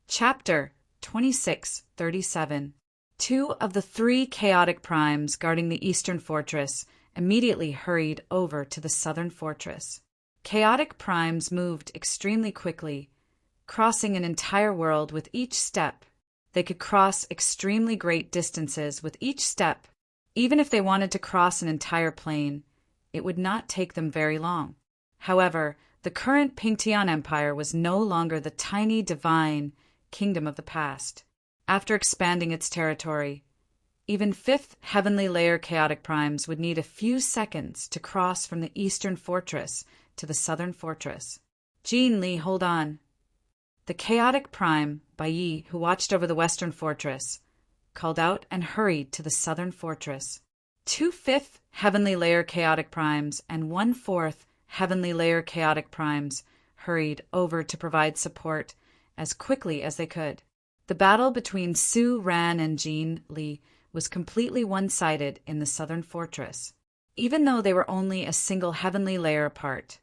Chapter 2637. Two of the three chaotic primes guarding the eastern fortress immediately hurried over to the southern fortress. Chaotic primes moved extremely quickly, crossing an entire world with each step. They could cross extremely great distances with each step. Even if they wanted to cross an entire plane, it would not take them very long. However, the current Pingtian Empire was no longer the tiny divine kingdom of the past. After expanding its territory, even fifth heavenly layer chaotic primes would need a few seconds to cross from the eastern fortress to the southern fortress. Jean Li, hold on. The chaotic prime, Bai Yi, who watched over the western fortress, called out and hurried to the southern fortress. 2 fifth heavenly layer chaotic primes and 1/4 heavenly layer chaotic primes hurried over to provide support as quickly as they could. The battle between Su Ran and Jean Li was completely one-sided in the southern fortress. Even though they were only a single heavenly layer apart,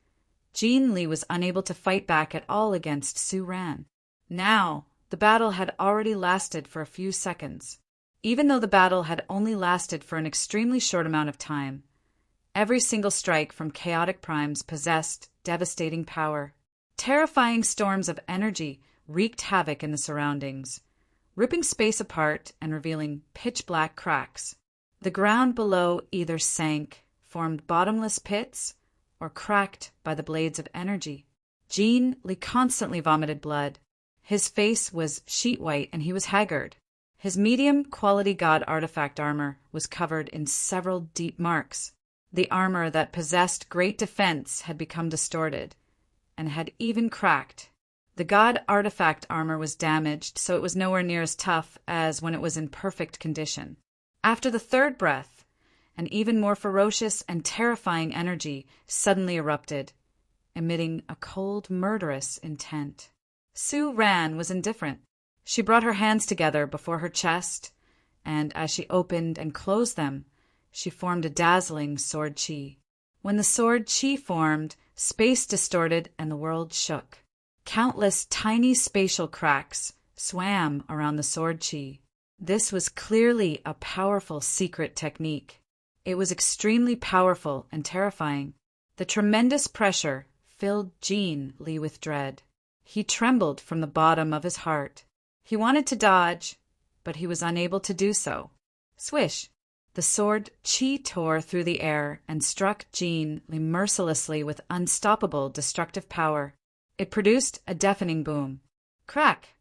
Jean Li was unable to fight back at all against Su Ran. Now, the battle had already lasted for a few seconds. Even though the battle had only lasted for an extremely short amount of time, every single strike from chaotic primes possessed devastating power. Terrifying storms of energy wreaked havoc in the surroundings, ripping space apart and revealing pitch-black cracks. The ground below either sank, formed bottomless pits, or cracked by the blades of energy. Jean Li constantly vomited blood. His face was sheet-white and he was haggard. His medium-quality god artifact armor was covered in several deep marks. The armor that possessed great defense had become distorted, and had even cracked. The god artifact armor was damaged, so it was nowhere near as tough as when it was in perfect condition. After the third breath, an even more ferocious and terrifying energy suddenly erupted, emitting a cold, murderous intent. Su Ran was indifferent. She brought her hands together before her chest, and as she opened and closed them, she formed a dazzling sword chi. When the sword chi formed, space distorted and the world shook. Countless tiny spatial cracks swam around the sword chi. This was clearly a powerful secret technique. It was extremely powerful and terrifying. The tremendous pressure filled Jean Li with dread. He trembled from the bottom of his heart. He wanted to dodge, but he was unable to do so. Swish! The sword chi tore through the air and struck Jean Li mercilessly with unstoppable destructive power. It produced a deafening boom. Crack!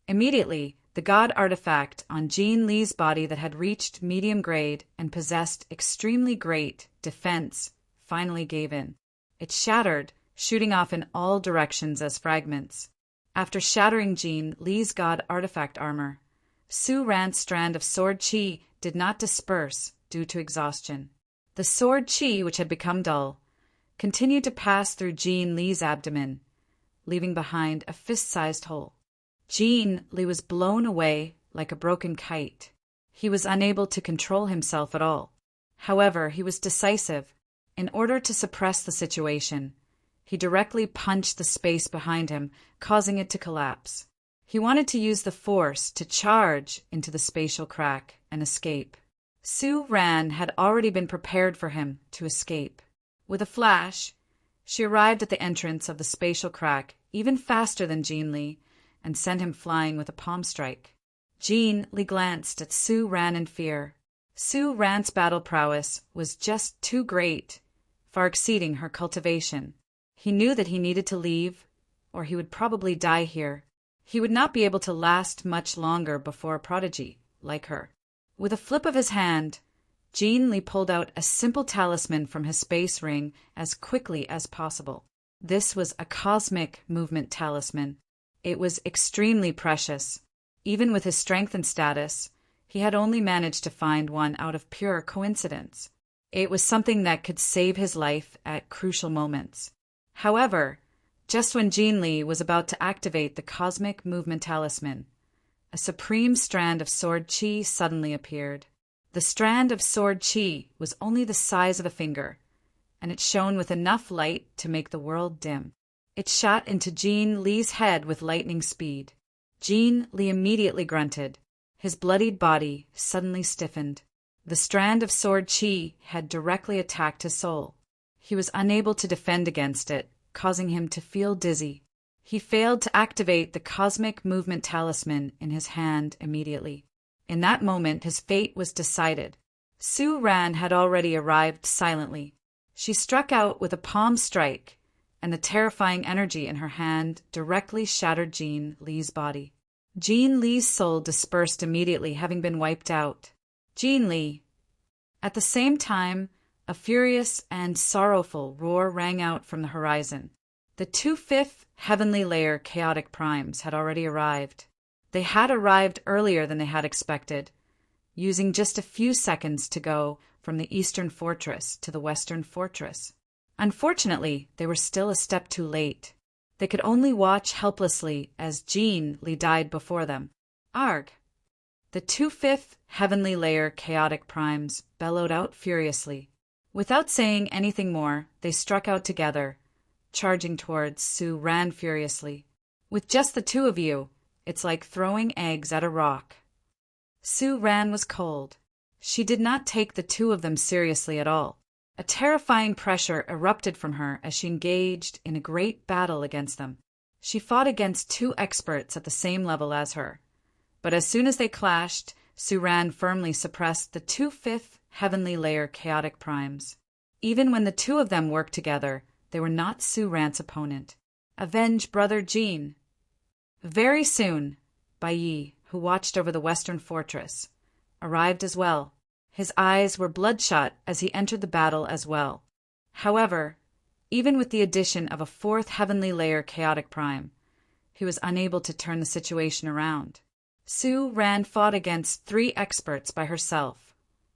Immediately, the god artifact on Jean Li's body that had reached medium grade and possessed extremely great defense finally gave in. It shattered, shooting off in all directions as fragments. After shattering Jean Li's god artifact armor, Su Ran's strand of sword chi did not disperse due to exhaustion. The sword chi, which had become dull, continued to pass through Jean Li's abdomen, leaving behind a fist-sized hole. Jean Li was blown away like a broken kite. He was unable to control himself at all. However, he was decisive. In order to suppress the situation, he directly punched the space behind him, causing it to collapse. He wanted to use the force to charge into the spatial crack and escape. Su Ran had already been prepared for him to escape. With a flash, she arrived at the entrance of the spatial crack even faster than Jean Li and sent him flying with a palm strike. Jean Li glanced at Su Ran in fear. Su Ran's battle prowess was just too great, far exceeding her cultivation. He knew that he needed to leave, or he would probably die here. He would not be able to last much longer before a prodigy like her. With a flip of his hand, Jean Li pulled out a simple talisman from his space ring as quickly as possible. This was a cosmic movement talisman. It was extremely precious. Even with his strength and status, he had only managed to find one out of pure coincidence. It was something that could save his life at crucial moments. However, just when Jean Li was about to activate the cosmic movement talisman, a supreme strand of sword chi suddenly appeared. The strand of sword chi was only the size of a finger, and it shone with enough light to make the world dim. It shot into Jean Li's head with lightning speed. Jean Lee immediately grunted. His bloodied body suddenly stiffened. The strand of sword chi had directly attacked his soul. He was unable to defend against it, causing him to feel dizzy. He failed to activate the cosmic movement talisman in his hand immediately. In that moment, his fate was decided. Su Ran had already arrived silently. She struck out with a palm strike, and the terrifying energy in her hand directly shattered Jean Lee's body. Jean Lee's soul dispersed immediately, having been wiped out. Jean Lee. At the same time, a furious and sorrowful roar rang out from the horizon. The 2/5 heavenly layer chaotic primes had already arrived. They had arrived earlier than they had expected, using just a few seconds to go from the eastern fortress to the western fortress. Unfortunately, they were still a step too late. They could only watch helplessly as Jean Lee died before them. Arg! The 2/5 heavenly layer chaotic primes bellowed out furiously. Without saying anything more, they struck out together, charging towards Su Ran furiously. With just the two of you, it's like throwing eggs at a rock. Su Ran was cold. She did not take the two of them seriously at all. A terrifying pressure erupted from her as she engaged in a great battle against them. She fought against two experts at the same level as her. But as soon as they clashed, Su Ran firmly suppressed the 2/5 heavenly layer chaotic primes. Even when the two of them worked together, they were not Su Ran's opponent. Avenge brother Jean. Very soon, Bai Yi, who watched over the western fortress, arrived as well. His eyes were bloodshot as he entered the battle as well. However, even with the addition of a 4th heavenly layer chaotic prime, he was unable to turn the situation around. Su Ran fought against 3 experts by herself,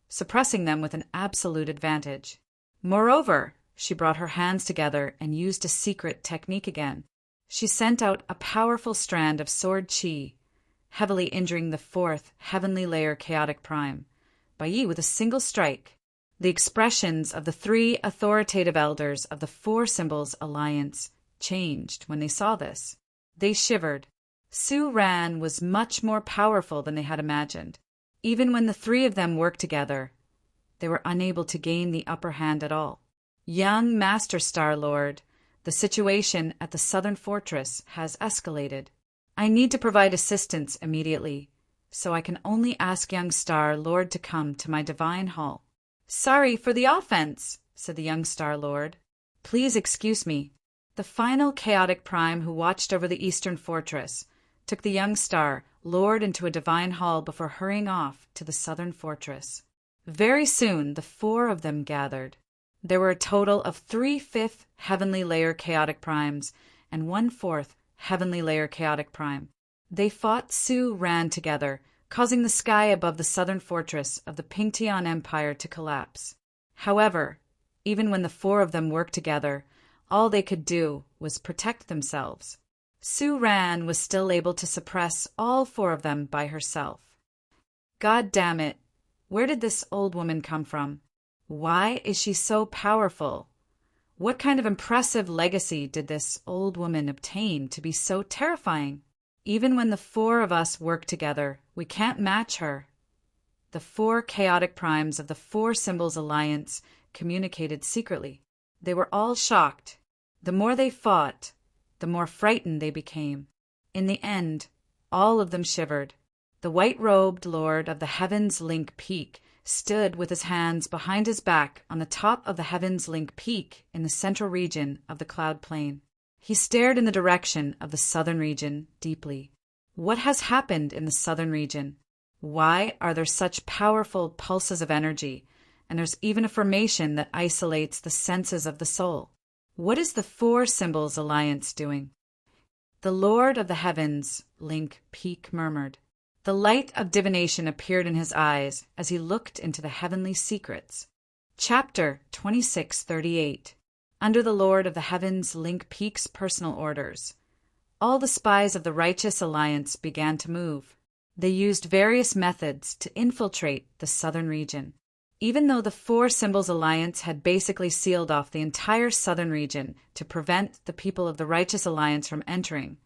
suppressing them with an absolute advantage. Moreover, she brought her hands together and used a secret technique again. She sent out a powerful strand of sword chi, heavily injuring the 4th heavenly layer chaotic prime, Bai Yi with a single strike. The expressions of the 3 authoritative elders of the 4 Symbols Alliance changed when they saw this. They shivered. Su Ran was much more powerful than they had imagined. Even when the 3 of them worked together, they were unable to gain the upper hand at all. Young Master Star Lord, the situation at the southern fortress has escalated. I need to provide assistance immediately, so I can only ask young Star Lord to come to my divine hall. Sorry for the offense, said the young Star Lord. Please excuse me. The final chaotic prime who watched over the eastern fortress took the young Star Lord into a divine hall before hurrying off to the southern fortress. Very soon the 4 of them gathered. There were a total of 3/5 heavenly layer chaotic primes and 1/4 heavenly layer chaotic prime. They fought Su Ran together, causing the sky above the southern fortress of the Pingtian Empire to collapse. However, even when the 4 of them worked together, all they could do was protect themselves. Su Ran was still able to suppress all 4 of them by herself. God damn it! Where did this old woman come from? Why is she so powerful? What kind of impressive legacy did this old woman obtain to be so terrifying? Even when the 4 of us work together, we can't match her. The 4 chaotic primes of the 4 Symbols Alliance communicated secretly. They were all shocked. The more they fought, the more frightened they became. In the end, all of them shivered. The white-robed Lord of the Heaven's Link Peak stood with his hands behind his back on the top of the Heaven's Link Peak in the central region of the cloud plain. He stared in the direction of the southern region deeply. What has happened in the southern region? Why are there such powerful pulses of energy, and there's even a formation that isolates the senses of the soul? What is the 4 Symbols Alliance doing? The Lord of the Heavens, Link Peak murmured. The light of divination appeared in his eyes as he looked into the heavenly secrets. Chapter 2638. Under the Lord of the Heavens, Link Peak's personal orders, all the spies of the Righteous Alliance began to move. They used various methods to infiltrate the southern region. Even though the 4 Symbols Alliance had basically sealed off the entire southern region to prevent the people of the Righteous Alliance from entering,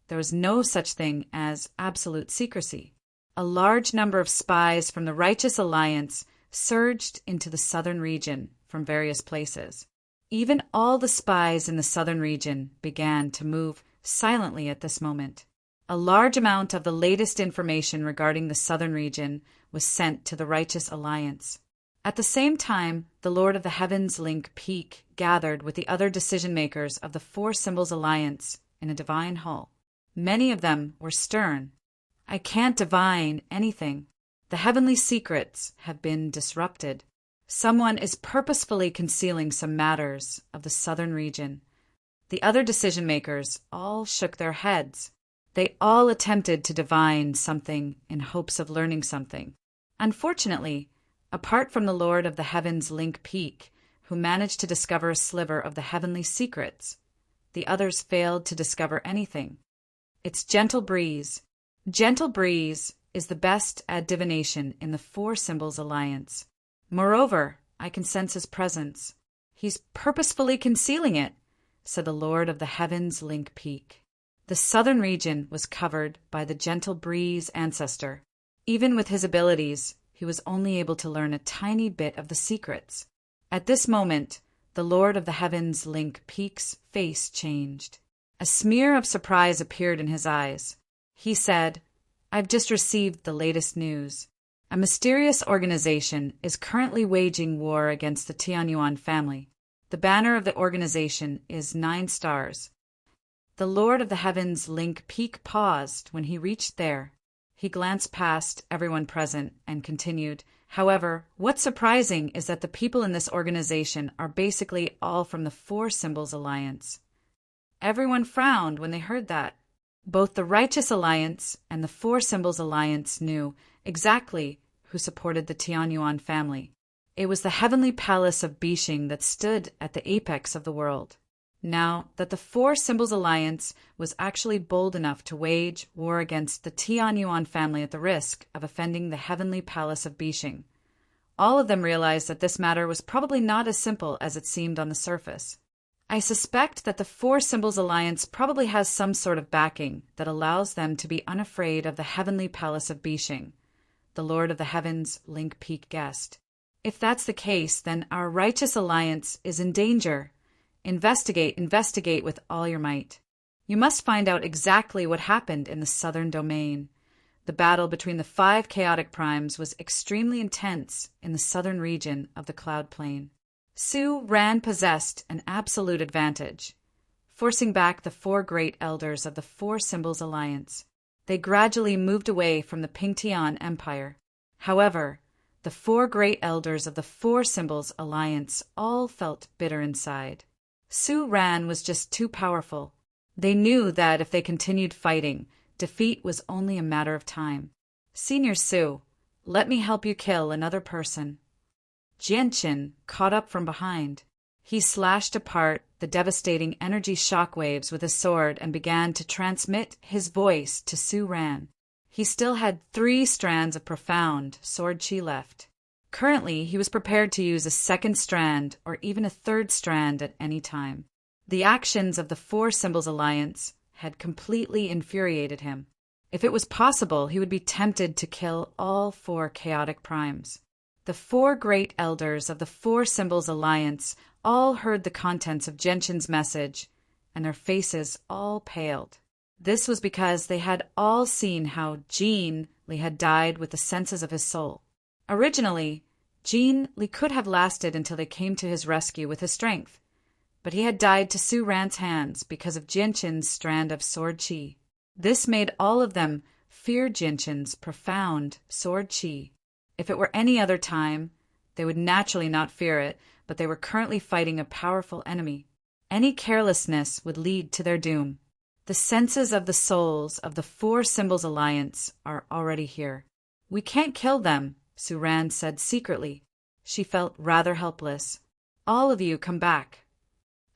there was no such thing as absolute secrecy. A large number of spies from the Righteous Alliance surged into the southern region from various places. Even all the spies in the southern region began to move silently at this moment. A large amount of the latest information regarding the southern region was sent to the Righteous Alliance. At the same time, the Lord of the Heavens Link Peak gathered with the other decision-makers of the Four Symbols Alliance in a divine hall. Many of them were stern. "I can't divine anything. The heavenly secrets have been disrupted. Someone is purposefully concealing some matters of the southern region." The other decision-makers all shook their heads. They all attempted to divine something in hopes of learning something. Unfortunately, apart from the Lord of the Heavens Link Peak, who managed to discover a sliver of the heavenly secrets, the others failed to discover anything. It's Gentle Breeze. Gentle Breeze is the best at divination in the Four Symbols Alliance. Moreover, I can sense his presence. He's purposefully concealing it, said the Lord of the Heavens Link Peak. The southern region was covered by the Gentle Breeze ancestor. Even with his abilities, he was only able to learn a tiny bit of the secrets. At this moment, the Lord of the Heavens Link Peak's face changed. A smear of surprise appeared in his eyes. He said, "I've just received the latest news. A mysterious organization is currently waging war against the Tianyuan family. The banner of the organization is 9 stars. The Lord of the Heavens Link Peak paused when he reached there. He glanced past everyone present and continued, "However, what's surprising is that the people in this organization are basically all from the Four Symbols Alliance." Everyone frowned when they heard that. Both the Righteous Alliance and the Four Symbols Alliance knew exactly who supported the Tianyuan family. It was the heavenly palace of Bishing that stood at the apex of the world. Now that the Four Symbols Alliance was actually bold enough to wage war against the Tianyuan family at the risk of offending the heavenly palace of Bishing, all of them realized that this matter was probably not as simple as it seemed on the surface. I suspect that the Four Symbols Alliance probably has some sort of backing that allows them to be unafraid of the heavenly palace of Bishing, the Lord of the Heavens Link Peak guessed. If that's the case, then our Righteous Alliance is in danger. Investigate with all your might. You must find out exactly what happened in the southern domain. The battle between the 5 chaotic primes was extremely intense in the southern region of the cloud plane. Su Ran possessed an absolute advantage, forcing back the 4 great elders of the Four Symbols Alliance. They gradually moved away from the Pingtian Empire. However, the 4 great elders of the Four Symbols Alliance all felt bitter inside. Su Ran was just too powerful. They knew that if they continued fighting, defeat was only a matter of time. "Senior Su, let me help you kill another person." Jianqin caught up from behind. He slashed apart the devastating energy shockwaves with his sword and began to transmit his voice to Su Ran. He still had 3 strands of profound sword chi left. Currently, he was prepared to use a 2nd strand or even a 3rd strand at any time. The actions of the Four Symbols Alliance had completely infuriated him. If it was possible, he would be tempted to kill all 4 chaotic primes. The 4 great elders of the Four Symbols Alliance all heard the contents of Genshin's message, and their faces all paled. This was because they had all seen how Jin Li had died with the senses of his soul. Originally, Jin Li could have lasted until they came to his rescue with his strength, but he had died to Su Ran's hands because of Jinshin's strand of sword chi. This made all of them fear Jinshin's profound sword chi. If it were any other time, they would naturally not fear it, but they were currently fighting a powerful enemy. Any carelessness would lead to their doom. The senses of the souls of the Four Symbols Alliance are already here. "We can't kill them," Su Ran said secretly. She felt rather helpless. "All of you come back."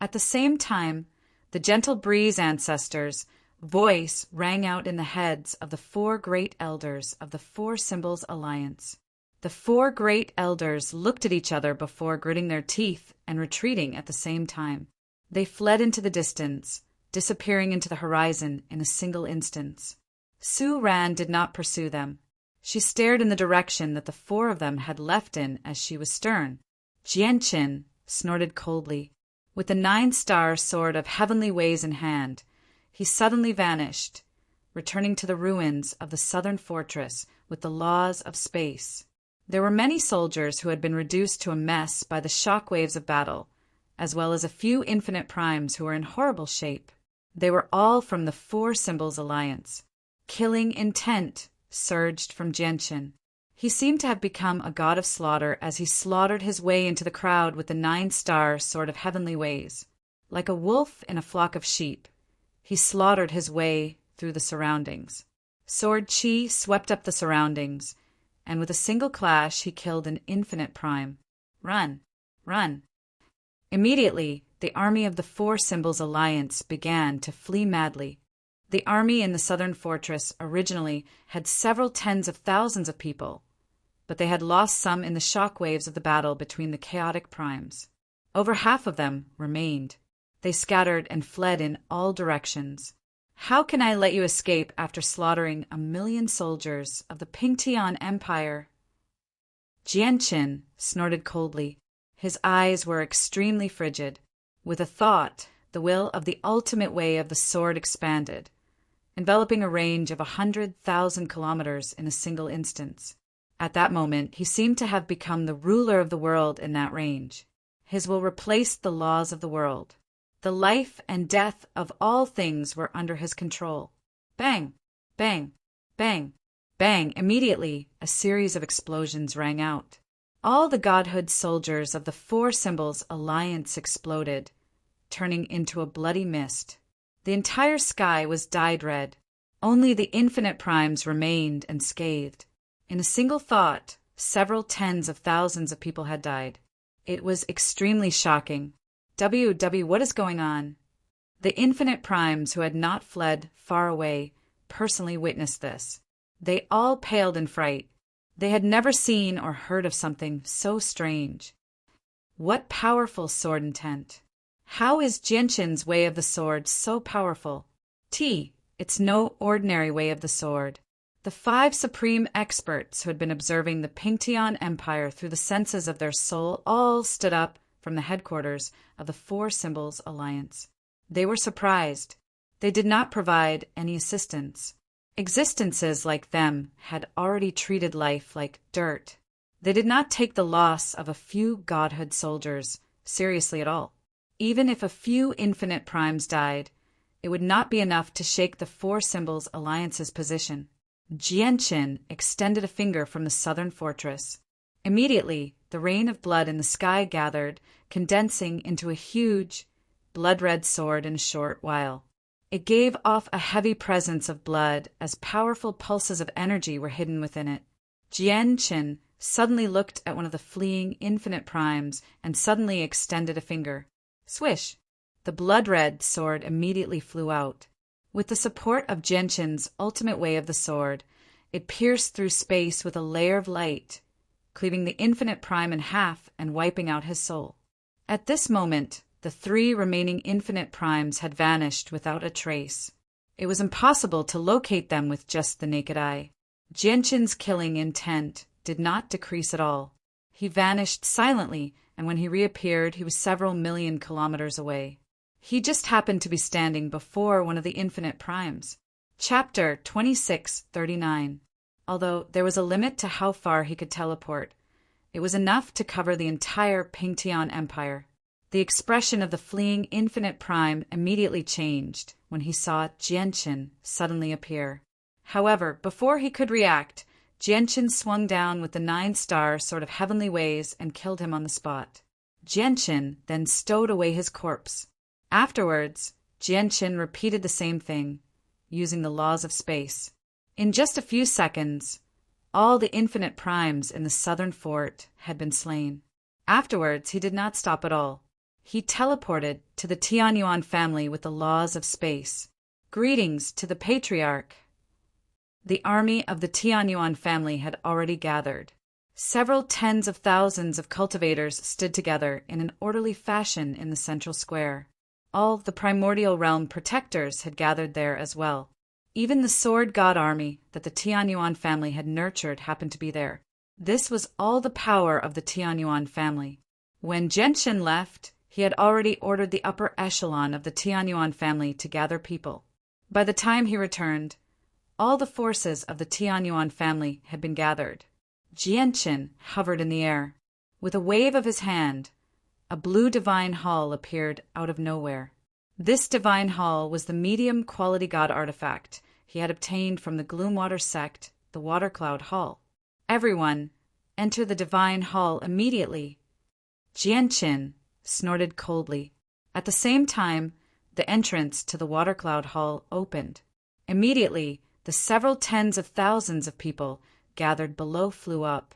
At the same time, the Gentle Breeze ancestors' voice rang out in the heads of the 4 great elders of the Four Symbols Alliance. The 4 great elders looked at each other before gritting their teeth and retreating at the same time. They fled into the distance, disappearing into the horizon in a single instance. Su Ran did not pursue them. She stared in the direction that the four of them had left in as she was stern. Jianqin snorted coldly. With the 9-star sword of heavenly ways in hand, he suddenly vanished, returning to the ruins of the southern fortress with the laws of space. There were many soldiers who had been reduced to a mess by the shock waves of battle, as well as a few infinite primes who were in horrible shape. They were all from the Four Symbols Alliance. Killing intent surged from Jianqin. He seemed to have become a god of slaughter as he slaughtered his way into the crowd with the 9-star sword of heavenly ways. Like a wolf in a flock of sheep, he slaughtered his way through the surroundings. Sword Chi swept up the surroundings, and with a single clash he killed an infinite prime. Run! Run! Immediately, the army of the Four Symbols Alliance began to flee madly. The army in the southern fortress originally had several tens of thousands of people, but they had lost some in the shock waves of the battle between the chaotic primes. Over half of them remained. They scattered and fled in all directions. How can I let you escape after slaughtering 1,000,000 soldiers of the Pingtian Empire? Jianqin snorted coldly. His eyes were extremely frigid. With a thought, the will of the ultimate way of the sword expanded, enveloping a range of 100,000 kilometers in a single instance. At that moment, he seemed to have become the ruler of the world in that range. His will replaced the laws of the world. The life and death of all things were under his control. Bang! Bang! Bang! Bang! Immediately, a series of explosions rang out. All the godhood soldiers of the Four Symbols Alliance exploded, turning into a bloody mist. The entire sky was dyed red. Only the infinite primes remained unscathed. In a single thought, several tens of thousands of people had died. It was extremely shocking. What is going on? The infinite primes who had not fled far away personally witnessed this. They all paled in fright. They had never seen or heard of something so strange. What powerful sword intent! How is Jianqin's way of the sword so powerful? It's no ordinary way of the sword. The 5 supreme experts who had been observing the Pingtian Empire through the senses of their soul all stood up from the headquarters of the Four Symbols Alliance. They were surprised. They did not provide any assistance. Existences like them had already treated life like dirt. They did not take the loss of a few godhood soldiers seriously at all. Even if a few infinite primes died, it would not be enough to shake the Four Symbols Alliance's position. Jianqin extended a finger from the southern fortress. Immediately, the rain of blood in the sky gathered, condensing into a huge, blood-red sword in a short while. It gave off a heavy presence of blood as powerful pulses of energy were hidden within it. Jianqin suddenly looked at one of the fleeing infinite primes and suddenly extended a finger. Swish! The blood-red sword immediately flew out. With the support of Jianqin's ultimate way of the sword, it pierced through space with a layer of light, cleaving the infinite prime in half and wiping out his soul. At this moment, the 3 remaining infinite primes had vanished without a trace. It was impossible to locate them with just the naked eye. Jianqin's killing intent did not decrease at all. He vanished silently, and when he reappeared, he was several million kilometers away. He just happened to be standing before one of the infinite primes. Chapter 2639. Although there was a limit to how far he could teleport, it was enough to cover the entire Pingtian Empire. The expression of the fleeing infinite prime immediately changed when he saw Jianqin suddenly appear. However, before he could react, Jianqin swung down with the 9-star sword of heavenly ways and killed him on the spot. Jianqin then stowed away his corpse. Afterwards, Jianqin repeated the same thing, using the laws of space. In just a few seconds, all the infinite primes in the southern fort had been slain. Afterwards, he did not stop at all. He teleported to the Tianyuan family with the laws of space. Greetings to the patriarch. The army of the Tianyuan family had already gathered. Several tens of thousands of cultivators stood together in an orderly fashion in the central square. All the primordial realm protectors had gathered there as well. Even the sword god army that the Tianyuan family had nurtured happened to be there. This was all the power of the Tianyuan family. When Genshin left, he had already ordered the upper echelon of the Tianyuan family to gather people. By the time he returned, all the forces of the Tianyuan family had been gathered. Genshin hovered in the air. With a wave of his hand, a blue divine hall appeared out of nowhere. This divine hall was the medium-quality god artifact he had obtained from the Gloomwater sect, the Watercloud Hall. Everyone, enter the divine hall immediately. Genshin snorted coldly. At the same time, the entrance to the Watercloud Hall opened. Immediately, the several tens of thousands of people gathered below flew up.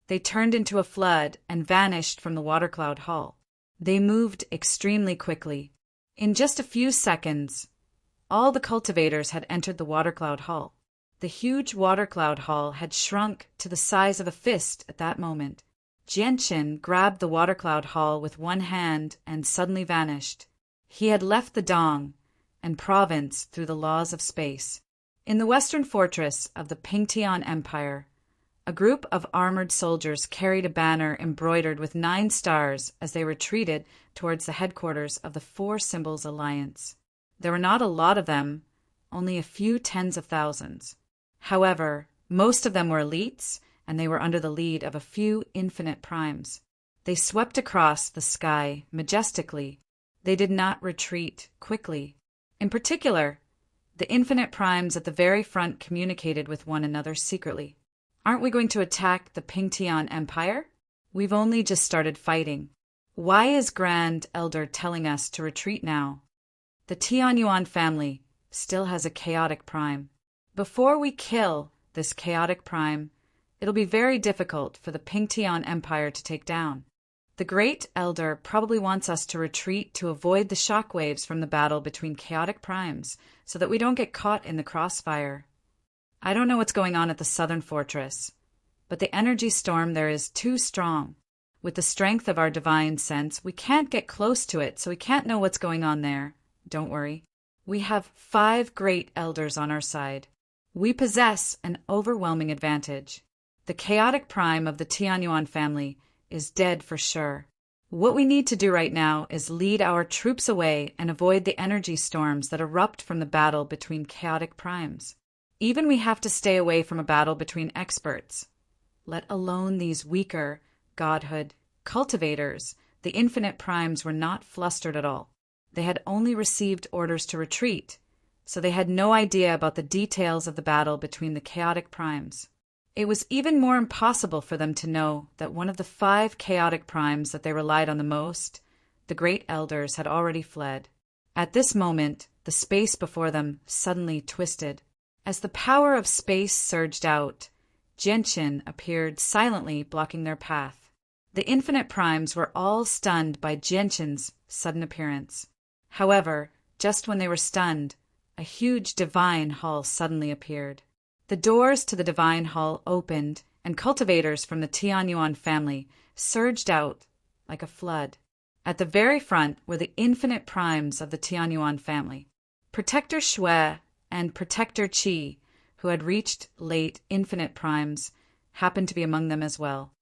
They turned into a flood and vanished from the Watercloud Hall. They moved extremely quickly. In just a few seconds, all the cultivators had entered the Watercloud Hall. The huge Watercloud Hall had shrunk to the size of a fist at that moment. Genshin grabbed the Watercloud Hall with one hand and suddenly vanished. He had left the Dong and province through the laws of space. In the western fortress of the Pingtian Empire, a group of armored soldiers carried a banner embroidered with 9 stars as they retreated towards the headquarters of the Four Symbols Alliance. There were not a lot of them, only a few tens of thousands. However, most of them were elites, and they were under the lead of a few infinite primes. They swept across the sky majestically. They did not retreat quickly. In particular, the infinite primes at the very front communicated with one another secretly. Aren't we going to attack the Pingtian Empire? We've only just started fighting. Why is Grand Elder telling us to retreat now? The Tianyuan family still has a chaotic prime. Before we kill this chaotic prime, it'll be very difficult for the Pingtian Empire to take down. The Great Elder probably wants us to retreat to avoid the shockwaves from the battle between chaotic primes so that we don't get caught in the crossfire. I don't know what's going on at the southern fortress, but the energy storm there is too strong. With the strength of our divine sense, we can't get close to it, so we can't know what's going on there. Don't worry. We have 5 Great Elders on our side. We possess an overwhelming advantage. The chaotic prime of the Tianyuan family is dead for sure. What we need to do right now is lead our troops away and avoid the energy storms that erupt from the battle between chaotic primes. Even we have to stay away from a battle between experts, let alone these weaker godhood cultivators. The infinite primes were not flustered at all. They had only received orders to retreat, so they had no idea about the details of the battle between the chaotic primes. It was even more impossible for them to know that one of the 5 chaotic primes that they relied on the most, the Great Elders, had already fled. At this moment, the space before them suddenly twisted. As the power of space surged out, Genshin appeared silently blocking their path. The infinite primes were all stunned by Genshin's sudden appearance. However, just when they were stunned, a huge divine hall suddenly appeared. The doors to the divine hall opened, and cultivators from the Tianyuan family surged out like a flood. At the very front were the infinite primes of the Tianyuan family. Protector Shui and Protector Qi, who had reached late infinite primes, happened to be among them as well.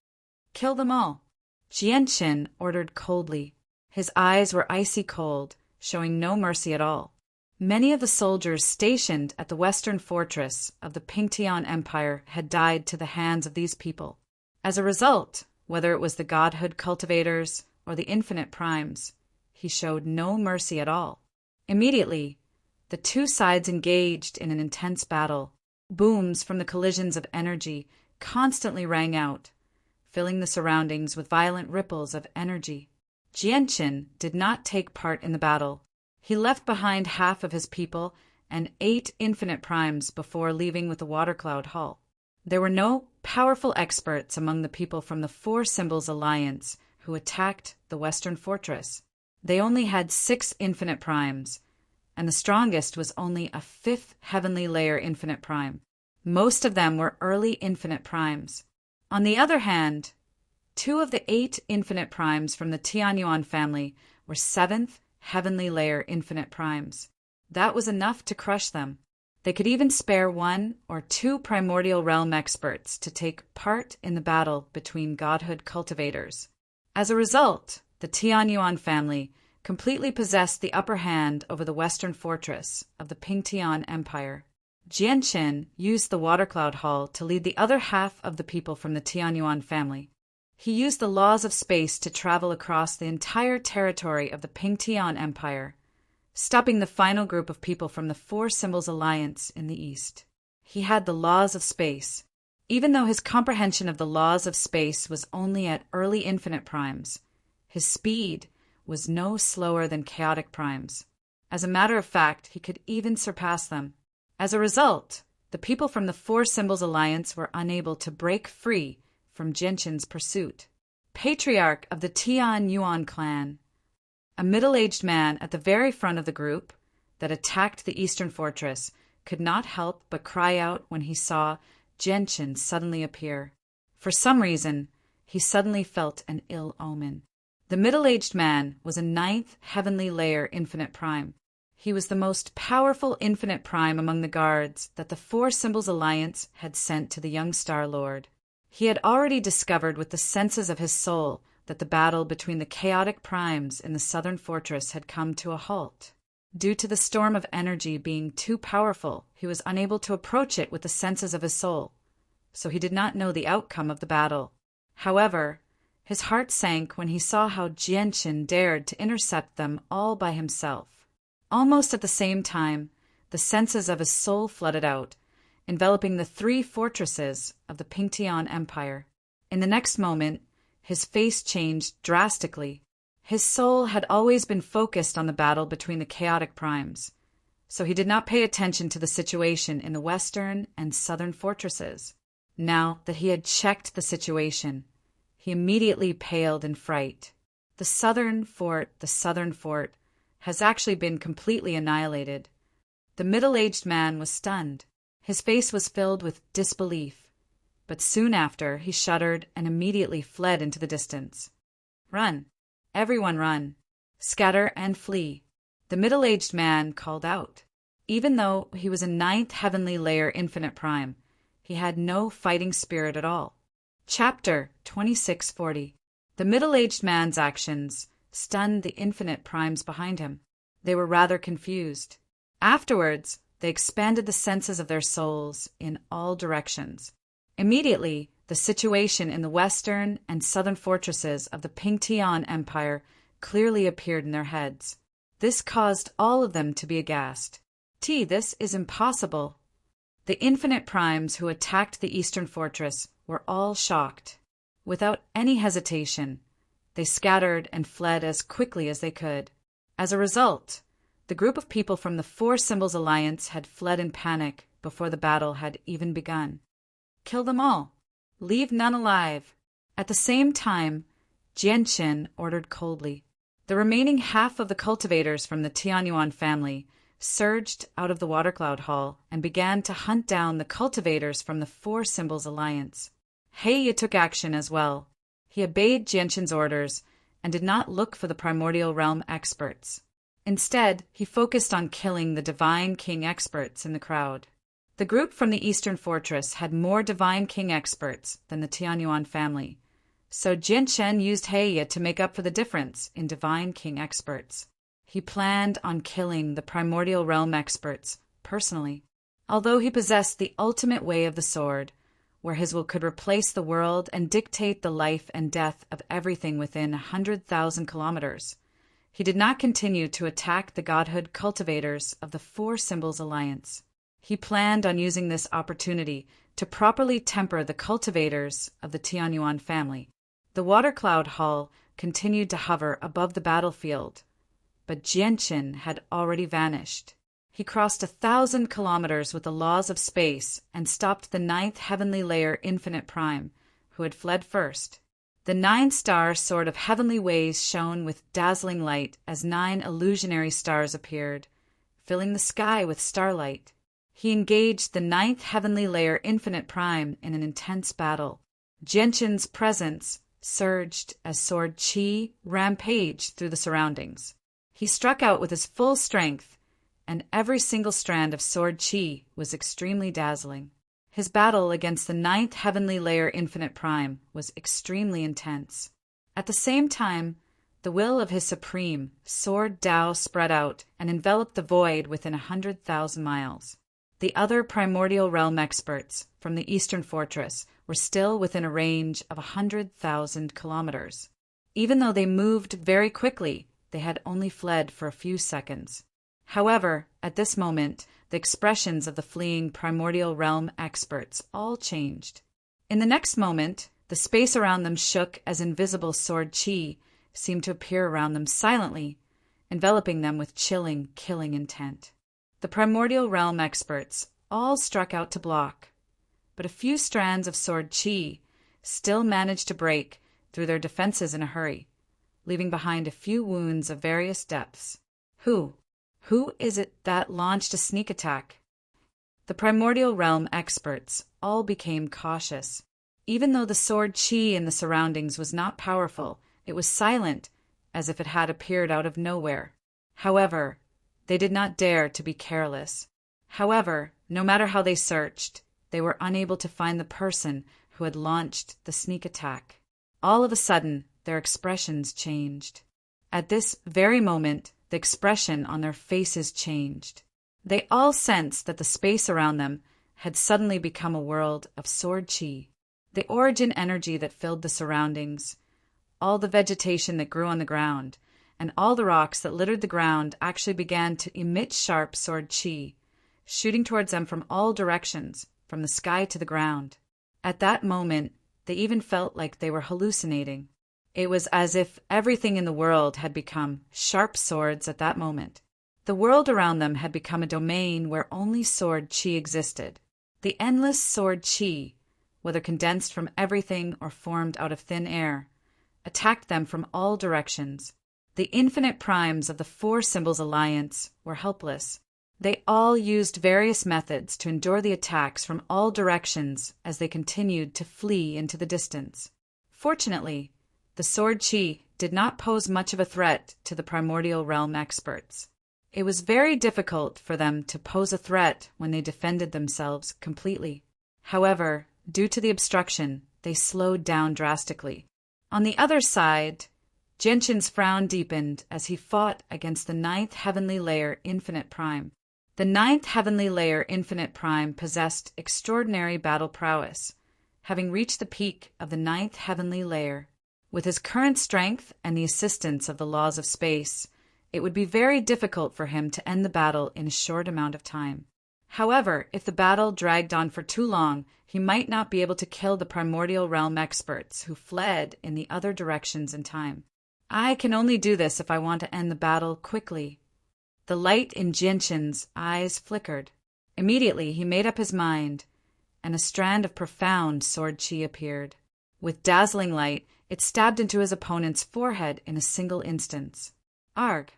Kill them all, Genshin ordered coldly. His eyes were icy cold, showing no mercy at all. Many of the soldiers stationed at the western fortress of the Pingtian Empire had died to the hands of these people. As a result, whether it was the godhood cultivators or the infinite primes, he showed no mercy at all. Immediately, the 2 sides engaged in an intense battle. Booms from the collisions of energy constantly rang out, filling the surroundings with violent ripples of energy. Genshin did not take part in the battle. He left behind half of his people and 8 infinite primes before leaving with the Watercloud Hall. There were no powerful experts among the people from the Four Symbols Alliance who attacked the western fortress. They only had 6 infinite primes, and the strongest was only a 5th heavenly layer infinite prime. Most of them were early infinite primes. On the other hand, 2 of the 8 infinite primes from the Tianyuan family were 7th heavenly layer infinite primes. That was enough to crush them. They could even spare 1 or 2 primordial realm experts to take part in the battle between godhood cultivators. As a result, the Tianyuan family completely possessed the upper hand over the western fortress of the Pingtian Empire. Jianqin used the Water Cloud Hall to lead the other half of the people from the Tianyuan family. He used the laws of space to travel across the entire territory of the Pingtian Empire, stopping the final group of people from the Four Symbols Alliance in the east. He had the laws of space. Even though his comprehension of the laws of space was only at early infinite primes, his speed was no slower than chaotic primes. As a matter of fact, he could even surpass them. As a result, the people from the Four Symbols Alliance were unable to break free from Jianqin's pursuit. Patriarch of the Tianyuan clan, a middle-aged man at the very front of the group that attacked the eastern fortress, could not help but cry out when he saw Jianqin suddenly appear. For some reason, he suddenly felt an ill omen. The middle-aged man was a 9th heavenly layer infinite prime. He was the most powerful infinite prime among the guards that the Four Symbols Alliance had sent to the young Star Lord. He had already discovered with the senses of his soul that the battle between the chaotic primes in the southern fortress had come to a halt. Due to the storm of energy being too powerful, he was unable to approach it with the senses of his soul, so he did not know the outcome of the battle. However, his heart sank when he saw how Jianqin dared to intercept them all by himself. Almost at the same time, the senses of his soul flooded out, enveloping the 3 fortresses of the Pingtian Empire. In the next moment, his face changed drastically. His soul had always been focused on the battle between the chaotic primes, so he did not pay attention to the situation in the western and southern fortresses. Now that he had checked the situation, he immediately paled in fright. The southern fort, has actually been completely annihilated. The middle-aged man was stunned. His face was filled with disbelief, but soon after he shuddered and immediately fled into the distance. "Run! Everyone run! Scatter and flee!" The middle-aged man called out. Even though he was a 9th heavenly layer infinite prime, he had no fighting spirit at all. Chapter 2640. The middle-aged man's actions stunned the infinite primes behind him. They were rather confused. Afterwards, they expanded the senses of their souls in all directions. Immediately, the situation in the western and southern fortresses of the Pingtian Empire clearly appeared in their heads. This caused all of them to be aghast. This is impossible. The infinite primes who attacked the eastern fortress were all shocked. Without any hesitation, they scattered and fled as quickly as they could. As a result, the group of people from the Four Symbols Alliance had fled in panic before the battle had even begun. "Kill them all. Leave none alive." At the same time, Jianqin ordered coldly. The remaining half of the cultivators from the Tianyuan family surged out of the Water Cloud Hall and began to hunt down the cultivators from the Four Symbols Alliance. Heya took action as well. He obeyed Jianqin's orders and did not look for the primordial realm experts. Instead, he focused on killing the Divine King experts in the crowd. The group from the Eastern Fortress had more Divine King experts than the Tianyuan family, so Jianqin used Heya to make up for the difference in Divine King experts. He planned on killing the primordial realm experts personally. Although he possessed the ultimate way of the sword, where his will could replace the world and dictate the life and death of everything within 100,000 kilometers, he did not continue to attack the godhood cultivators of the Four Symbols Alliance. He planned on using this opportunity to properly temper the cultivators of the Tianyuan family. The Water Cloud Hall continued to hover above the battlefield, but Jianqin had already vanished. He crossed 1,000 kilometers with the laws of space and stopped the 9th heavenly layer infinite prime, who had fled first. The 9-star sword of heavenly ways shone with dazzling light as 9 illusionary stars appeared, filling the sky with starlight. He engaged the 9th heavenly layer infinite prime in an intense battle. Jianqin's presence surged as sword Qi rampaged through the surroundings. He struck out with his full strength, and every single strand of sword chi was extremely dazzling. His battle against the ninth heavenly layer infinite prime was extremely intense. At the same time, the will of his supreme sword Tao spread out and enveloped the void within 100,000 miles. The other primordial realm experts from the Eastern Fortress were still within a range of 100,000 kilometers. Even though they moved very quickly, they had only fled for a few seconds. However, at this moment, the expressions of the fleeing primordial realm experts all changed. In the next moment, the space around them shook as invisible sword chi seemed to appear around them silently, enveloping them with chilling, killing intent. The primordial realm experts all struck out to block, but a few strands of sword chi still managed to break through their defenses in a hurry, leaving behind a few wounds of various depths. Who is it that launched a sneak attack? The primordial realm experts all became cautious. Even though the sword chi in the surroundings was not powerful, it was silent, as if it had appeared out of nowhere. However, they did not dare to be careless. However, no matter how they searched, they were unable to find the person who had launched the sneak attack. All of a sudden, their expressions changed. At this very moment, the expression on their faces changed. They all sensed that the space around them had suddenly become a world of sword chi. The origin energy that filled the surroundings, all the vegetation that grew on the ground, and all the rocks that littered the ground actually began to emit sharp sword chi, shooting towards them from all directions, from the sky to the ground. At that moment, they even felt like they were hallucinating. It was as if everything in the world had become sharp swords at that moment. The world around them had become a domain where only sword chi existed. The endless sword chi, whether condensed from everything or formed out of thin air, attacked them from all directions. The infinite primes of the Four Symbols Alliance were helpless. They all used various methods to endure the attacks from all directions as they continued to flee into the distance. Fortunately, the sword chi did not pose much of a threat to the primordial realm experts. It was very difficult for them to pose a threat when they defended themselves completely. However, due to the obstruction, they slowed down drastically. On the other side, Genshin's frown deepened as he fought against the ninth heavenly layer infinite prime. The ninth heavenly layer infinite prime possessed extraordinary battle prowess, having reached the peak of the ninth heavenly layer. With his current strength and the assistance of the laws of space, it would be very difficult for him to end the battle in a short amount of time. However, if the battle dragged on for too long, he might not be able to kill the primordial realm experts who fled in the other directions in time. I can only do this if I want to end the battle quickly. The light in Genshin's eyes flickered. Immediately he made up his mind, and a strand of profound sword chi appeared. With dazzling light, it stabbed into his opponent's forehead in a single instance. Arg!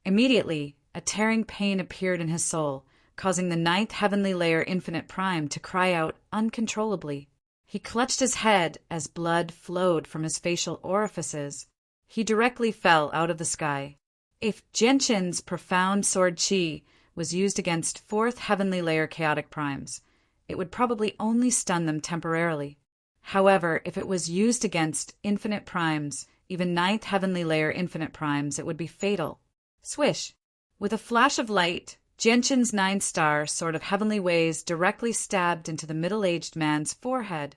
Immediately, a tearing pain appeared in his soul, causing the ninth heavenly layer infinite prime to cry out uncontrollably. He clutched his head as blood flowed from his facial orifices. He directly fell out of the sky. If Genshin's profound sword chi was used against fourth heavenly layer chaotic primes, it would probably only stun them temporarily. However, if it was used against infinite primes, even ninth heavenly layer infinite primes, it would be fatal. Swish! With a flash of light, Genshin's 9-star sword of heavenly ways directly stabbed into the middle-aged man's forehead,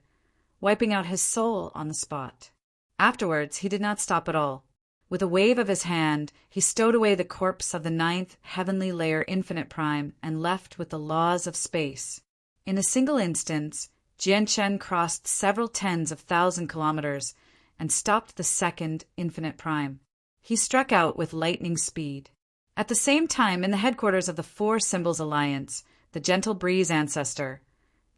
wiping out his soul on the spot. Afterwards, he did not stop at all. With a wave of his hand, he stowed away the corpse of the ninth heavenly layer infinite prime and left with the laws of space. In a single instance, Genshin crossed several tens of thousand kilometers and stopped the second infinite prime. He struck out with lightning speed. At the same time, in the headquarters of the Four Symbols Alliance, the Gentle Breeze ancestor,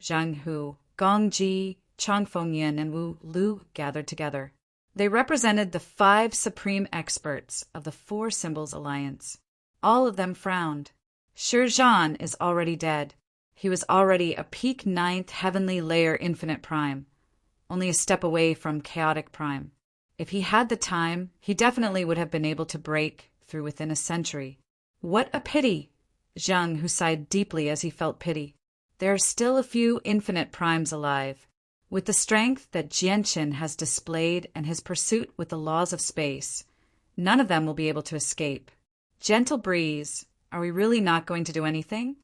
Zhang Hu, Gong Ji, Chang Fengyan, and Wu Lu gathered together. They represented the 5 supreme experts of the Four Symbols Alliance. All of them frowned. Shi Zhan is already dead. He was already a peak 9th heavenly layer infinite prime, only a step away from chaotic prime. If he had the time, he definitely would have been able to break through within a century. What a pity! Zhang, who sighed deeply as he felt pity. There are still a few infinite primes alive. With the strength that Jianqin has displayed and his pursuit with the laws of space, none of them will be able to escape. Gentle breeze, are we really not going to do anything?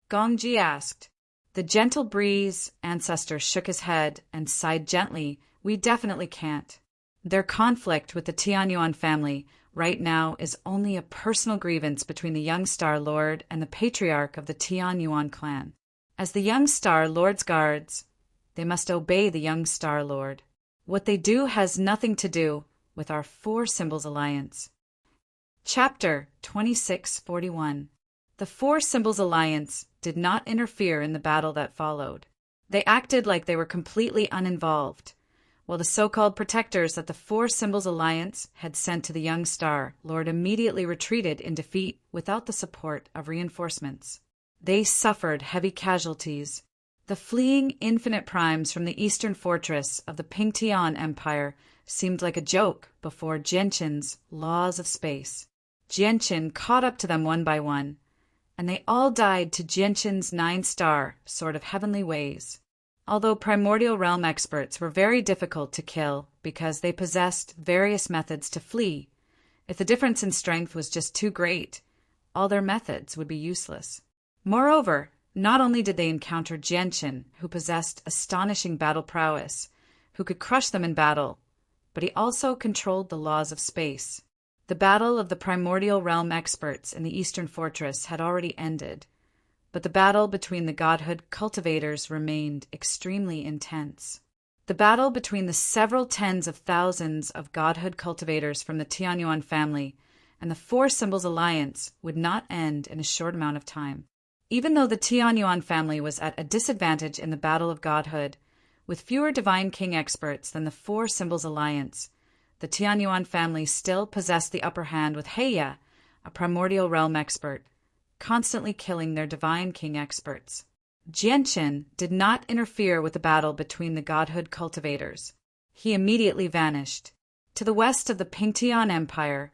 Gongji asked. The gentle breeze ancestor shook his head and sighed gently. We definitely can't. Their conflict with the Tianyuan family right now is only a personal grievance between the young Star Lord and the patriarch of the Tianyuan clan. As the young Star Lord's guards, they must obey the young Star Lord. What they do has nothing to do with our Four Symbols Alliance. Chapter 2641. The Four Symbols Alliance did not interfere in the battle that followed. They acted like they were completely uninvolved, while the so-called protectors that the Four Symbols Alliance had sent to the young Star Lord immediately retreated in defeat without the support of reinforcements. They suffered heavy casualties. The fleeing infinite primes from the eastern fortress of the Pingtian Empire seemed like a joke before Jianqin's laws of space. Jianqin caught up to them one by one, and they all died to Jianqin's 9-star sort of heavenly ways. Although primordial realm experts were very difficult to kill because they possessed various methods to flee, if the difference in strength was just too great, all their methods would be useless. Moreover, not only did they encounter Jianqin, who possessed astonishing battle prowess, who could crush them in battle, but he also controlled the laws of space. The battle of the primordial realm experts in the eastern fortress had already ended, but the battle between the godhood cultivators remained extremely intense. The battle between the several tens of thousands of godhood cultivators from the Tianyuan family and the Four Symbols Alliance would not end in a short amount of time. Even though the Tianyuan family was at a disadvantage in the battle of godhood, with fewer Divine King experts than the Four Symbols Alliance, the Tianyuan family still possessed the upper hand with Heya, a primordial realm expert, constantly killing their Divine King experts. Jianqin did not interfere with the battle between the godhood cultivators. He immediately vanished. To the west of the Pingtian Empire,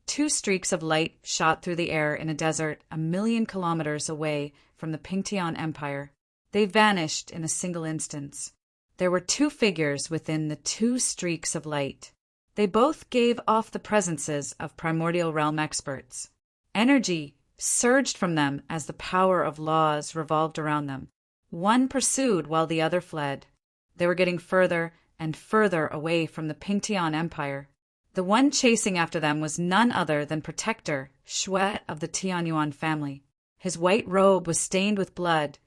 2 streaks of light shot through the air in a desert 1,000,000 kilometers away from the Pingtian Empire. They vanished in a single instance. There were 2 figures within the 2 streaks of light. They both gave off the presences of primordial realm experts. Energy surged from them as the power of laws revolved around them. One pursued while the other fled. They were getting further and further away from the Pingtian Empire. The one chasing after them was none other than Protector Shui of the Tianyuan family. His white robe was stained with blood,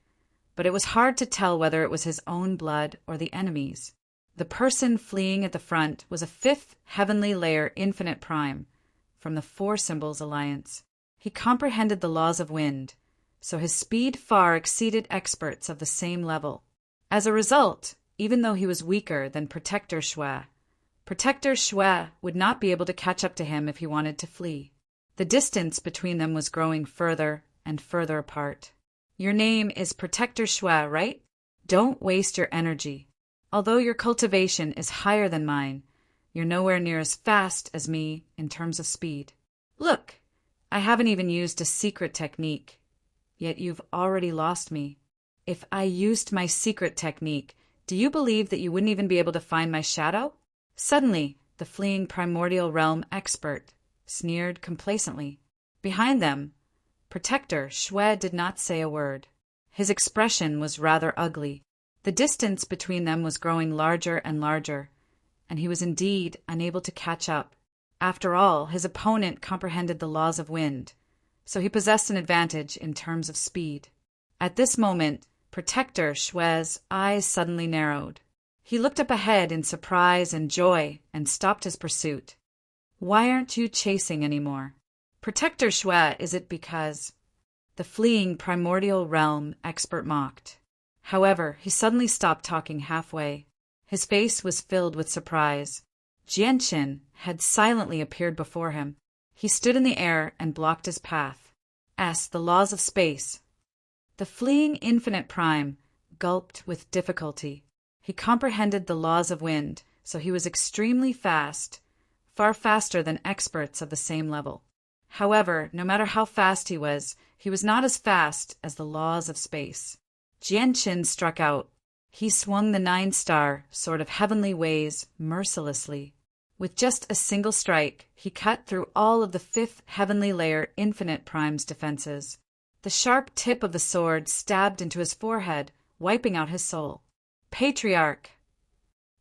but it was hard to tell whether it was his own blood or the enemy's. The person fleeing at the front was a 5th heavenly layer infinite prime from the Four Symbols Alliance. He comprehended the laws of wind, so his speed far exceeded experts of the same level. As a result, even though he was weaker than Protector Shui would not be able to catch up to him if he wanted to flee. The distance between them was growing further and further apart. Your name is Protector Shui, right? Don't waste your energy. Although your cultivation is higher than mine, you're nowhere near as fast as me in terms of speed. Look, I haven't even used a secret technique, yet you've already lost me. If I used my secret technique, do you believe that you wouldn't even be able to find my shadow? Suddenly, the fleeing primordial realm expert sneered complacently. Behind them, Protector Shui did not say a word. His expression was rather ugly. The distance between them was growing larger and larger, and he was indeed unable to catch up. After all, his opponent comprehended the laws of wind, so he possessed an advantage in terms of speed. At this moment, Protector Shui's eyes suddenly narrowed. He looked up ahead in surprise and joy and stopped his pursuit. Why aren't you chasing anymore? Protector Shui, is it because... The fleeing primordial realm expert mocked. However, he suddenly stopped talking halfway. His face was filled with surprise. Jianqin had silently appeared before him. He stood in the air and blocked his path. The laws of space. The fleeing infinite prime gulped with difficulty. He comprehended the laws of wind, so he was extremely fast, far faster than experts of the same level. However, no matter how fast he was not as fast as the laws of space. Jianqin struck out. He swung the 9-star sword of heavenly ways mercilessly. With just a single strike, he cut through all of the 5th heavenly layer infinite prime's defenses. The sharp tip of the sword stabbed into his forehead, wiping out his soul. Patriarch!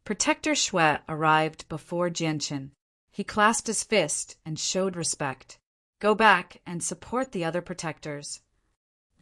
Protector Shui arrived before Jianqin. He clasped his fist and showed respect. Go back and support the other protectors.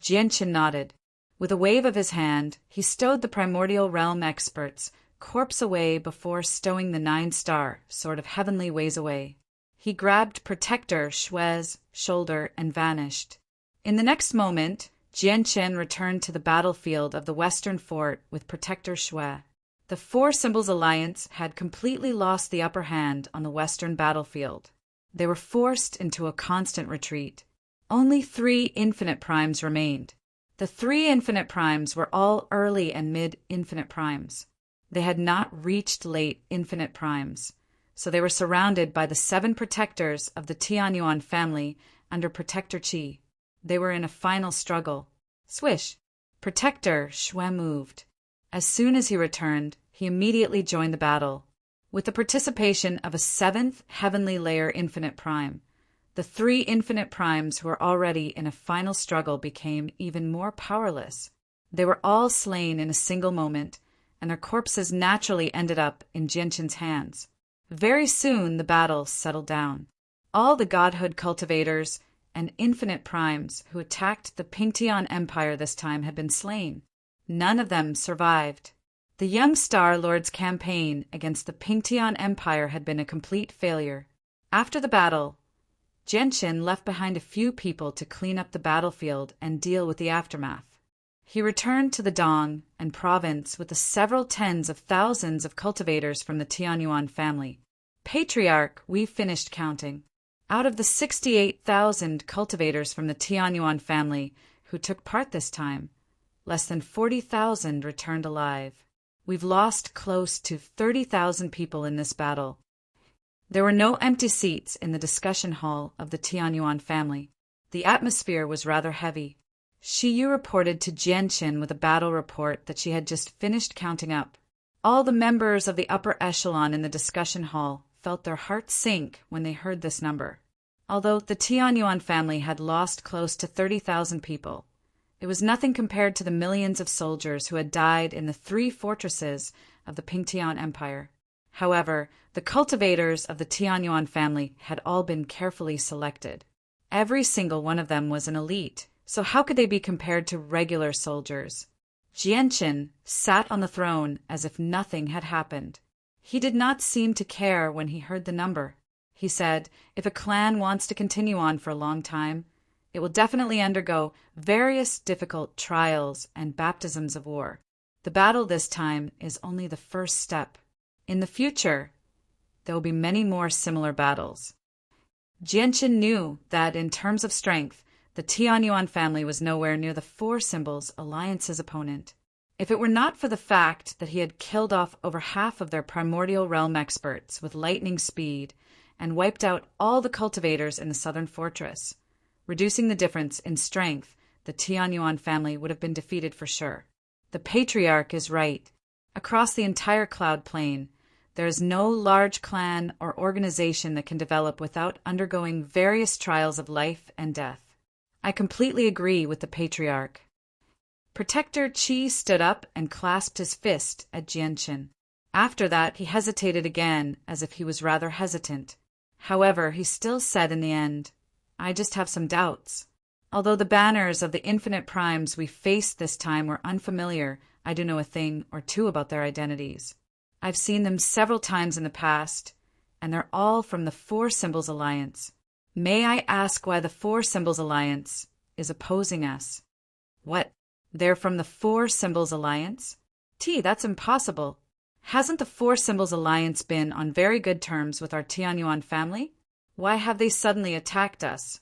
Jianqin nodded. With a wave of his hand, he stowed the primordial realm experts corpse away before stowing the 9-star sword of heavenly ways away. He grabbed Protector Shui's shoulder and vanished. In the next moment, Jianqin returned to the battlefield of the Western Fort with Protector Shui. The Four Symbols Alliance had completely lost the upper hand on the Western battlefield. They were forced into a constant retreat. Only 3 infinite primes remained. The 3 infinite primes were all early and mid-infinite primes. They had not reached late infinite primes, so they were surrounded by the 7 protectors of the Tianyuan family under Protector Qi. They were in a final struggle. Swish! Protector Shui moved. As soon as he returned, he immediately joined the battle. With the participation of a 7th heavenly layer infinite prime, the 3 infinite primes who were already in a final struggle became even more powerless. They were all slain in a single moment, and their corpses naturally ended up in Jianqin's hands. Very soon the battle settled down. All the godhood cultivators and infinite primes who attacked the Pingtian Empire this time had been slain. None of them survived. The young Star Lord's campaign against the Pingtian Empire had been a complete failure. After the battle, Jianqin left behind a few people to clean up the battlefield and deal with the aftermath. He returned to the Dong and province with the several tens of thousands of cultivators from the Tianyuan family. Patriarch, we've finished counting. Out of the 68,000 cultivators from the Tianyuan family who took part this time, less than 40,000 returned alive. We've lost close to 30,000 people in this battle. There were no empty seats in the discussion hall of the Tianyuan family. The atmosphere was rather heavy. Shi Yu reported to Jianqin with a battle report that she had just finished counting up. All the members of the upper echelon in the discussion hall felt their hearts sink when they heard this number. Although the Tianyuan family had lost close to 30,000 people, it was nothing compared to the millions of soldiers who had died in the 3 fortresses of the Pingtian Empire. However, the cultivators of the Tianyuan family had all been carefully selected. Every single one of them was an elite, so how could they be compared to regular soldiers? Jianqin sat on the throne as if nothing had happened. He did not seem to care when he heard the number. He said, if a clan wants to continue on for a long time, it will definitely undergo various difficult trials and baptisms of war. The battle this time is only the first step. In the future, there will be many more similar battles. Jianqin knew that in terms of strength, the Tianyuan family was nowhere near the Four Symbols Alliance's opponent. If it were not for the fact that he had killed off over half of their primordial realm experts with lightning speed and wiped out all the cultivators in the southern fortress, reducing the difference in strength, the Tianyuan family would have been defeated for sure. The Patriarch is right. Across the entire Cloud Plain, there is no large clan or organization that can develop without undergoing various trials of life and death. I completely agree with the Patriarch. Protector Qi stood up and clasped his fist at Jianqin. After that, he hesitated again, as if he was rather hesitant. However, he still said in the end, I just have some doubts. Although the banners of the infinite primes we faced this time were unfamiliar, I do know a thing or two about their identities. I've seen them several times in the past, and they're all from the Four Symbols Alliance. May I ask why the Four Symbols Alliance is opposing us? What? They're from the Four Symbols Alliance? That's impossible. Hasn't the Four Symbols Alliance been on very good terms with our Tianyuan family? Why have they suddenly attacked us?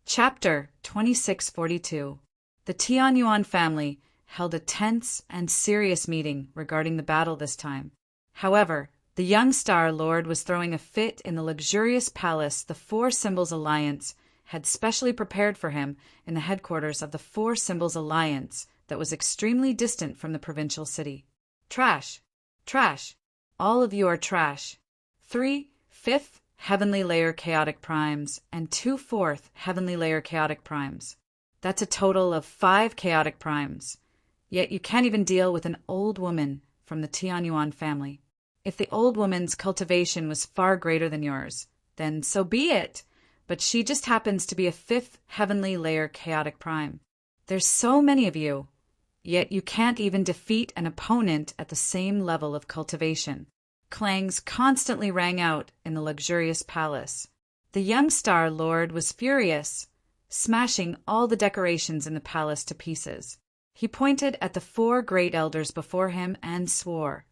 Chapter 2642. The Tianyuan family held a tense and serious meeting regarding the battle this time. However, The young Star Lord was throwing a fit in the luxurious palace the Four Symbols Alliance had specially prepared for him in the headquarters of the Four Symbols Alliance that was extremely distant from the provincial city. Trash! Trash! All of you are trash. 3 5th Heavenly Layer Chaotic Primes and 2 4th Heavenly Layer Chaotic Primes. That's a total of 5 Chaotic Primes. Yet you can't even deal with an old woman from the Tianyuan family. If the old woman's cultivation was far greater than yours, then so be it. But she just happens to be a 5th Heavenly Layer Chaotic Prime. There's so many of you, yet you can't even defeat an opponent at the same level of cultivation. Clangs constantly rang out in the luxurious palace. The young Star Lord was furious, smashing all the decorations in the palace to pieces. He pointed at the 4 great elders before him and swore,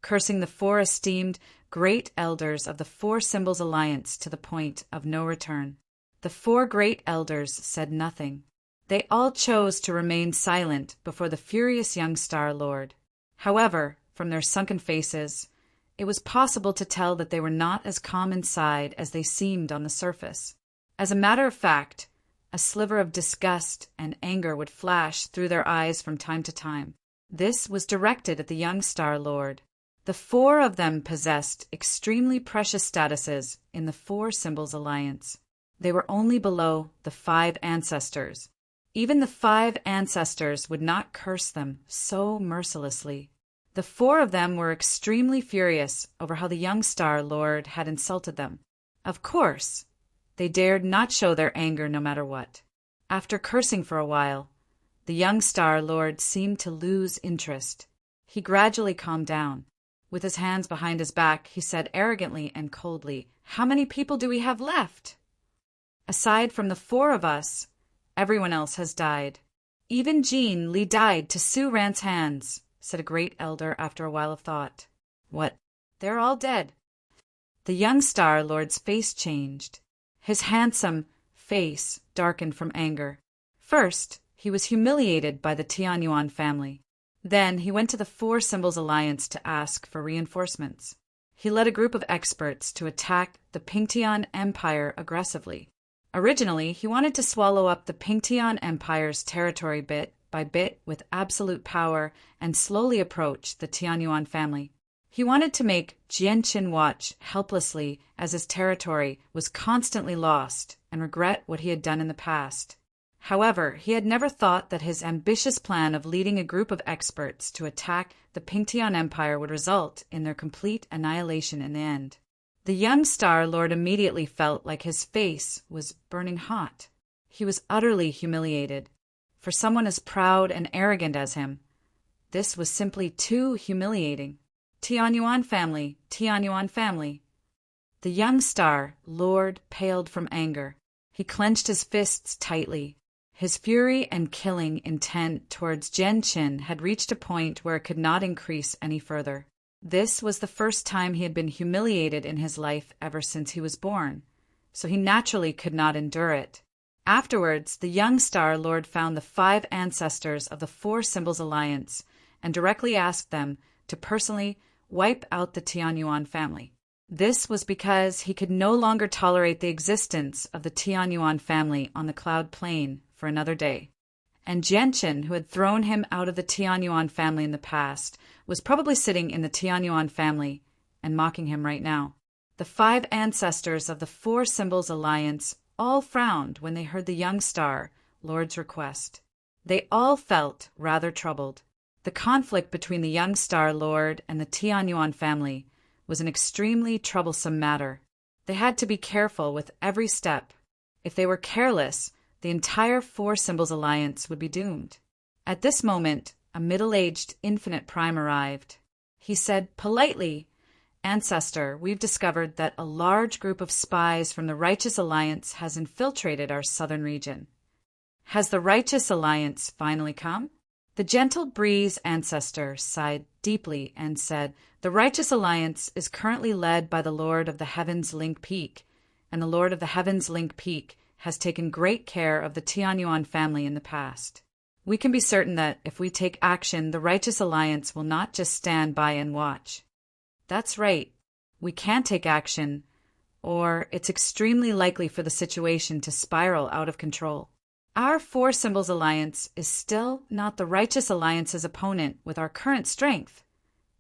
cursing the 4 esteemed great elders of the Four Symbols Alliance to the point of no return. The 4 great elders said nothing. They all chose to remain silent before the furious young Star Lord. However, from their sunken faces, it was possible to tell that they were not as calm inside as they seemed on the surface. As a matter of fact, a sliver of disgust and anger would flash through their eyes from time to time. This was directed at the young Star Lord. The 4 of them possessed extremely precious statuses in the Four Symbols Alliance. They were only below the 5 ancestors. Even the 5 ancestors would not curse them so mercilessly. The 4 of them were extremely furious over how the young Star Lord had insulted them. Of course, they dared not show their anger no matter what. After cursing for a while, the young Star Lord seemed to lose interest. He gradually calmed down. With his hands behind his back, he said arrogantly and coldly, "How many people do we have left?" "Aside from the 4 of us, everyone else has died. Even Jean Li died to Su Ran's hands," said a great elder after a while of thought. "What? They're all dead." The young Star Lord's face changed. His handsome face darkened from anger. First, he was humiliated by the Tianyuan family. Then he went to the Four Symbols Alliance to ask for reinforcements. He led a group of experts to attack the Pingtian Empire aggressively. Originally, he wanted to swallow up the Pingtian Empire's territory bit by bit with absolute power and slowly approach the Tianyuan family. He wanted to make Jianqin watch helplessly as his territory was constantly lost and regret what he had done in the past. However, he had never thought that his ambitious plan of leading a group of experts to attack the Pingtian Empire would result in their complete annihilation in the end. The young Star Lord immediately felt like his face was burning hot. He was utterly humiliated. For someone as proud and arrogant as him, this was simply too humiliating. Tianyuan family, Tianyuan family. The young Star Lord paled from anger. He clenched his fists tightly. His fury and killing intent towards Jianqin had reached a point where it could not increase any further. This was the first time he had been humiliated in his life ever since he was born, so he naturally could not endure it. Afterwards, the young Star Lord found the 5 ancestors of the Four Symbols Alliance and directly asked them to personally wipe out the Tianyuan family. This was because he could no longer tolerate the existence of the Tianyuan family on the Cloud Plain for another day. And Jianqin, who had thrown him out of the Tianyuan family in the past, was probably sitting in the Tianyuan family and mocking him right now. The 5 ancestors of the Four Symbols Alliance all frowned when they heard the young Star Lord's request. They all felt rather troubled. The conflict between the young Star Lord and the Tianyuan family was an extremely troublesome matter. They had to be careful with every step. If they were careless, the entire Four Symbols Alliance would be doomed. At this moment, a middle-aged Infinite Prime arrived. He said politely, "Ancestor, we've discovered that a large group of spies from the Righteous Alliance has infiltrated our southern region. Has the Righteous Alliance finally come?" The gentle Breeze Ancestor sighed deeply and said, "The Righteous Alliance is currently led by the Lord of the Heavens Link Peak, and the Lord of the Heavens Link Peak has taken great care of the Tianyuan family in the past. We can be certain that if we take action, the Righteous Alliance will not just stand by and watch. That's right. We can't take action, or it's extremely likely for the situation to spiral out of control. Our Four Symbols Alliance is still not the Righteous Alliance's opponent with our current strength,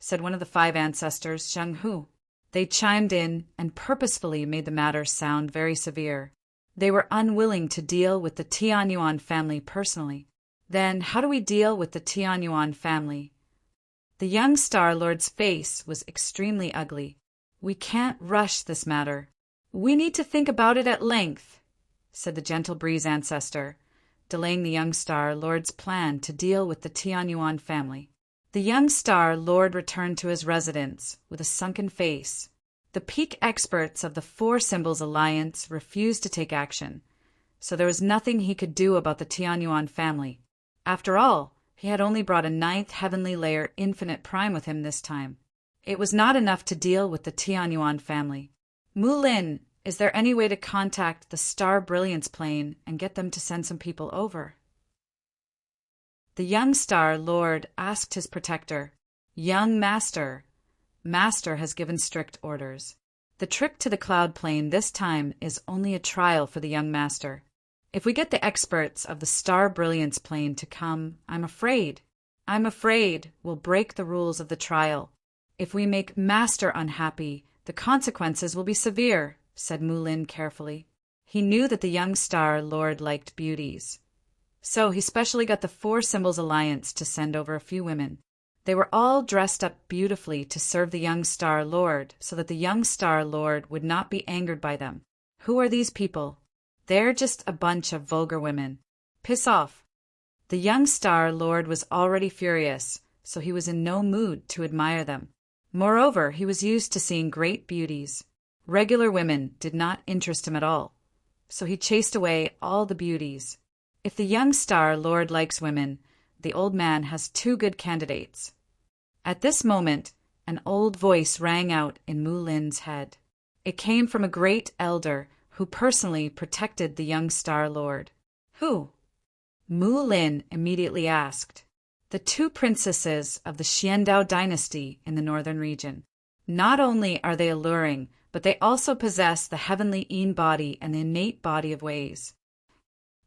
said one of the five ancestors, Zheng Hu. They chimed in and purposefully made the matter sound very severe. They were unwilling to deal with the Tianyuan family personally. Then how do we deal with the Tianyuan family? The young Star Lord's face was extremely ugly. We can't rush this matter. We need to think about it at length, said the Gentle Breeze ancestor, delaying the young Star Lord's plan to deal with the Tianyuan family. The young Star Lord returned to his residence with a sunken face. The peak experts of the Four Symbols Alliance refused to take action, so there was nothing he could do about the Tianyuan family. After all, he had only brought a ninth heavenly layer infinite prime with him this time. It was not enough to deal with the Tianyuan family. Mulin, is there any way to contact the Star Brilliance plane and get them to send some people over? The young Star Lord asked his protector, Young Master. Master has given strict orders. The trip to the Cloud Plane this time is only a trial for the young Master. If we get the experts of the Star Brilliance plane to come, I'm afraid we'll break the rules of the trial. If we make Master unhappy, the consequences will be severe, said Mulin carefully. He knew that the young Star Lord liked beauties. So he specially got the Four Symbols Alliance to send over a few women. They were all dressed up beautifully to serve the young Star Lord so that the young Star Lord would not be angered by them. Who are these people? They're just a bunch of vulgar women. Piss off. The young Star Lord was already furious, so he was in no mood to admire them. Moreover, he was used to seeing great beauties. Regular women did not interest him at all, so he chased away all the beauties. If the young Star Lord likes women, the old man has two good candidates. At this moment, an old voice rang out in Mulin's head. It came from a great elder who personally protected the young Star Lord. Who? Mulin immediately asked. The two princesses of the Xiandao dynasty in the northern region. Not only are they alluring, but they also possess the heavenly Yin body and the innate body of ways.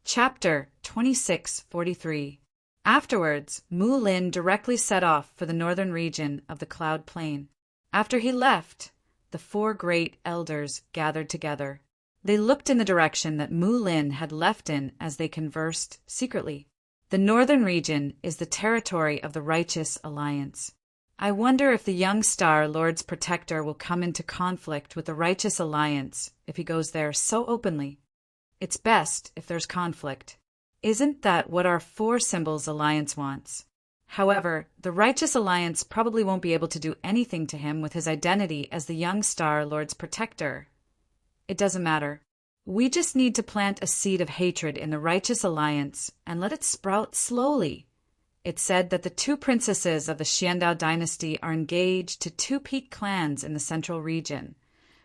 Chapter 2643. Afterwards, Mulin directly set off for the northern region of the Cloud Plain. After he left, the four great elders gathered together. They looked in the direction that Mulin had left in as they conversed secretly. The northern region is the territory of the Righteous Alliance. I wonder if the young Star Lord's protector will come into conflict with the Righteous Alliance if he goes there so openly. It's best if there's conflict. Isn't that what our Four Symbols Alliance wants? However, the Righteous Alliance probably won't be able to do anything to him with his identity as the young Star Lord's protector. It doesn't matter. We just need to plant a seed of hatred in the Righteous Alliance and let it sprout slowly. It's said that the two princesses of the Xiandao dynasty are engaged to two peak clans in the central region.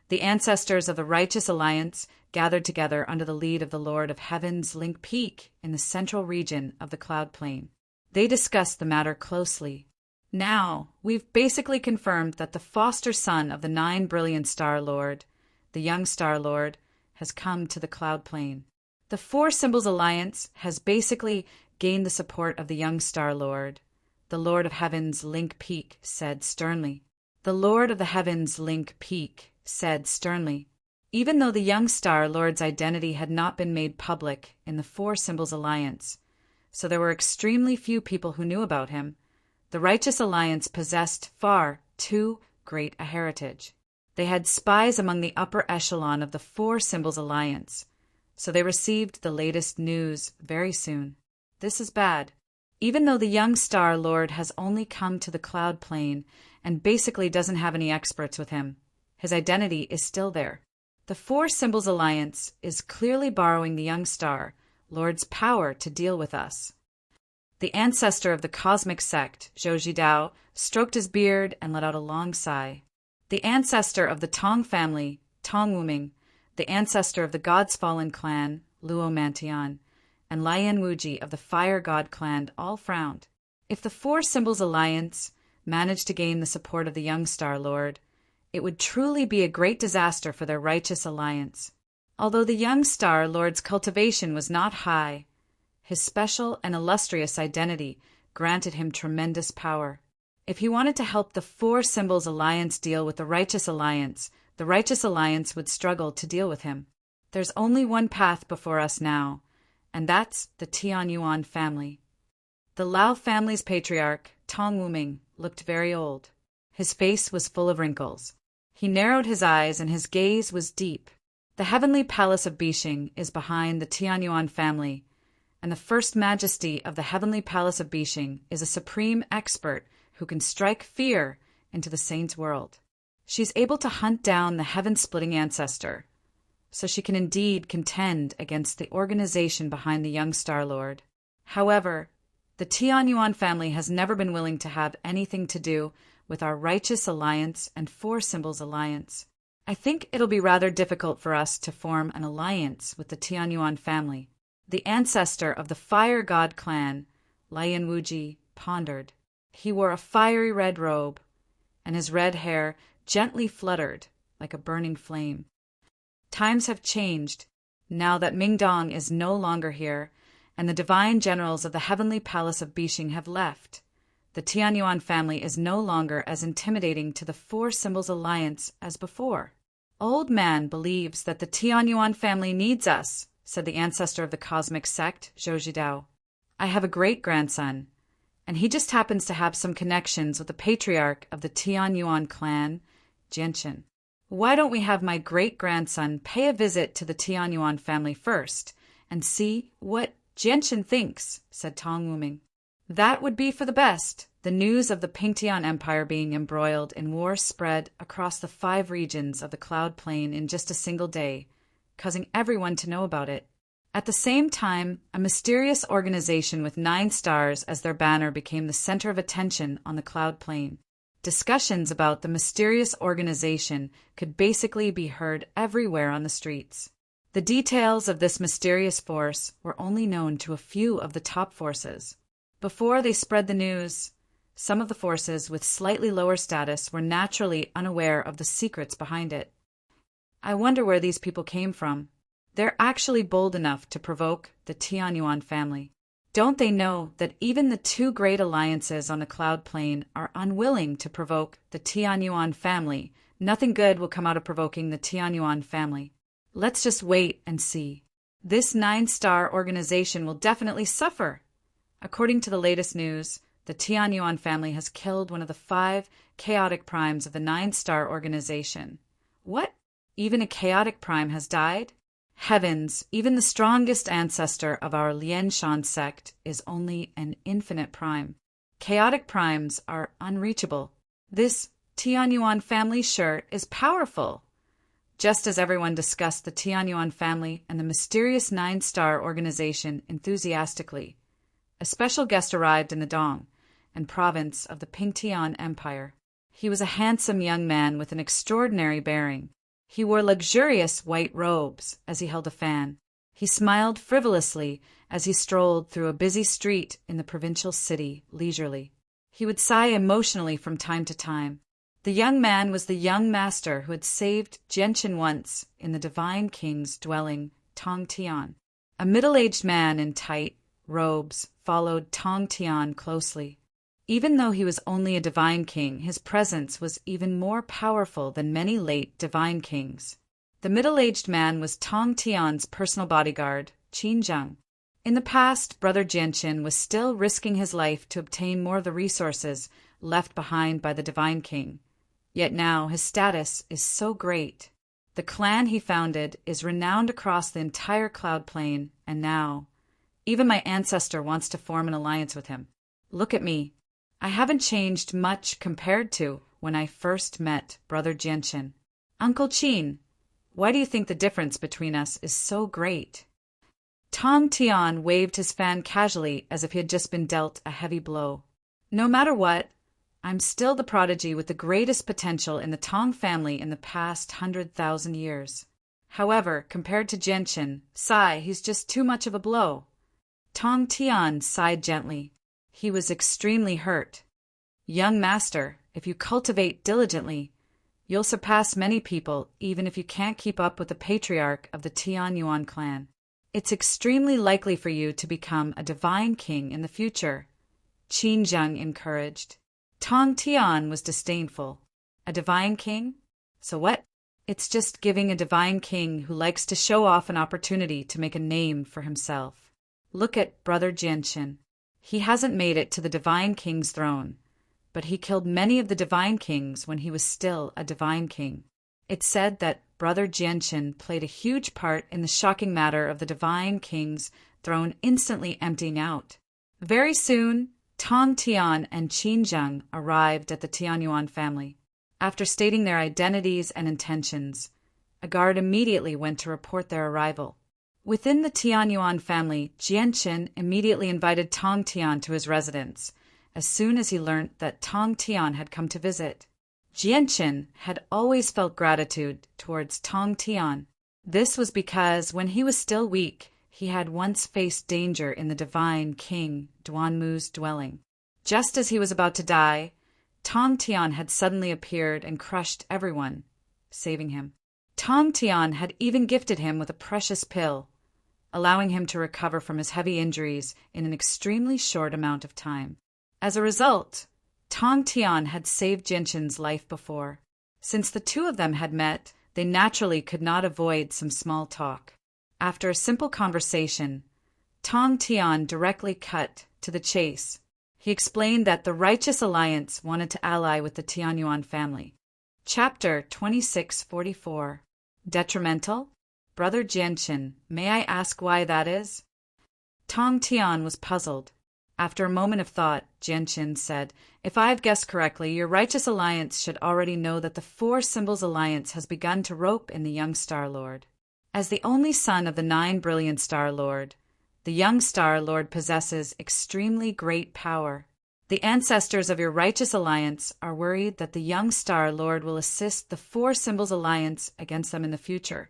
The ancestors of the Righteous Alliance gathered together under the lead of the Lord of Heaven's Link Peak in the central region of the Cloud Plain. They discussed the matter closely. Now, we've basically confirmed that the foster son of the 9 brilliant Star Lord, the young Star Lord, has come to the Cloud Plain. The Four Symbols Alliance has basically gained the support of the young Star Lord. The Lord of Heaven's Link Peak said sternly. The Lord of the Heaven's Link Peak said sternly. Even though the young Star Lord's identity had not been made public in the Four Symbols Alliance, so there were extremely few people who knew about him, the Righteous Alliance possessed far too great a heritage. They had spies among the upper echelon of the Four Symbols Alliance, so they received the latest news very soon. This is bad. Even though the young Star Lord has only come to the Cloud Plain and basically doesn't have any experts with him, his identity is still there. The Four Symbols Alliance is clearly borrowing the young Star Lord's power to deal with us. The ancestor of the cosmic sect, Zhou Jidao, stroked his beard and let out a long sigh. The ancestor of the Tong family, Tong Wuming, the ancestor of the God's Fallen clan, Luo Mantian, and Lian Wuji of the Fire God clan all frowned. If the Four Symbols Alliance managed to gain the support of the young Star Lord, It would truly be a great disaster for their righteous alliance. Although the young Star Lord's cultivation was not high, his special and illustrious identity granted him tremendous power. If he wanted to help the Four Symbols Alliance deal with the Righteous Alliance, the Righteous Alliance would struggle to deal with him. There's only one path before us now, and that's the Tianyuan family. The Lao family's patriarch, Tong Wuming, looked very old. His face was full of wrinkles. He narrowed his eyes and his gaze was deep. The heavenly palace of Bishing is behind the Tianyuan family, and the First Majesty of the heavenly palace of Bishing is a supreme expert who can strike fear into the saint's world. She's able to hunt down the heaven-splitting ancestor, so she can indeed contend against the organization behind the young Star Lord. However, the Tianyuan family has never been willing to have anything to do with our Righteous Alliance and Four Symbols Alliance. I think it'll be rather difficult for us to form an alliance with the Tianyuan family. The ancestor of the Fire God clan, Lian Wuji, pondered. He wore a fiery red robe, and his red hair gently fluttered like a burning flame. Times have changed, now that Mingdong is no longer here, and the divine generals of the heavenly palace of Bishing have left. The Tianyuan family is no longer as intimidating to the Four Symbols Alliance as before. Old Man believes that the Tianyuan family needs us, said the ancestor of the cosmic sect, Zhou. I have a great-grandson, and he just happens to have some connections with the patriarch of the Tianyuan clan, Jianchen. Why don't we have my great-grandson pay a visit to the Tianyuan family first, and see what Jianchen thinks, said Tong Wuming. That would be for the best. The news of the Pingtian Empire being embroiled in war spread across the 5 regions of the Cloud Plain in just a single day, causing everyone to know about it. At the same time, a mysterious organization with 9 stars as their banner became the center of attention on the Cloud Plain. Discussions about the mysterious organization could basically be heard everywhere on the streets. The details of this mysterious force were only known to a few of the top forces. Before they spread the news, some of the forces with slightly lower status were naturally unaware of the secrets behind it. I wonder where these people came from. They're actually bold enough to provoke the Tianyuan family. Don't they know that even the 2 great alliances on the Cloud Plain are unwilling to provoke the Tianyuan family? Nothing good will come out of provoking the Tianyuan family. Let's just wait and see. This 9-star organization will definitely suffer. According to the latest news, the Tianyuan family has killed one of the 5 chaotic primes of the 9-star organization. What? Even a chaotic prime has died? Heavens, even the strongest ancestor of our Lianshan sect is only an infinite prime. Chaotic primes are unreachable. This Tianyuan family sure is powerful. Just as everyone discussed the Tianyuan family and the mysterious 9-star organization enthusiastically, a special guest arrived in the Dong and province of the Pingtian Empire. He was a handsome young man with an extraordinary bearing. He wore luxurious white robes as he held a fan. He smiled frivolously as he strolled through a busy street in the provincial city leisurely. He would sigh emotionally from time to time. The young man was the young master who had saved Jianchen once in the Divine King's dwelling, Tong Tian. A middle-aged man in tight robes followed Tong Tian closely. Even though he was only a divine king, his presence was even more powerful than many late divine kings. The middle-aged man was Tong Tian's personal bodyguard, Qin Zheng. In the past, Brother Jianchen was still risking his life to obtain more of the resources left behind by the divine king. Yet now his status is so great. The clan he founded is renowned across the entire Cloud Plain, and now even my ancestor wants to form an alliance with him. Look at me. I haven't changed much compared to when I first met Brother Jianchen. Uncle Qin, why do you think the difference between us is so great? Tong Tian waved his fan casually as if he had just been dealt a heavy blow. No matter what, I'm still the prodigy with the greatest potential in the Tong family in the past 100,000 years. However, compared to Jianchen, he's just too much of a blow. Tong Tian sighed gently. He was extremely hurt. Young master, if you cultivate diligently, You'll surpass many people even if you can't keep up with the patriarch of the Tianyuan clan. It's extremely likely for you to become a divine king in the future, Qin Zheng encouraged. Tong Tian was disdainful. A divine king? So what? It's just giving a divine king who likes to show off an opportunity to make a name for himself. Look at Brother Jianchen. He hasn't made it to the divine king's throne, but he killed many of the divine kings when he was still a divine king. It's said that Brother Jianchen played a huge part in the shocking matter of the divine king's throne instantly emptying out. Very soon, Tong Tian and Qin Zheng arrived at the Tianyuan family. After stating their identities and intentions, a guard immediately went to report their arrival. Within the Tianyuan family, Jianchen immediately invited Tong Tian to his residence, as soon as he learned that Tong Tian had come to visit. Jianchen had always felt gratitude towards Tong Tian. This was because when he was still weak, he had once faced danger in the divine king Duanmu's dwelling. Just as he was about to die, Tong Tian had suddenly appeared and crushed everyone, saving him. Tong Tian had even gifted him with a precious pill, allowing him to recover from his heavy injuries in an extremely short amount of time. As a result, Tong Tian had saved Jianchen's life before. Since the two of them had met, they naturally could not avoid some small talk. After a simple conversation, Tong Tian directly cut to the chase. He explained that the Righteous Alliance wanted to ally with the Tianyuan family. Chapter 2644. Detrimental? Brother Jianchen, may I ask why that is? Tong Tian was puzzled. After a moment of thought, Jianchen said, If I've guessed correctly, your Righteous Alliance should already know that the Four Symbols Alliance has begun to rope in the young Star Lord. As the only son of the 9 brilliant Star Lord, the young Star Lord possesses extremely great power. The ancestors of your Righteous Alliance are worried that the young Star Lord will assist the Four Symbols Alliance against them in the future,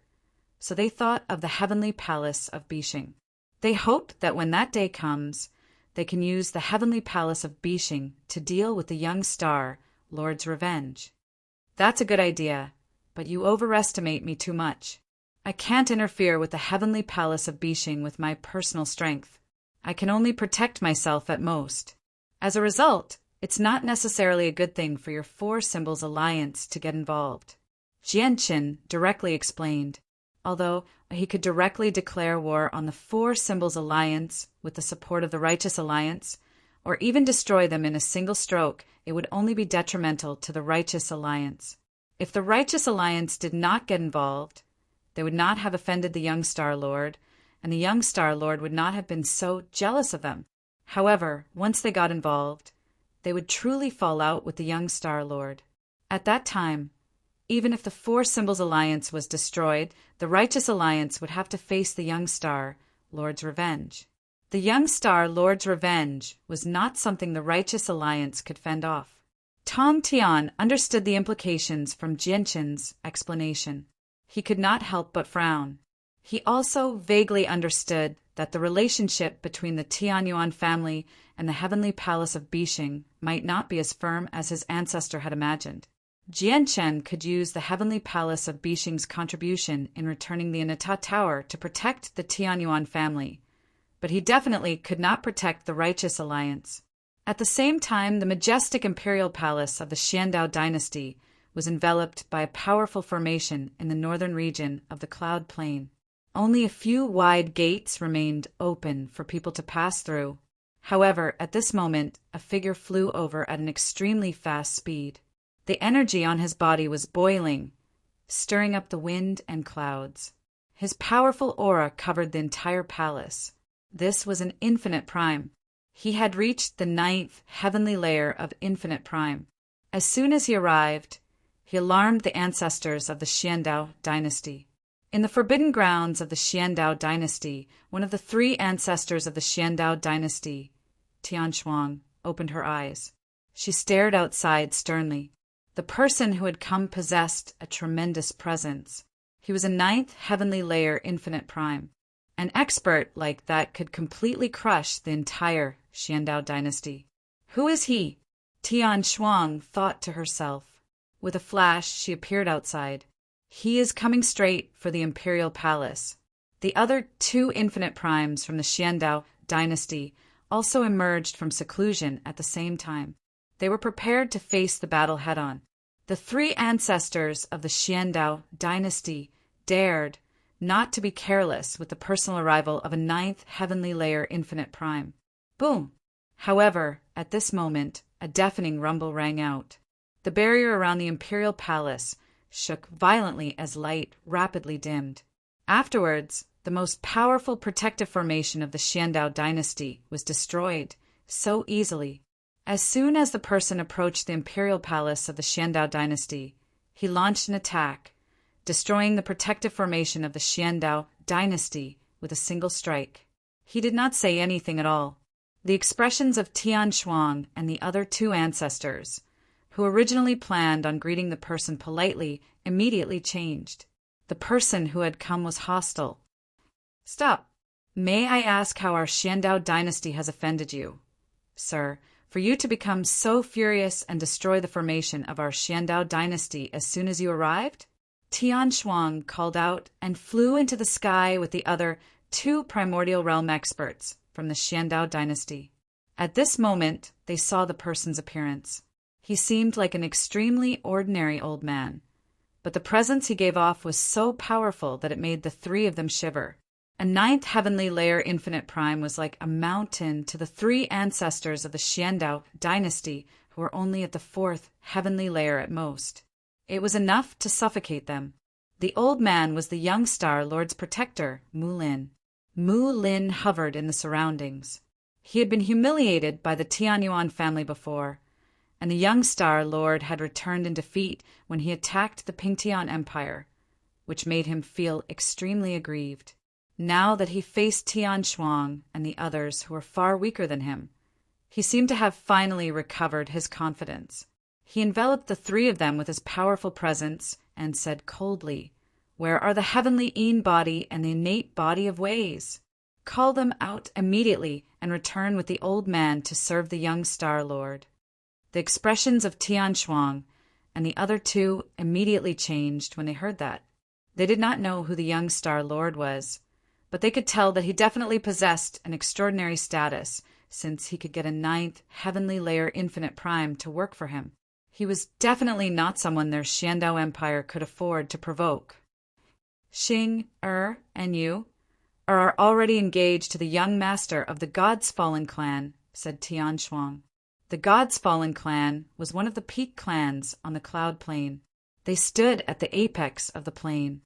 so they thought of the Heavenly Palace of Bishing. They hoped that when that day comes, they can use the Heavenly Palace of Bishing to deal with the young Star Lord's revenge. That's a good idea, but you overestimate me too much. I can't interfere with the Heavenly Palace of Bishing with my personal strength. I can only protect myself at most. As a result, it's not necessarily a good thing for your Four Symbols Alliance to get involved. Jianchen directly explained, although he could directly declare war on the Four Symbols Alliance with the support of the Righteous Alliance, or even destroy them in a single stroke, it would only be detrimental to the Righteous Alliance. If the Righteous Alliance did not get involved, they would not have offended the young Star Lord, and the young Star Lord would not have been so jealous of them. However, once they got involved, they would truly fall out with the young Star Lord. At that time, even if the Four Symbols Alliance was destroyed, the Righteous Alliance would have to face the young Star Lord's revenge. The young Star Lord's revenge was not something the Righteous Alliance could fend off. Tong Tian understood the implications from Jianchen's explanation. He could not help but frown. He also vaguely understood that the relationship between the Tianyuan family and the Heavenly Palace of Bishing might not be as firm as his ancestor had imagined. Jianchen could use the Heavenly Palace of Bishing's contribution in returning the Anata Tower to protect the Tianyuan family, but he definitely could not protect the Righteous Alliance. At the same time, the majestic imperial palace of the Xiandao dynasty was enveloped by a powerful formation in the northern region of the Cloud Plain. Only a few wide gates remained open for people to pass through. However, at this moment, a figure flew over at an extremely fast speed. The energy on his body was boiling, stirring up the wind and clouds. His powerful aura covered the entire palace. This was an infinite prime. He had reached the 9th heavenly layer of infinite prime. As soon as he arrived, he alarmed the ancestors of the Xiandao dynasty. In the forbidden grounds of the Xiandao dynasty, one of the 3 ancestors of the Xiandao dynasty, Tian Shuang, opened her eyes. She stared outside sternly. The person who had come possessed a tremendous presence. He was a 9th heavenly layer infinite prime. An expert like that could completely crush the entire Xiandao dynasty. Who is he? Tian Shuang thought to herself. With a flash, she appeared outside. He is coming straight for the Imperial Palace. The other two infinite primes from the Xiandao dynasty also emerged from seclusion at the same time. They were prepared to face the battle head-on. The three ancestors of the Xiandao dynasty dared not to be careless with the personal arrival of a ninth heavenly layer infinite prime. Boom! However, at this moment, a deafening rumble rang out. The barrier around the Imperial Palace shook violently as light rapidly dimmed. Afterwards, the most powerful protective formation of the Xiandao dynasty was destroyed so easily. As soon as the person approached the Imperial Palace of the Xiandao dynasty, he launched an attack, destroying the protective formation of the Xiandao dynasty with a single strike. He did not say anything at all. The expressions of Tian Shuang and the other two ancestors, who originally planned on greeting the person politely, immediately changed. The person who had come was hostile. "Stop. May I ask how our Xiandao dynasty has offended you, sir, for you to become so furious and destroy the formation of our Xiandao dynasty as soon as you arrived?" Tian Shuang called out and flew into the sky with the other two primordial realm experts from the Xiandao dynasty. At this moment, they saw the person's appearance. He seemed like an extremely ordinary old man, but the presence he gave off was so powerful that it made the three of them shiver. A ninth heavenly layer infinite prime was like a mountain to the three ancestors of the Xiandao dynasty who were only at the fourth heavenly layer at most. It was enough to suffocate them. The old man was the young star lord's protector, Mu Lin. Mu Lin hovered in the surroundings. He had been humiliated by the Tianyuan family before, and the young star lord had returned in defeat when he attacked the Pingtian Empire, which made him feel extremely aggrieved. Now that he faced Tian Shuang and the others who were far weaker than him, he seemed to have finally recovered his confidence. He enveloped the three of them with his powerful presence and said coldly, "Where are the heavenly Yin body and the innate body of ways? Call them out immediately and return with the old man to serve the young star lord." The expressions of Tian Shuang and the other two immediately changed when they heard that. They did not know who the young star lord was, but they could tell that he definitely possessed an extraordinary status, since he could get a ninth heavenly layer infinite prime to work for him. He was definitely not someone their Xiandao Empire could afford to provoke. "Xing, and you are already engaged to the young master of the God's Fallen clan," said Tian Shuang. The God's Fallen clan was one of the peak clans on the cloud plane. They stood at the apex of the plane.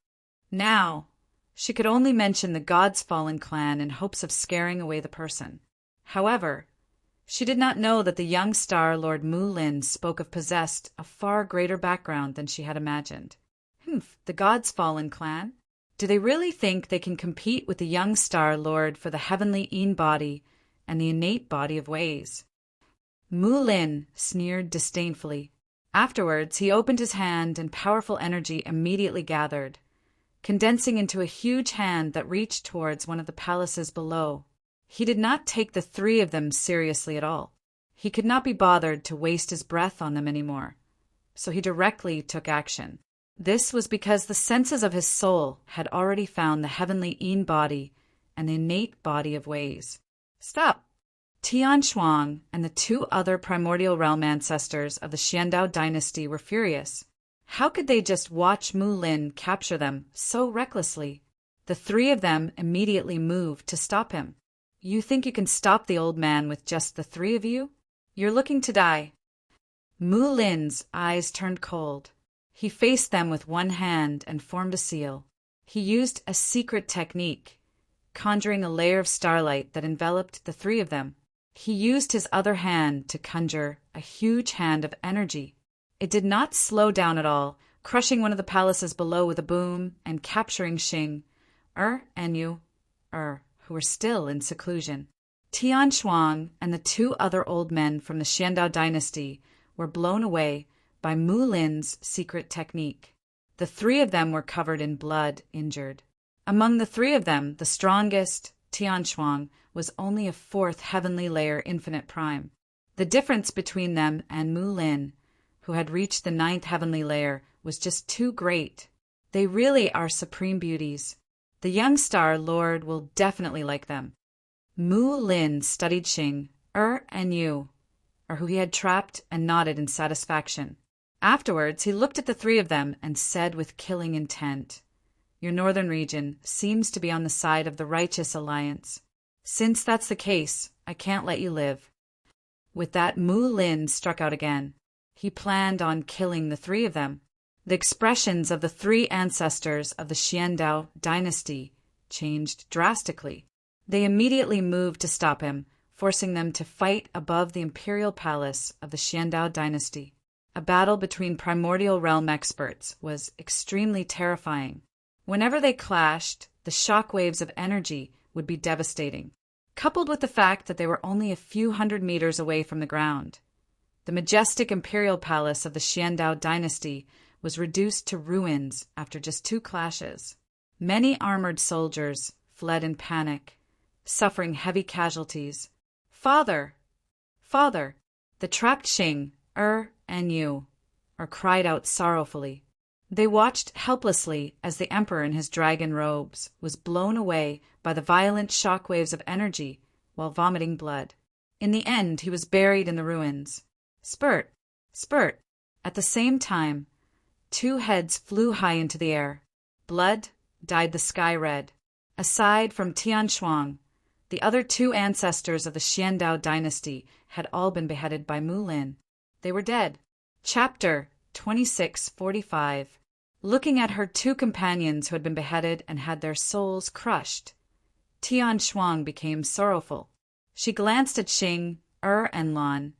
Now, she could only mention the God's Fallen clan in hopes of scaring away the person. However, she did not know that the young star Lord Mu Lin spoke of possessed a far greater background than she had imagined. The God's Fallen clan? Do they really think they can compete with the young star Lord for the heavenly Yin body and the innate body of ways? Mu Lin sneered disdainfully. Afterwards, he opened his hand and powerful energy immediately gathered, condensing into a huge hand that reached towards one of the palaces below. He did not take the three of them seriously at all. He could not be bothered to waste his breath on them anymore, so he directly took action. This was because the senses of his soul had already found the heavenly Yin body and the innate body of ways. "Stop!" Tian Shuang and the two other primordial realm ancestors of the Xiandao dynasty were furious. How could they just watch Mu Lin capture them so recklessly? The three of them immediately moved to stop him. "You think you can stop the old man with just the three of you? You're looking to die." Mu Lin's eyes turned cold. He faced them with one hand and formed a seal. He used a secret technique, conjuring a layer of starlight that enveloped the three of them. He used his other hand to conjure a huge hand of energy. It did not slow down at all, crushing one of the palaces below with a boom and capturing Xing, and Yu, who were still in seclusion. Tian Shuang and the two other old men from the Xiandao dynasty were blown away by Mu Lin's secret technique. The three of them were covered in blood, injured. Among the three of them, the strongest, Tian Shuang, was only a fourth heavenly layer infinite prime. The difference between them and Mu Lin who had reached the 9th heavenly layer, was just too great. They really are supreme beauties. The young star lord will definitely like them. Mu Lin studied Xing, and Yu, who he had trapped, and nodded in satisfaction. Afterwards, he looked at the three of them and said with killing intent, "Your northern region seems to be on the side of the righteous alliance. Since that's the case, I can't let you live." With that, Mu Lin struck out again. He planned on killing the three of them. The expressions of the three ancestors of the Xiandao dynasty changed drastically. They immediately moved to stop him, forcing them to fight above the imperial palace of the Xiandao dynasty. A battle between primordial realm experts was extremely terrifying. Whenever they clashed, the shock waves of energy would be devastating, coupled with the fact that they were only a few hundred meters away from the ground. The majestic imperial palace of the Xiandao dynasty was reduced to ruins after just 2 clashes. Many armored soldiers fled in panic, suffering heavy casualties. "Father! Father!" The trapped Xing, and Yu, cried out sorrowfully. They watched helplessly as the emperor in his dragon robes was blown away by the violent shock waves of energy while vomiting blood. In the end, he was buried in the ruins. Spurt! Spurt! At the same time, 2 heads flew high into the air. Blood dyed the sky red. Aside from Tian Shuang, the other 2 ancestors of the Xiandao dynasty had all been beheaded by Mu Lin. They were dead. Chapter 2645. Looking at her 2 companions who had been beheaded and had their souls crushed, Tian Shuang became sorrowful. She glanced at Xing, and Lan,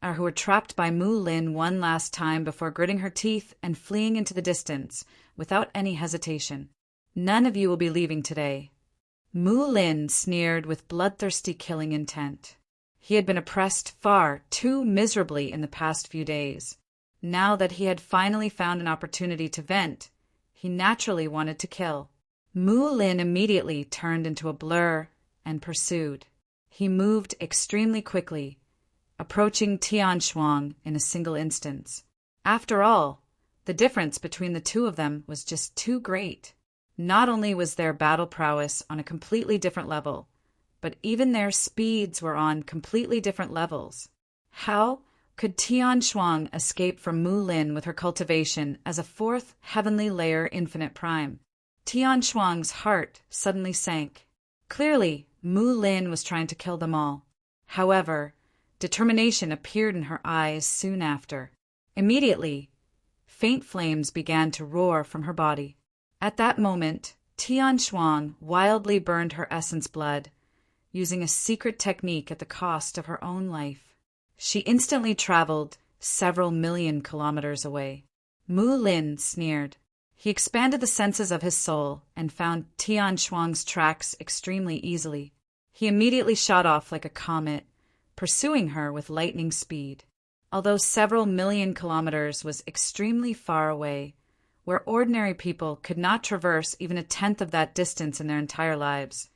who were trapped by Mu Lin one last time before gritting her teeth and fleeing into the distance without any hesitation. "None of you will be leaving today." Mu Lin sneered with bloodthirsty killing intent. He had been oppressed far too miserably in the past few days. Now that he had finally found an opportunity to vent, he naturally wanted to kill. Mu Lin immediately turned into a blur and pursued. He moved extremely quickly, approaching Tian Shuang in a single instance. After all, the difference between the 2 of them was just too great. Not only was their battle prowess on a completely different level, but even their speeds were on completely different levels. How could Tian Shuang escape from Mu Lin with her cultivation as a 4th heavenly layer infinite prime? Tian Shuang's heart suddenly sank. Clearly, Mu Lin was trying to kill them all. However, determination appeared in her eyes soon after. Immediately, faint flames began to roar from her body. At that moment, Tian Shuang wildly burned her essence blood, using a secret technique at the cost of her own life. She instantly traveled several million kilometers away. Mu Lin sneered. He expanded the senses of his soul and found Tian Shuang's tracks extremely easily. He immediately shot off like a comet, pursuing her with lightning speed. Although several million kilometers was extremely far away, where ordinary people could not traverse even a tenth of that distance in their entire lives,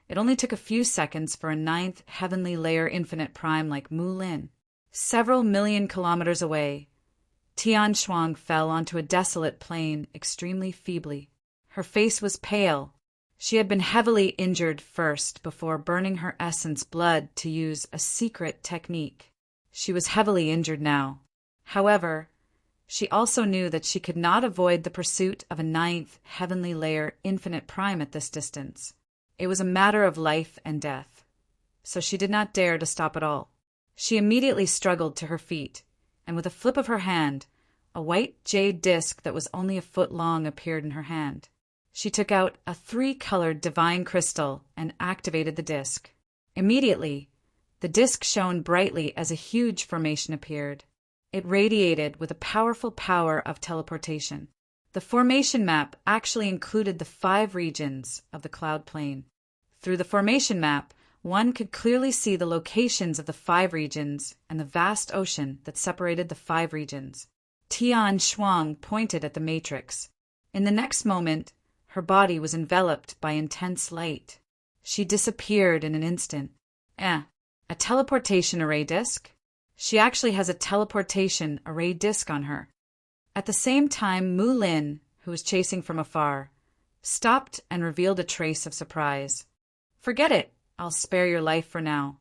it only took a few seconds for a 9th heavenly layer infinite prime like Mu Lin. Several million kilometers away, Tian Shuang fell onto a desolate plain extremely feebly. Her face was pale. She had been heavily injured first before burning her essence blood to use a secret technique. She was heavily injured now. However, she also knew that she could not avoid the pursuit of a 9th heavenly layer infinite prime at this distance. It was a matter of life and death, so she did not dare to stop at all. She immediately struggled to her feet, and with a flip of her hand, a white jade disc that was only a foot long appeared in her hand. She took out a 3-colored divine crystal and activated the disc. Immediately, the disc shone brightly as a huge formation appeared. It radiated with a powerful power of teleportation. The formation map actually included the 5 regions of the cloud plane. Through the formation map, one could clearly see the locations of the 5 regions and the vast ocean that separated the 5 regions. Tian Shuang pointed at the matrix. In the next moment, her body was enveloped by intense light. She disappeared in an instant. A teleportation array disc? She actually has a teleportation array disk on her. At the same time, Mu Lin, who was chasing from afar, stopped and revealed a trace of surprise. Forget it. I'll spare your life for now.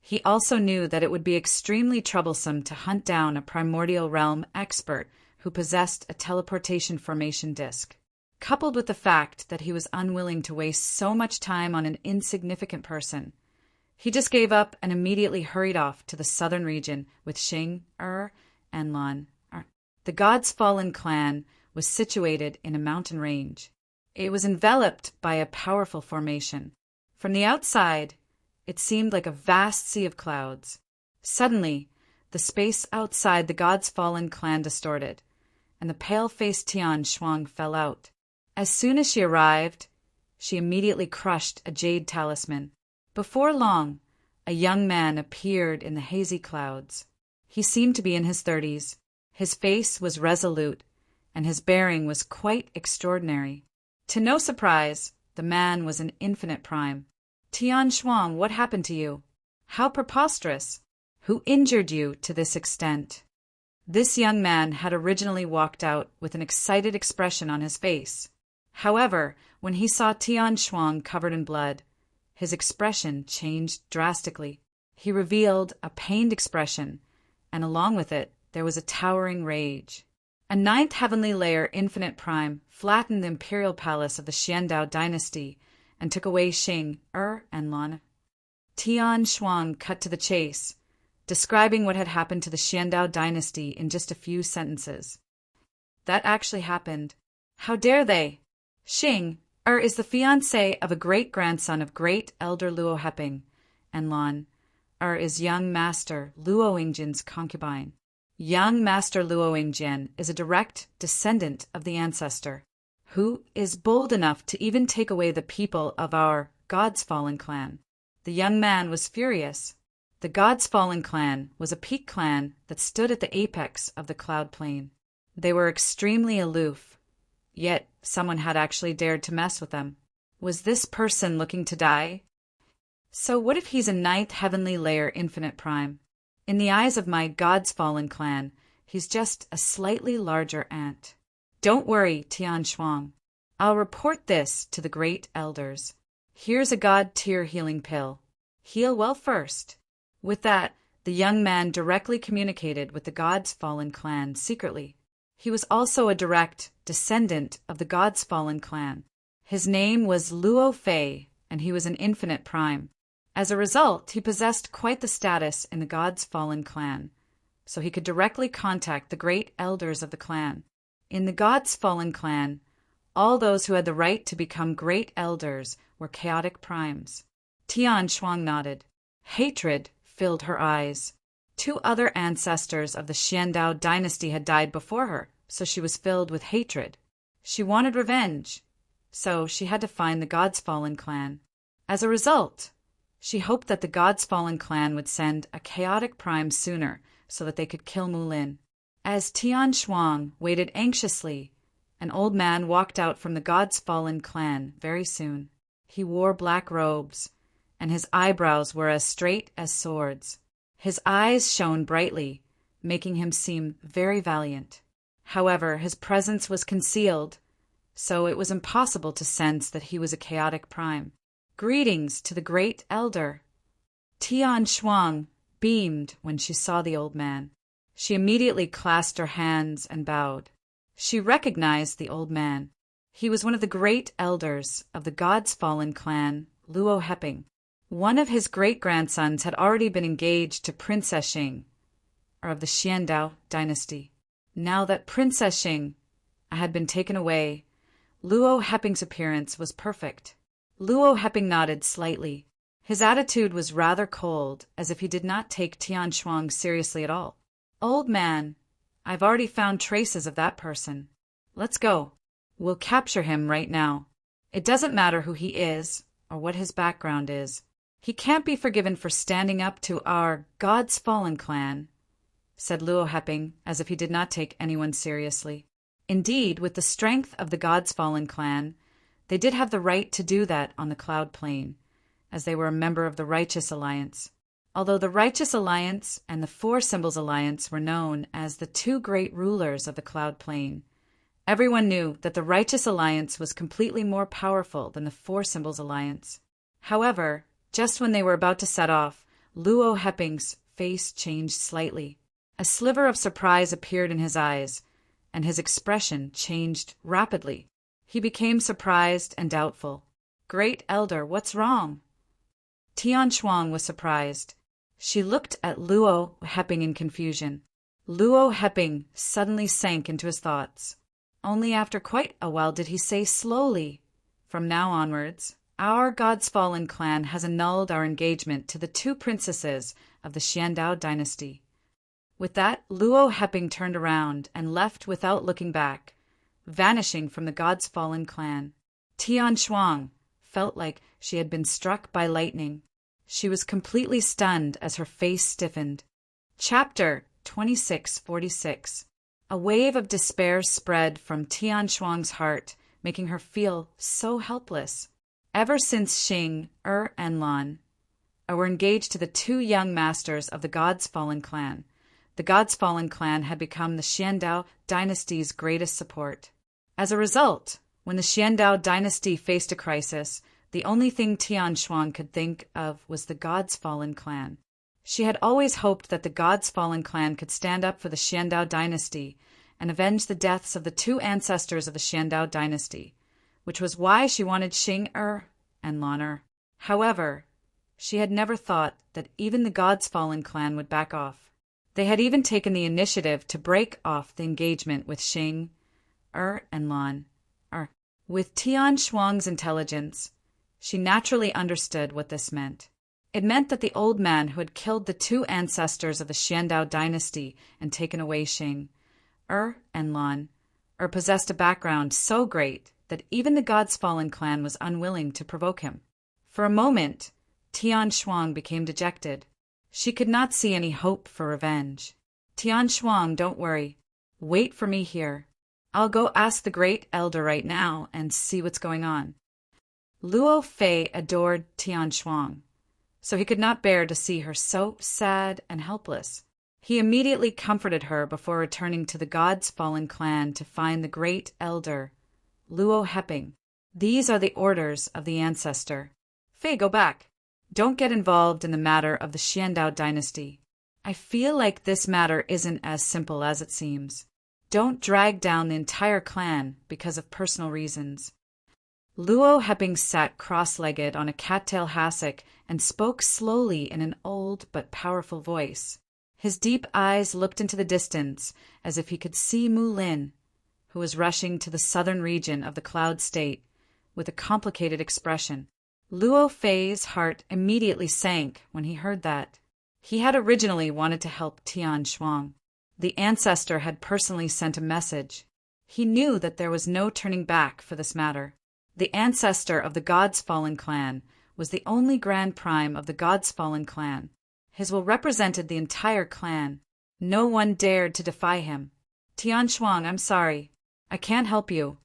He also knew that it would be extremely troublesome to hunt down a primordial realm expert who possessed a teleportation formation disk. Coupled with the fact that he was unwilling to waste so much time on an insignificant person, he just gave up and immediately hurried off to the southern region with Xing, and Lan. The God's Fallen clan was situated in a mountain range. It was enveloped by a powerful formation. From the outside, it seemed like a vast sea of clouds. Suddenly, the space outside the God's Fallen clan distorted, and the pale-faced Tian Shuang fell out. As soon as she arrived, she immediately crushed a jade talisman. Before long, a young man appeared in the hazy clouds. He seemed to be in his 30s. His face was resolute, and his bearing was quite extraordinary. To no surprise, the man was an infinite prime. Tian Shuang, what happened to you? How preposterous! Who injured you to this extent? This young man had originally walked out with an excited expression on his face. However, when he saw Tian Shuang covered in blood, his expression changed drastically. He revealed a pained expression, and along with it, there was a towering rage. A ninth heavenly layer infinite prime flattened the imperial palace of the Xiandao dynasty and took away Xing, and Lan. Tian Shuang cut to the chase, describing what had happened to the Xiandao dynasty in just a few sentences. That actually happened. How dare they? Xing, is the fiancé of a great-grandson of great elder Luo Heping, and Lan, is young master Luo Yingjin's concubine. Young master Luo Yingjin is a direct descendant of the ancestor, who is bold enough to even take away the people of our God's Fallen clan. The young man was furious. The God's Fallen clan was a peak clan that stood at the apex of the cloud plain. They were extremely aloof, yet someone had actually dared to mess with them. Was this person looking to die? So what if he's a ninth heavenly layer infinite prime? In the eyes of my God's Fallen clan, he's just a slightly larger ant. Don't worry, Tian Shuang. I'll report this to the great elders. Here's a God-tier healing pill. Heal well first. With that, the young man directly communicated with the God's Fallen clan secretly. He was also a direct descendant of the God's Fallen clan. His name was Luo Fei, and he was an infinite prime. As a result, he possessed quite the status in the God's Fallen clan, so he could directly contact the great elders of the clan. In the God's Fallen clan, all those who had the right to become great elders were chaotic primes. Tian Shuang nodded. Hatred filled her eyes. 2 other ancestors of the Xiandao dynasty had died before her, so she was filled with hatred. She wanted revenge, so she had to find the God's Fallen clan. As a result, she hoped that the God's Fallen clan would send a chaotic prime sooner so that they could kill Mu Lin. As Tian Shuang waited anxiously, an old man walked out from the God's Fallen clan very soon. He wore black robes, and his eyebrows were as straight as swords. His eyes shone brightly, making him seem very valiant. However, his presence was concealed, so it was impossible to sense that he was a chaotic prime. Greetings to the great elder. Tian Shuang beamed when she saw the old man. She immediately clasped her hands and bowed. She recognized the old man. He was one of the great elders of the God's Fallen clan, Luo Heping. One of his great-grandsons had already been engaged to Princess Xing, of the Xiandao dynasty. Now that Princess Xing had been taken away, Luo Heping's appearance was perfect. Luo Heping nodded slightly. His attitude was rather cold, as if he did not take Tian Shuang seriously at all. Old man, I've already found traces of that person. Let's go. We'll capture him right now. It doesn't matter who he is or what his background is. He can't be forgiven for standing up to our God's Fallen clan, said Luo Heping, as if he did not take anyone seriously. Indeed, with the strength of the God's Fallen clan, they did have the right to do that on the Cloud Plain, as they were a member of the Righteous Alliance. Although the Righteous Alliance and the Four Symbols Alliance were known as the two great rulers of the Cloud Plain, everyone knew that the Righteous Alliance was completely more powerful than the Four Symbols Alliance. However, just when they were about to set off, Luo Heping's face changed slightly. A sliver of surprise appeared in his eyes, and his expression changed rapidly. He became surprised and doubtful. "Great Elder, what's wrong?" Tian Shuang was surprised. She looked at Luo Heping in confusion. Luo Heping suddenly sank into his thoughts. Only after quite a while did he say slowly, "From now onwards, our God's Fallen clan has annulled our engagement to the two princesses of the Xiandao dynasty." With that, Luo Heping turned around and left without looking back, vanishing from the God's Fallen clan. Tian Shuang felt like she had been struck by lightning. She was completely stunned as her face stiffened. Chapter 2646. A wave of despair spread from Tian Shuang's heart, making her feel so helpless. Ever since Xing, and Lan were engaged to the two young masters of the God's Fallen clan, the God's Fallen clan had become the Xiandao dynasty's greatest support. As a result, when the Xiandao dynasty faced a crisis, the only thing Tian Shuang could think of was the God's Fallen clan. She had always hoped that the God's Fallen clan could stand up for the Xiandao dynasty and avenge the deaths of the two ancestors of the Xiandao dynasty, which was why she wanted Xing and Lan. However, she had never thought that even the God's Fallen clan would back off. They had even taken the initiative to break off the engagement with Xing, and Lan. With Tian Shuang's intelligence, she naturally understood what this meant. It meant that the old man who had killed the two ancestors of the Xiandao dynasty and taken away Xing, and Lan, possessed a background so great that even the God's Fallen clan was unwilling to provoke him. For a moment, Tian Shuang became dejected. She could not see any hope for revenge. "Tian Shuang, don't worry. Wait for me here. I'll go ask the Great Elder right now and see what's going on." Luo Fei adored Tian Shuang, so he could not bear to see her so sad and helpless. He immediately comforted her before returning to the God's Fallen clan to find the Great Elder, Luo Heping. "These are the orders of the ancestor. Fei, go back. Don't get involved in the matter of the Xiandao dynasty. I feel like this matter isn't as simple as it seems. Don't drag down the entire clan because of personal reasons." Luo Heping sat cross-legged on a cattail hassock and spoke slowly in an old but powerful voice. His deep eyes looked into the distance as if he could see Mu Lin, who was rushing to the southern region of the Cloud State with a complicated expression. Luo Fei's heart immediately sank when he heard that. He had originally wanted to help Tian Shuang. The ancestor had personally sent a message. He knew that there was no turning back for this matter. The ancestor of the God's Fallen clan was the only Grand Prime of the God's Fallen clan. His will represented the entire clan. No one dared to defy him. "Tian Shuang, I'm sorry. I can't help you."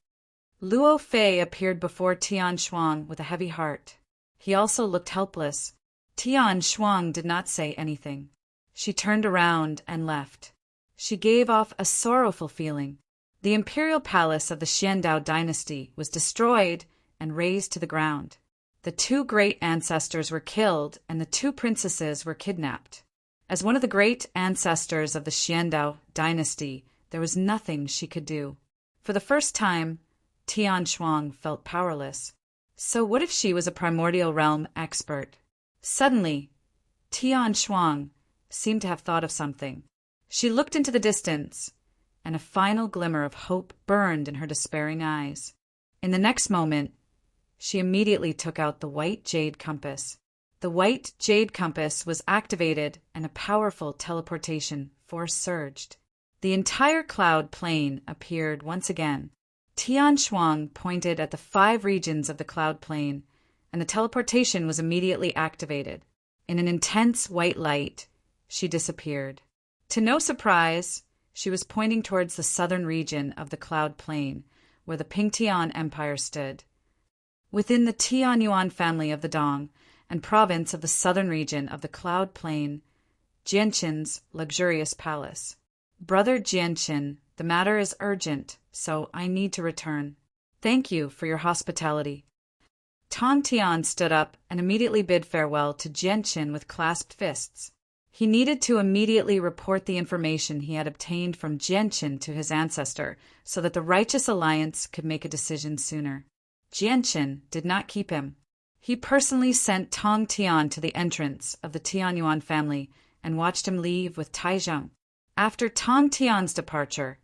Luo Fei appeared before Tian Shuang with a heavy heart. He also looked helpless. Tian Shuang did not say anything. She turned around and left. She gave off a sorrowful feeling. The imperial palace of the Xiandao dynasty was destroyed and razed to the ground. The two great ancestors were killed and the two princesses were kidnapped. As one of the great ancestors of the Xiandao dynasty, there was nothing she could do. For the first time, Tian Shuang felt powerless. So what if she was a primordial realm expert? Suddenly, Tian Shuang seemed to have thought of something. She looked into the distance, and a final glimmer of hope burned in her despairing eyes. In the next moment, she immediately took out the white jade compass. The white jade compass was activated and a powerful teleportation force surged. The entire cloud plain appeared once again. Tian Shuang pointed at the 5 regions of the cloud plain, and the teleportation was immediately activated. In an intense white light, she disappeared. To no surprise, she was pointing towards the southern region of the cloud plain, where the Pingtian Empire stood. Within the Tianyuan family of the Dong, and province of the southern region of the Cloud Plain, Jianqin's luxurious palace. Brother Jianqin, the matter is urgent, so I need to return. Thank you for your hospitality. Tong Tian stood up and immediately bid farewell to Jianqin with clasped fists. He needed to immediately report the information he had obtained from Jianqin to his ancestor so that the Righteous Alliance could make a decision sooner. Jianqin did not keep him. He personally sent Tong Tian to the entrance of the Tianyuan family and watched him leave with Taizheng. After Tong Tian's departure,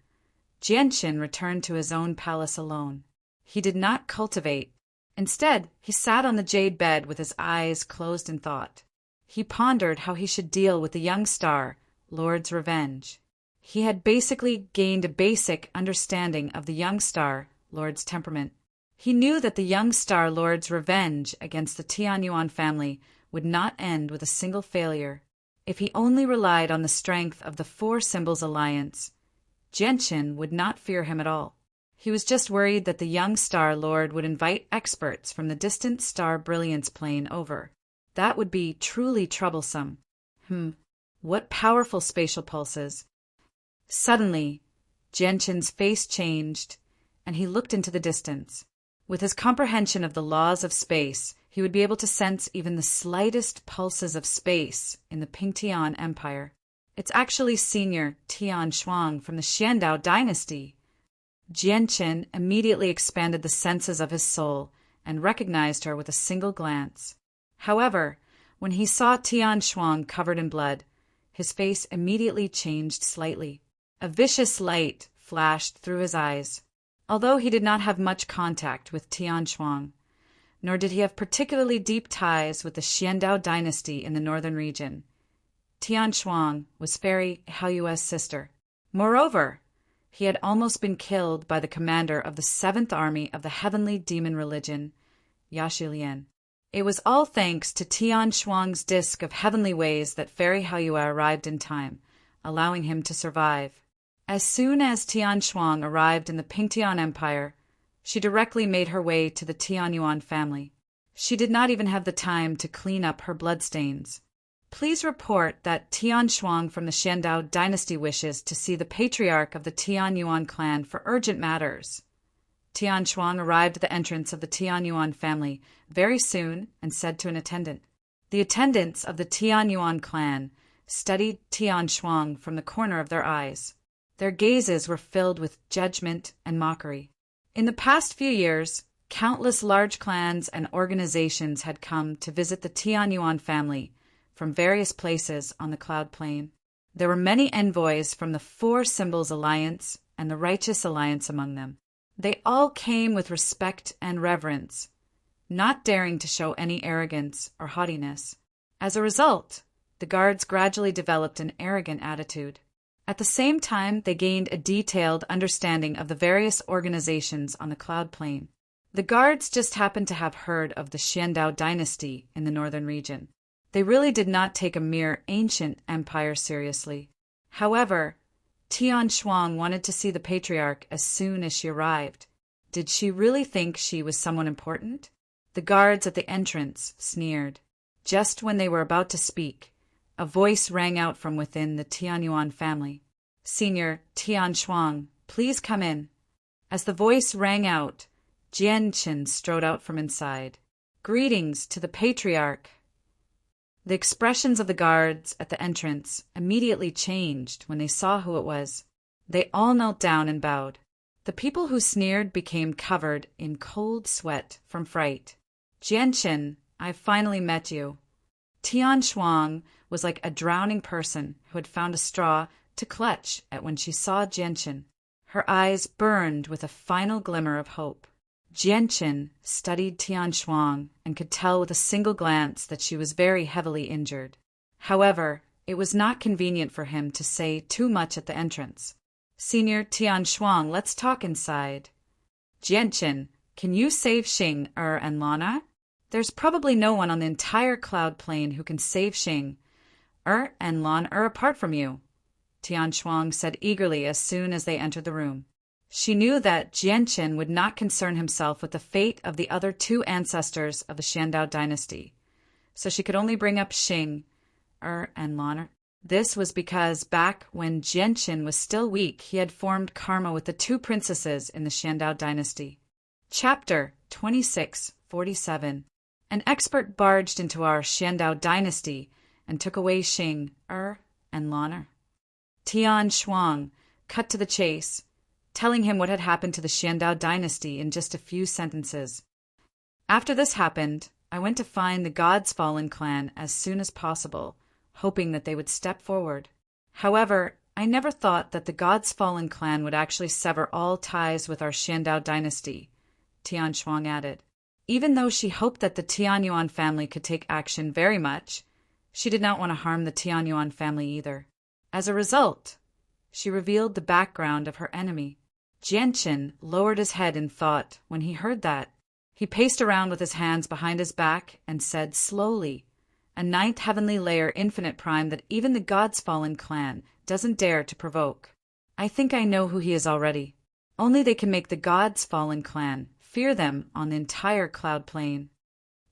Jianqin returned to his own palace alone. He did not cultivate. Instead, he sat on the jade bed with his eyes closed in thought. He pondered how he should deal with the young star, Lord's Revenge. He had basically gained a basic understanding of the young star, Lord's temperament. He knew that the young star Lord's revenge against the Tianyuan family would not end with a single failure. If he only relied on the strength of the Four Symbols Alliance, Jianqin would not fear him at all. He was just worried that the young star lord would invite experts from the distant star brilliance plane over. That would be truly troublesome. What powerful spatial pulses. Suddenly, Jianqin's face changed, and he looked into the distance. With his comprehension of the laws of space, he would be able to sense even the slightest pulses of space in the Pingtian Empire. It's actually Senior Tian Shuang from the Xiandao dynasty. Jianqin immediately expanded the senses of his soul and recognized her with a single glance. However, when he saw Tian Shuang covered in blood, his face immediately changed slightly. A vicious light flashed through his eyes. Although he did not have much contact with Tian Shuang, nor did he have particularly deep ties with the Xiandao dynasty in the northern region, Tian Shuang was Fairy Haoyue's sister. Moreover, he had almost been killed by the commander of the 7th Army of the Heavenly Demon Religion, Yaxilian. It was all thanks to Tian Shuang's disc of heavenly ways that Fairy Haoyue arrived in time, allowing him to survive. As soon as Tian Shuang arrived in the Pingtian Empire, she directly made her way to the Tianyuan family. She did not even have the time to clean up her bloodstains. Please report that Tian Shuang from the Xiandao dynasty wishes to see the patriarch of the Tianyuan clan for urgent matters. Tian Shuang arrived at the entrance of the Tianyuan family very soon and said to an attendant. The attendants of the Tianyuan clan studied Tian Shuang from the corner of their eyes. Their gazes were filled with judgment and mockery. In the past few years, countless large clans and organizations had come to visit the Tianyuan family from various places on the Cloud Plain. There were many envoys from the Four Symbols Alliance and the Righteous Alliance among them. They all came with respect and reverence, not daring to show any arrogance or haughtiness. As a result, the guards gradually developed an arrogant attitude. At the same time, they gained a detailed understanding of the various organizations on the Cloud Plain. The guards just happened to have heard of the Xiandao dynasty in the northern region. They really did not take a mere ancient empire seriously. However, Tian Shuang wanted to see the patriarch as soon as she arrived. Did she really think she was someone important? The guards at the entrance sneered. Just when they were about to speak, a voice rang out from within the Tianyuan family. Senior Tian Shuang, please come in. As the voice rang out, Jianqin strode out from inside. Greetings to the patriarch. The expressions of the guards at the entrance immediately changed when they saw who it was. They all knelt down and bowed. The people who sneered became covered in cold sweat from fright. Jianqin, I've finally met you. Tian Shuang was like a drowning person who had found a straw to clutch at when she saw Jianqin. Her eyes burned with a final glimmer of hope. Jianqin studied Tian Shuang and could tell with a single glance that she was very heavily injured. However, it was not convenient for him to say too much at the entrance. Senior Tian Shuang, let's talk inside. Jianqin, can you save Xing, and Lana? There's probably no one on the entire Cloud Plain who can save Xing. And Lan apart from you, Tian Shuang said eagerly as soon as they entered the room. She knew that Jianqin would not concern himself with the fate of the other two ancestors of the Xiandao dynasty, so she could only bring up Xing, and Lan. This was because back when Jianqin was still weak, he had formed karma with the two princesses in the Shandao dynasty. Chapter 2647. An expert barged into our Shandao dynasty and took away Xing, and Lan. Tian Shuang cut to the chase, telling him what had happened to the Shandao dynasty in just a few sentences. After this happened, I went to find the God's Fallen clan as soon as possible, hoping that they would step forward. However, I never thought that the God's Fallen clan would actually sever all ties with our Shandao dynasty, Tian Shuang added. Even though she hoped that the Tianyuan family could take action very much, she did not want to harm the Tianyuan family either. As a result, she revealed the background of her enemy. Jianqin lowered his head in thought when he heard that. He paced around with his hands behind his back and said slowly, "A ninth heavenly layer infinite prime that even the God's Fallen clan doesn't dare to provoke. I think I know who he is already. Only they can make the God's Fallen clan fear them on the entire cloud plane."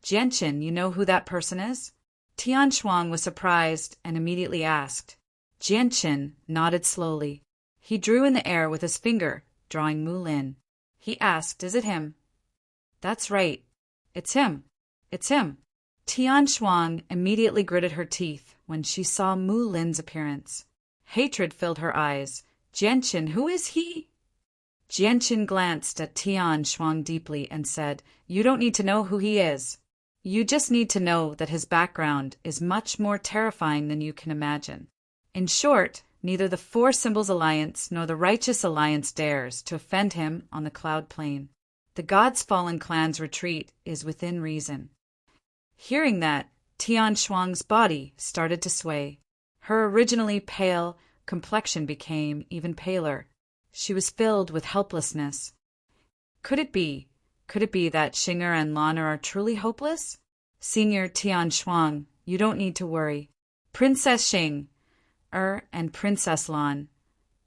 "Jianqin, you know who that person is?" Tian Shuang was surprised and immediately asked. Jianqin nodded slowly. He drew in the air with his finger, drawing Mu Lin. He asked, "Is it him?" "That's right. It's him. It's him." Tian Shuang immediately gritted her teeth when she saw Mu Lin's appearance. Hatred filled her eyes. "Jianqin, who is he?" Jianqin glanced at Tian Shuang deeply and said, "You don't need to know who he is. You just need to know that his background is much more terrifying than you can imagine. In short, neither the Four Symbols Alliance nor the Righteous Alliance dares to offend him on the cloud plane. The God's Fallen clan's retreat is within reason." Hearing that, Tian Shuang's body started to sway. Her originally pale complexion became even paler. She was filled with helplessness. Could it be that Xinger and Lan are truly hopeless? "Senior Tian Shuang, you don't need to worry. Princess Xing, and Princess Lan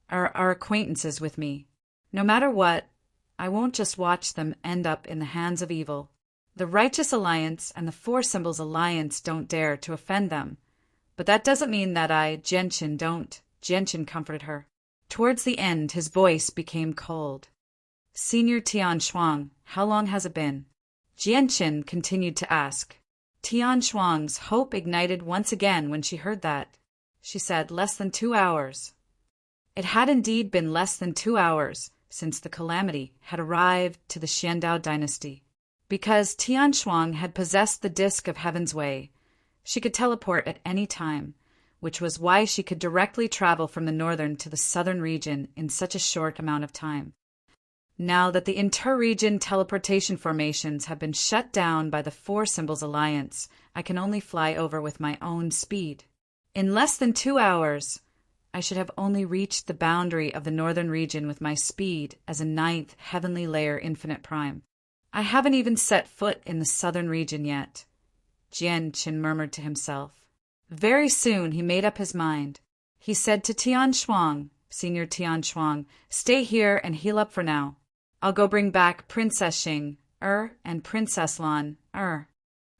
are acquaintances with me. No matter what, I won't just watch them end up in the hands of evil. The Righteous Alliance and the Four Symbols Alliance don't dare to offend them. But that doesn't mean that Jianqin, don't." Jianqin comforted her. Towards the end, his voice became cold. "Senior Tian Shuang, how long has it been?" Jianqin continued to ask. Tian Shuang's hope ignited once again when she heard that. She said, "Less than 2 hours." It had indeed been less than 2 hours since the calamity had arrived to the Shandao dynasty. Because Tian Shuang had possessed the Disk of Heaven's Way, she could teleport at any time, which was why she could directly travel from the northern to the southern region in such a short amount of time. Now that the inter-region teleportation formations have been shut down by the Four Symbols Alliance, I can only fly over with my own speed. In less than 2 hours, I should have only reached the boundary of the northern region with my speed as a ninth heavenly layer infinite prime. I haven't even set foot in the southern region yet, Jianqin murmured to himself. Very soon he made up his mind. He said to Tian Shuang, "Senior Tian Shuang, stay here and heal up for now. I'll go bring back Princess Xing, and Princess Lan,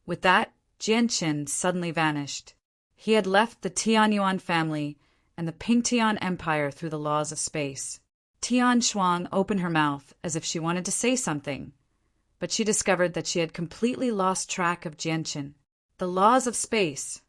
With that, Jianqin suddenly vanished. He had left the Tianyuan family and the Pingtian Empire through the laws of space. Tian Shuang opened her mouth as if she wanted to say something, but she discovered that she had completely lost track of Jianqin. The laws of space.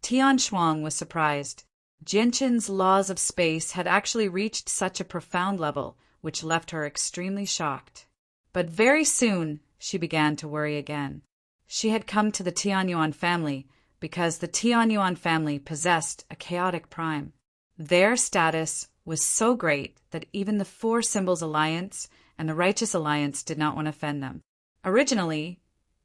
Tian Shuang was surprised. Jianqin's laws of space had actually reached such a profound level, which left her extremely shocked. But very soon she began to worry again. She had come to the Tianyuan family because the Tianyuan family possessed a chaotic prime. Their status was so great that even the Four Symbols Alliance and the Righteous Alliance did not want to offend them. Originally,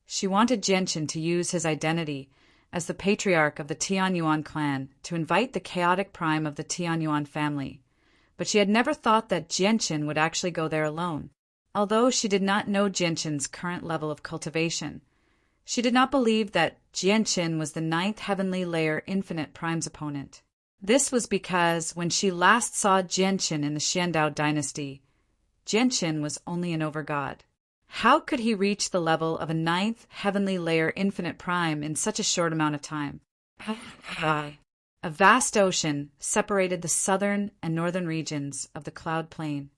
she wanted Jianqin to use his identity as the patriarch of the Tianyuan clan to invite the chaotic prime of the Tianyuan family, but she had never thought that Jianqin would actually go there alone. Although she did not know Jianqin's current level of cultivation, she did not believe that Jianqin was the ninth heavenly layer infinite prime's opponent. This was because when she last saw Jianqin in the Shandao dynasty, Jianqin was only an overgod. How could he reach the level of a ninth heavenly layer infinite prime in such a short amount of time? A vast ocean separated the southern and northern regions of the cloud plain.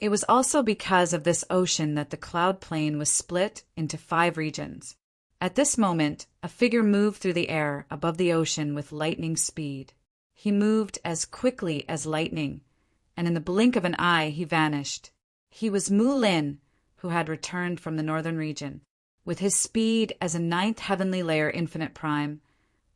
It was also because of this ocean that the cloud plain was split into 5 regions. At this moment, a figure moved through the air above the ocean with lightning speed. He moved as quickly as lightning, and in the blink of an eye he vanished. He was Mu Lin, who had returned from the northern region. With his speed as a ninth heavenly layer infinite prime,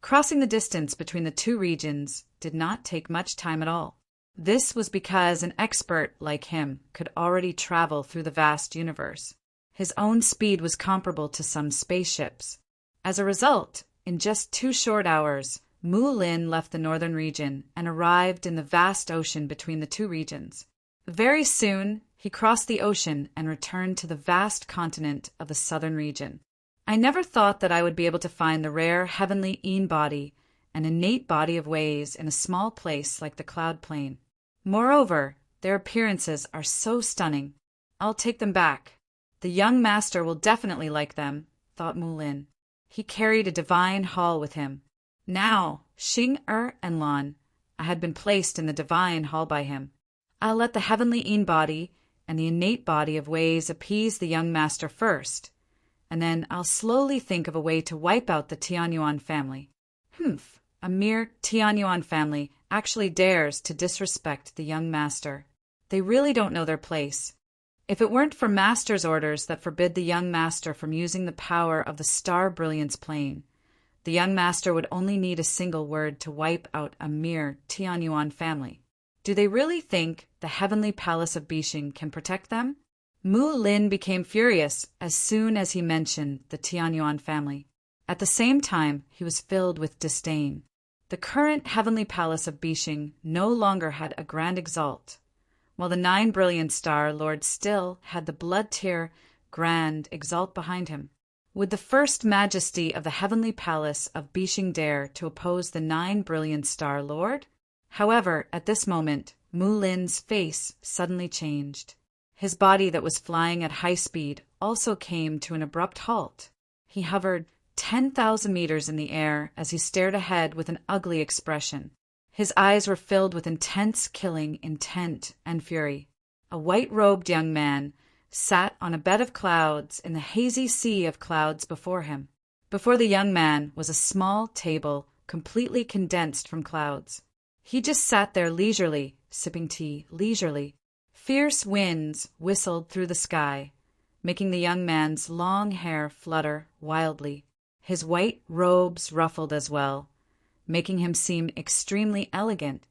crossing the distance between the 2 regions did not take much time at all. This was because an expert like him could already travel through the vast universe. His own speed was comparable to some spaceships. As a result, in just 2 short hours, Mu Lin left the northern region and arrived in the vast ocean between the 2 regions. Very soon, he crossed the ocean and returned to the vast continent of the southern region. I never thought that I would be able to find the rare heavenly Een body, an innate body of ways in a small place like the cloud plain. Moreover, their appearances are so stunning. I'll take them back. The young master will definitely like them, thought Mu Lin. He carried a divine hall with him. Now, Xing and Lan, I had been placed in the divine hall by him. I'll let the heavenly Een body and the innate body of ways appease the young master first, and then I'll slowly think of a way to wipe out the Tianyuan family. A mere Tianyuan family actually dares to disrespect the young master. They really don't know their place. If it weren't for Master's orders that forbid the young master from using the power of the star brilliance plane, the young master would only need a single word to wipe out a mere Tianyuan family. Do they really think the heavenly palace of Bixing can protect them? Mu Lin became furious as soon as he mentioned the Tianyuan family. At the same time, he was filled with disdain. The current heavenly palace of Bixing no longer had a grand exalt, while the 9 brilliant star lord still had the blood-tier grand exalt behind him. Would the first majesty of the heavenly palace of Bixing dare to oppose the 9 brilliant star lord? However, at this moment, Mu Lin's face suddenly changed. His body that was flying at high speed also came to an abrupt halt. He hovered 10,000 meters in the air as he stared ahead with an ugly expression. His eyes were filled with intense killing intent and fury. A white-robed young man sat on a bed of clouds in the hazy sea of clouds before him. Before the young man was a small table completely condensed from clouds. He just sat there leisurely, sipping tea leisurely. Fierce winds whistled through the sky, making the young man's long hair flutter wildly. His white robes ruffled as well, making him seem extremely elegant.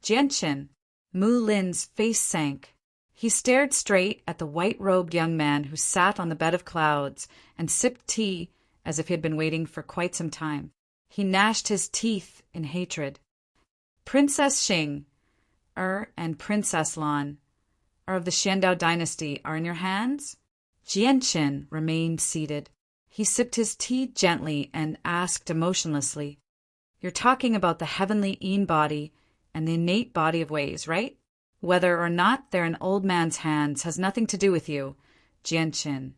Jianchen, Mu Lin's face sank. He stared straight at the white-robed young man who sat on the bed of clouds and sipped tea as if he had been waiting for quite some time. He gnashed his teeth in hatred. Princess Xing, and Princess Lan, of the Xiandao dynasty are in your hands? Jianchen remained seated. He sipped his tea gently and asked emotionlessly, "You're talking about the heavenly Een body and the innate body of ways, right? Whether or not they're in old man's hands has nothing to do with you, Jianchen."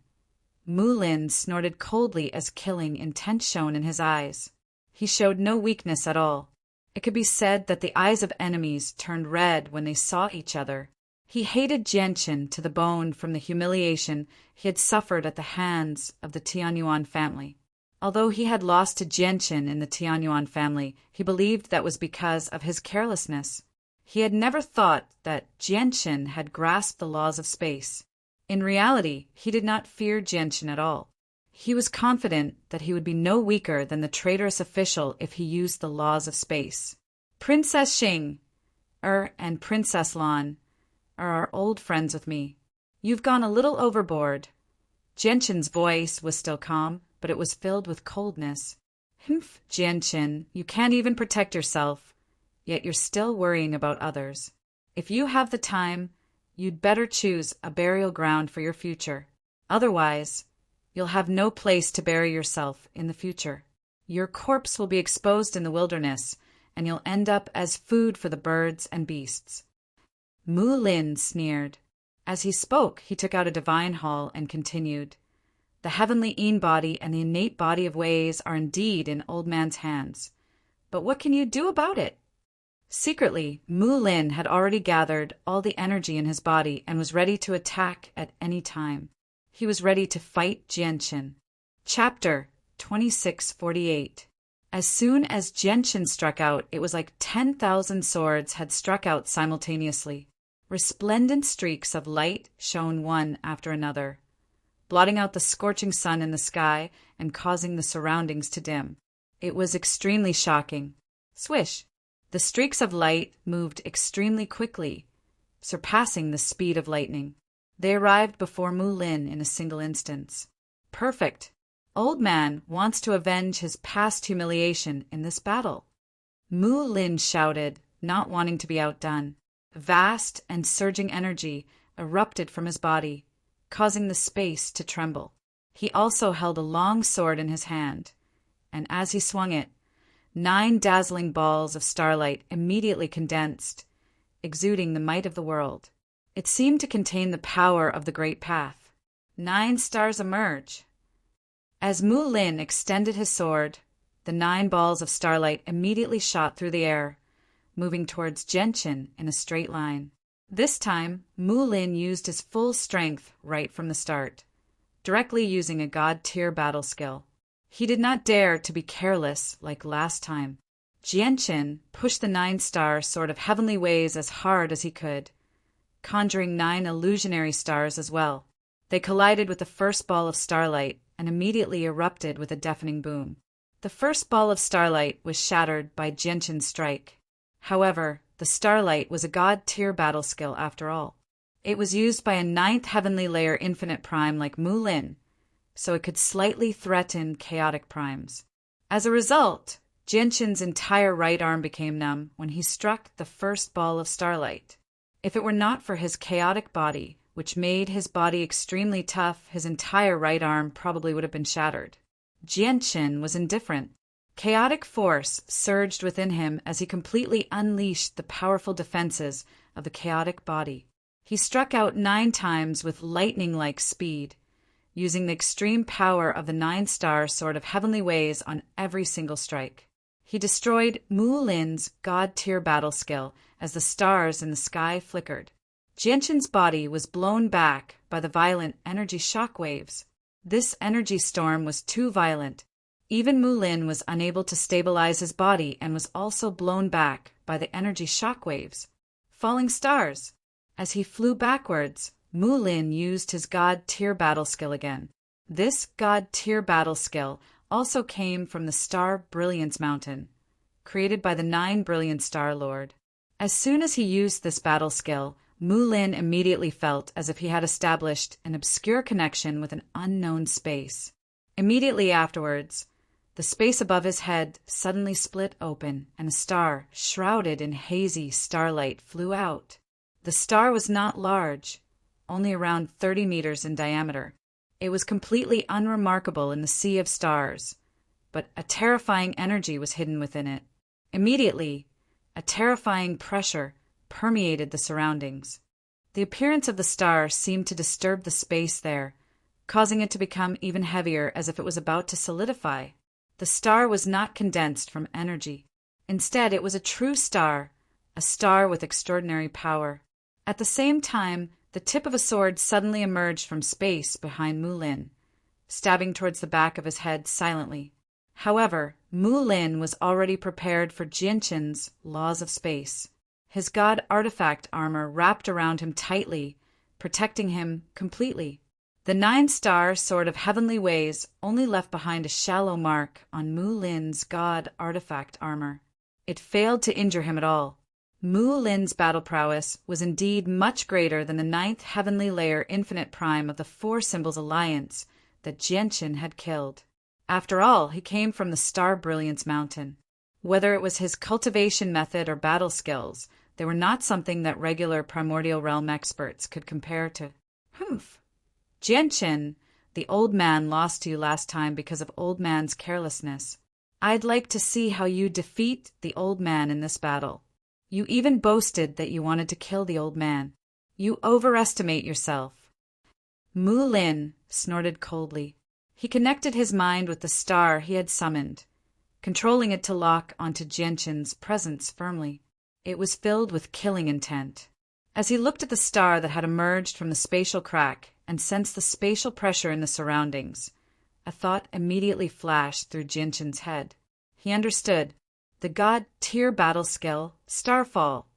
Mu Lin snorted coldly as killing intent shone in his eyes. He showed no weakness at all. It could be said that the eyes of enemies turned red when they saw each other. He hated Jianchen to the bone from the humiliation he had suffered at the hands of the Tianyuan family. Although he had lost to Jianchen in the Tianyuan family, he believed that was because of his carelessness. He had never thought that Jianchen had grasped the laws of space. In reality, he did not fear Jianchen at all. He was confident that he would be no weaker than the traitorous official if he used the laws of space. Princess Xing, and Princess Lan are old friends with me. You've gone a little overboard. Jianchen's voice was still calm, but it was filled with coldness. Jianchen, you can't even protect yourself, yet you're still worrying about others. If you have the time, you'd better choose a burial ground for your future. Otherwise, you'll have no place to bury yourself in the future. Your corpse will be exposed in the wilderness, and you'll end up as food for the birds and beasts. Mu Lin sneered. As he spoke, he took out a divine hall and continued, "The heavenly Een body and the innate body of ways are indeed in Old Man's hands. But what can you do about it?" Secretly, Mu Lin had already gathered all the energy in his body and was ready to attack at any time. He was ready to fight Jianchen. Chapter 2648. As soon as Jianchen struck out, it was like 10,000 swords had struck out simultaneously. Resplendent streaks of light shone one after another, blotting out the scorching sun in the sky and causing the surroundings to dim. It was extremely shocking. Swish! The streaks of light moved extremely quickly, surpassing the speed of lightning. They arrived before Mu Lin in a single instance. Perfect! Old Man wants to avenge his past humiliation in this battle. Mu Lin shouted, not wanting to be outdone. Vast and surging energy erupted from his body, causing the space to tremble. He also held a long sword in his hand, and as he swung it, 9 dazzling balls of starlight immediately condensed, exuding the might of the world. It seemed to contain the power of the Great Path. 9 stars emerge. As Mu Lin extended his sword, the 9 balls of starlight immediately shot through the air, moving towards Jianchen in a straight line. This time, Mu Lin used his full strength right from the start, directly using a god-tier battle skill. He did not dare to be careless like last time. Jianchen pushed the 9-star sword of heavenly ways as hard as he could, conjuring 9 illusionary stars as well. They collided with the first ball of starlight and immediately erupted with a deafening boom. The first ball of starlight was shattered by Jianchen's strike. However, the starlight was a god-tier battle skill after all. It was used by a 9th heavenly layer infinite prime like Mu Lin, so it could slightly threaten chaotic primes. As a result, Jianchen's entire right arm became numb when he struck the first ball of starlight. If it were not for his chaotic body, which made his body extremely tough, his entire right arm probably would have been shattered. Jianchen was indifferent. Chaotic force surged within him as he completely unleashed the powerful defenses of the chaotic body. He struck out 9 times with lightning-like speed, using the extreme power of the 9-star sword of heavenly ways on every single strike. He destroyed Mu Lin's god-tier battle skill as the stars in the sky flickered. Jianchen's body was blown back by the violent energy shock waves. This energy storm was too violent. Even Mu Lin was unable to stabilize his body and was also blown back by the energy shock waves. Falling stars! As he flew backwards, Mu Lin used his god-tier battle skill again. This god-tier battle skill also came from the Star Brilliance Mountain, created by the 9 Brilliant Star Lord. As soon as he used this battle skill, Mu Lin immediately felt as if he had established an obscure connection with an unknown space. Immediately afterwards, the space above his head suddenly split open, and a star, shrouded in hazy starlight, flew out. The star was not large, only around 30 meters in diameter. It was completely unremarkable in the sea of stars, but a terrifying energy was hidden within it. Immediately, a terrifying pressure permeated the surroundings. The appearance of the star seemed to disturb the space there, causing it to become even heavier as if it was about to solidify. The star was not condensed from energy. Instead, it was a true star, a star with extraordinary power. At the same time, the tip of a sword suddenly emerged from space behind Mu Lin, stabbing towards the back of his head silently. However, Mu Lin was already prepared for Jianchen's laws of space. His god artifact armor wrapped around him tightly, protecting him completely. The 9-star sword of heavenly ways only left behind a shallow mark on Mu Lin's god artifact armor. It failed to injure him at all. Mu Lin's battle prowess was indeed much greater than the 9th heavenly layer infinite prime of the 4 Symbols Alliance that Jianchen had killed. After all, he came from the Star Brilliance Mountain. Whether it was his cultivation method or battle skills, they were not something that regular Primordial Realm experts could compare to. Humph! Jianchen, the old man lost to you last time because of old man's carelessness. I'd like to see how you defeat the old man in this battle. You even boasted that you wanted to kill the old man. You overestimate yourself. Mu Lin snorted coldly. He connected his mind with the star he had summoned, controlling it to lock onto Jianshin's presence firmly. It was filled with killing intent. As he looked at the star that had emerged from the spatial crack and sensed the spatial pressure in the surroundings, a thought immediately flashed through Jianshin's head. He understood. The God-tier battle skill, Starfall,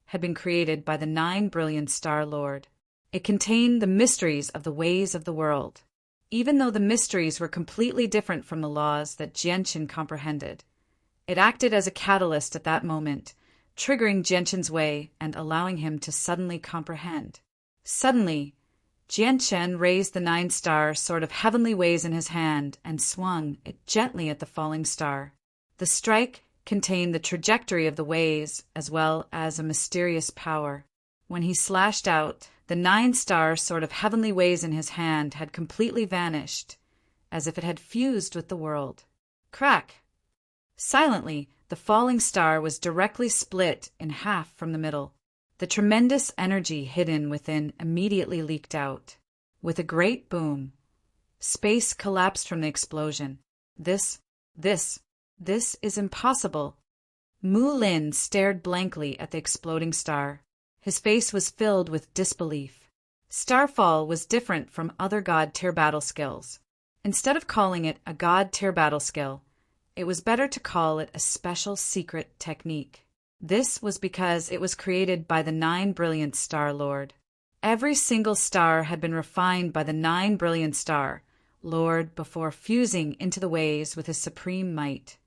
had been created by the 9 Brilliant Star Lord. It contained the mysteries of the ways of the world. Even though the mysteries were completely different from the laws that Jianshin comprehended, it acted as a catalyst at that moment, triggering Jianshin's way and allowing him to suddenly comprehend. Suddenly, Jianshin raised the 9-star sword of heavenly ways in his hand and swung it gently at the falling star. The strike contained the trajectory of the ways as well as a mysterious power. When he slashed out, the 9-star sword of heavenly ways in his hand had completely vanished, as if it had fused with the world. Crack! Silently, the falling star was directly split in half from the middle. The tremendous energy hidden within immediately leaked out. With a great boom, space collapsed from the explosion. This is impossible. Mu Lin stared blankly at the exploding star. His face was filled with disbelief. Starfall was different from other God-tier battle skills. Instead of calling it a God-tier battle skill, it was better to call it a special secret technique. This was because it was created by the 9 Brilliant Star Lord. Every single star had been refined by the 9 Brilliant Star Lord before fusing into the ways with his supreme might.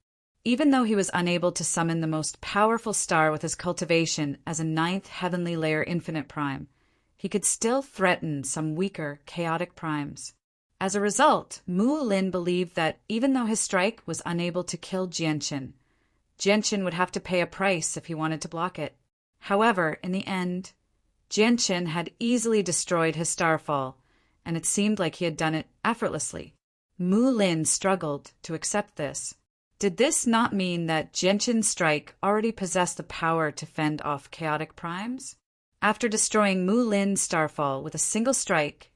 Even though he was unable to summon the most powerful star with his cultivation as a 9th heavenly layer infinite prime, he could still threaten some weaker chaotic primes. As a result, Mu Lin believed that even though his strike was unable to kill Jianshin, Jianshin would have to pay a price if he wanted to block it. However, in the end, Jianshin had easily destroyed his starfall, and it seemed like he had done it effortlessly. Mu Lin struggled to accept this. Did this not mean that Jianshin's strike already possessed the power to fend off chaotic primes? After destroying Mu Lin's starfall with a single strike,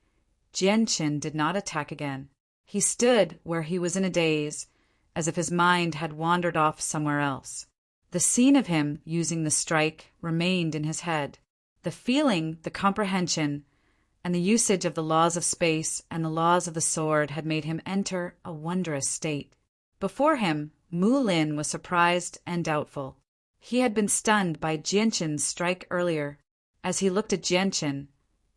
Jianshin did not attack again. He stood where he was in a daze, as if his mind had wandered off somewhere else. The scene of him using the strike remained in his head. The feeling, the comprehension, and the usage of the laws of space and the laws of the sword had made him enter a wondrous state. Before him, Mu Lin was surprised and doubtful. He had been stunned by Jianshin's strike earlier. As he looked at Jianshin,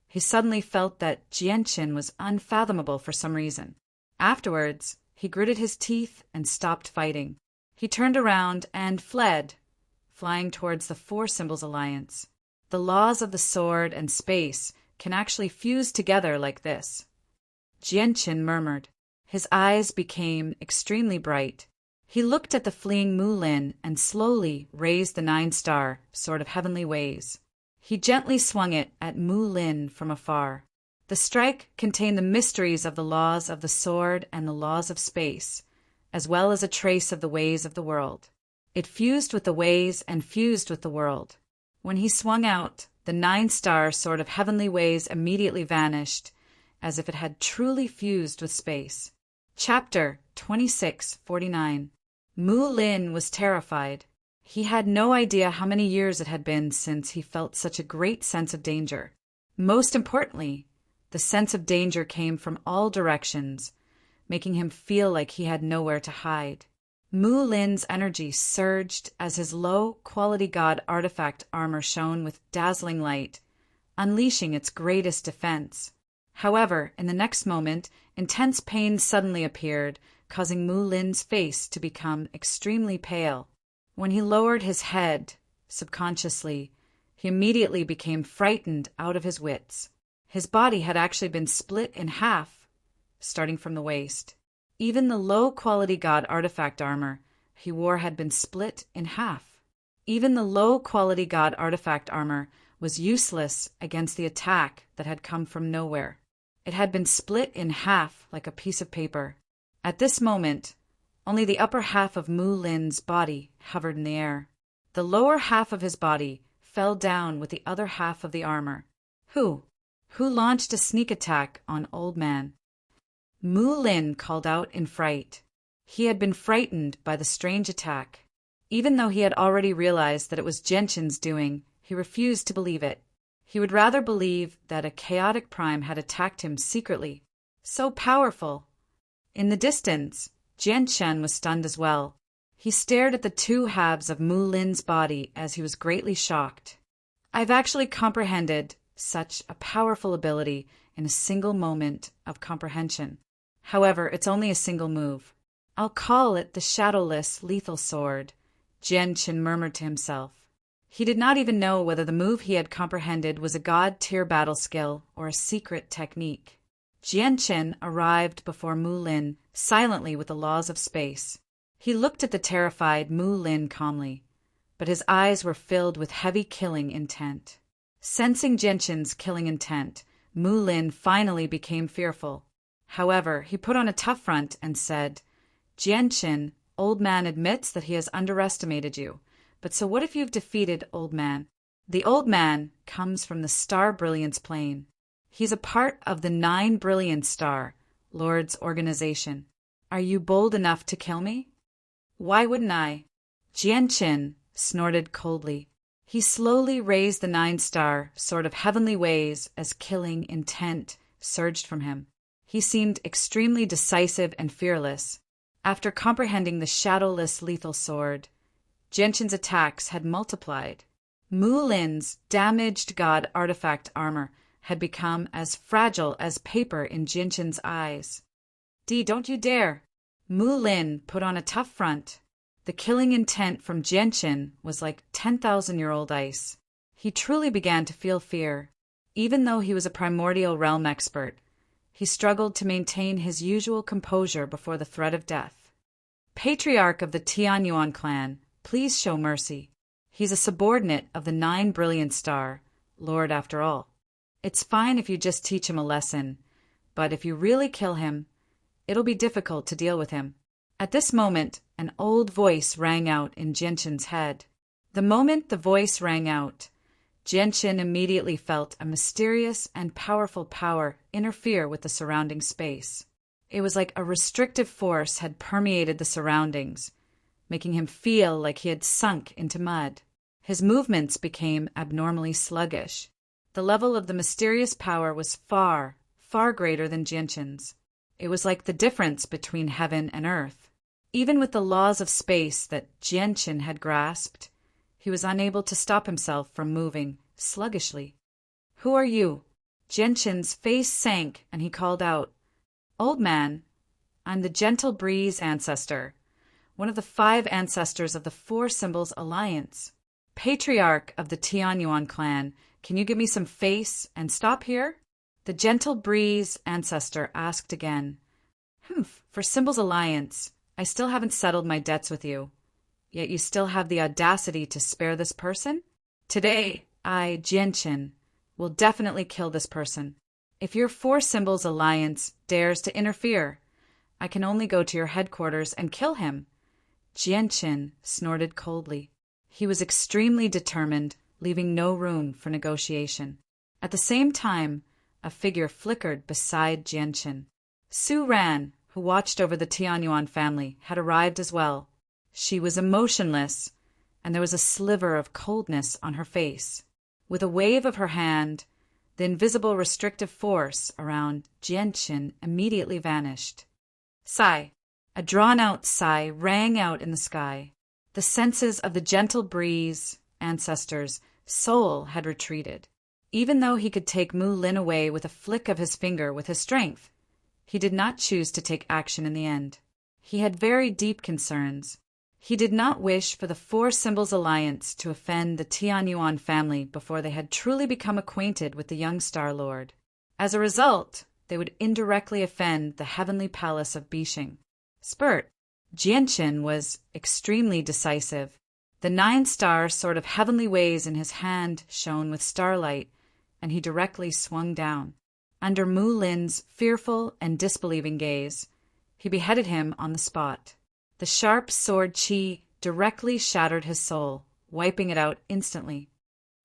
he suddenly felt that Jianshin was unfathomable for some reason. Afterwards, he gritted his teeth and stopped fighting. He turned around and fled, flying towards the Four Symbols Alliance. The laws of the sword and space can actually fuse together like this. Jianshin murmured. His eyes became extremely bright. He looked at the fleeing Mu Lin and slowly raised the 9-star sword of heavenly ways. He gently swung it at Mu Lin from afar. The strike contained the mysteries of the laws of the sword and the laws of space, as well as a trace of the ways of the world. It fused with the ways and fused with the world. When he swung out, the 9-star sword of heavenly ways immediately vanished, as if it had truly fused with space. Chapter 2649. Mu Lin was terrified. He had no idea how many years it had been since he felt such a great sense of danger. Most importantly, the sense of danger came from all directions, making him feel like he had nowhere to hide. Mu Lin's energy surged as his low-quality god artifact armor shone with dazzling light, unleashing its greatest defense. However, in the next moment, intense pain suddenly appeared, causing Mu Lin's face to become extremely pale. When he lowered his head, subconsciously, he immediately became frightened out of his wits. His body had actually been split in half, starting from the waist. Even the low-quality god artifact armor he wore had been split in half. Even the low-quality god artifact armor was useless against the attack that had come from nowhere. It had been split in half like a piece of paper. At this moment, only the upper half of Mu Lin's body hovered in the air. The lower half of his body fell down with the other half of the armor. Who? Who launched a sneak attack on Old Man? Mu Lin called out in fright. He had been frightened by the strange attack. Even though he had already realized that it was Genshin's doing, he refused to believe it. He would rather believe that a chaotic prime had attacked him secretly. So powerful! In the distance, Genshin was stunned as well. He stared at the two halves of Mu Lin's body as he was greatly shocked. I've actually comprehended such a powerful ability in a single moment of comprehension. However, it's only a single move. I'll call it the shadowless lethal sword, Genshin murmured to himself. He did not even know whether the move he had comprehended was a god-tier battle skill or a secret technique. Genshin arrived before Mu Lin silently with the laws of space. He looked at the terrified Mu Lin calmly, but his eyes were filled with heavy killing intent. Sensing Genshin's killing intent, Mu Lin finally became fearful. However, he put on a tough front and said, Genshin, Old Man admits that he has underestimated you. But so what if you've defeated Old Man? The Old Man comes from the Star Brilliance plane. He's a part of the 9 Brilliance Star, Lord's organization. Are you bold enough to kill me? Why wouldn't I? Genshin snorted coldly. He slowly raised the 9 star, sort of heavenly ways as killing intent surged from him. He seemed extremely decisive and fearless. After comprehending the shadowless lethal sword, Genshin's attacks had multiplied. Mu Lin's damaged god artifact armor had become as fragile as paper in Genshin's eyes. Don't you dare! Mu Lin put on a tough front. The killing intent from Genshin was like 10,000-year-old ice. He truly began to feel fear. Even though he was a primordial realm expert, he struggled to maintain his usual composure before the threat of death. Patriarch of the Tianyuan clan, please show mercy. He's a subordinate of the 9 Brilliance Star, Lord after all. It's fine if you just teach him a lesson, but if you really kill him, it'll be difficult to deal with him. At this moment, an old voice rang out in Genshin's head. The moment the voice rang out, Genshin immediately felt a mysterious and powerful power interfere with the surrounding space. It was like a restrictive force had permeated the surroundings, making him feel like he had sunk into mud. His movements became abnormally sluggish. The level of the mysterious power was far, far greater than Genshin's. It was like the difference between heaven and earth. Even with the laws of space that Genshin had grasped, he was unable to stop himself from moving sluggishly. Who are you? Genshin's face sank and he called out, Old Man, I'm the Gentle Breeze ancestor, one of the 5 ancestors of the 4 Symbols Alliance. Patriarch of the Tianyuan clan, can you give me some face and stop here? The Gentle Breeze ancestor asked again. For Symbols Alliance, I still haven't settled my debts with you. Yet you still have the audacity to spare this person? Today, I, Genshin, will definitely kill this person. If your 4 Symbols Alliance dares to interfere, I can only go to your headquarters and kill him. Genshin snorted coldly. He was extremely determined, leaving no room for negotiation. At the same time, a figure flickered beside Genshin. Su Ran, who watched over the Tianyuan family, had arrived as well. She was emotionless, and there was a sliver of coldness on her face. With a wave of her hand, the invisible restrictive force around Genshin immediately vanished. Sigh. A drawn-out sigh rang out in the sky. The senses of the Gentle Breeze ancestor's soul had retreated. Even though he could take Mu Lin away with a flick of his finger with his strength, he did not choose to take action in the end. He had very deep concerns. He did not wish for the 4 Symbols Alliance to offend the Tianyuan family before they had truly become acquainted with the young Star Lord. As a result, they would indirectly offend the heavenly palace of Bishing. Spurt. Genshin was extremely decisive. The 9 star sort of heavenly ways in his hand shone with starlight, and he directly swung down. Under Mu Lin's fearful and disbelieving gaze, he beheaded him on the spot. The sharp sword chi directly shattered his soul, wiping it out instantly.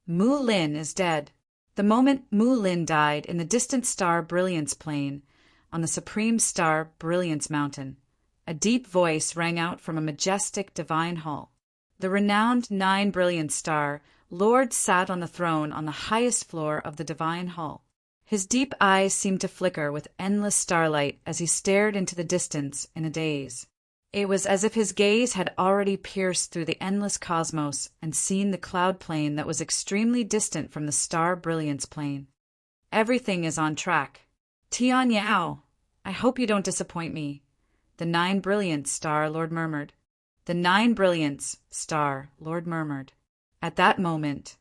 Mu Lin is dead. The moment Mu Lin died in the distant star Brilliance Plain, on the supreme star Brilliance Mountain, a deep voice rang out from a majestic divine hall. The renowned 9 Brilliance Star Lord sat on the throne on the highest floor of the divine hall. His deep eyes seemed to flicker with endless starlight as he stared into the distance in a daze. It was as if his gaze had already pierced through the endless cosmos and seen the cloud plain that was extremely distant from the star Brilliance Plain. Everything is on track. Tian Yao, I hope you don't disappoint me, the 9 Brilliance Star Lord murmured. The 9 Brilliance Star Lord murmured. At that moment,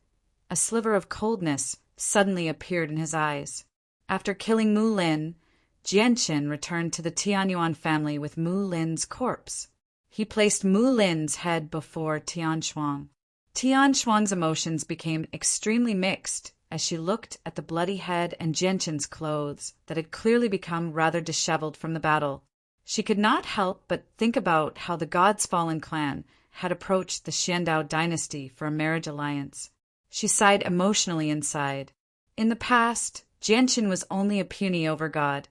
a sliver of coldness suddenly appeared in his eyes. After killing Mu Lin, Jianqin returned to the Tianyuan family with Mu Lin's corpse. He placed Mu Lin's head before Tian Shuang. Tian Shuang's emotions became extremely mixed as she looked at the bloody head and Jianqin's clothes that had clearly become rather disheveled from the battle. She could not help but think about how the God's Fallen clan had approached the Xiandao dynasty for a marriage alliance. She sighed emotionally inside. In the past, Jianqin was only a puny overgod,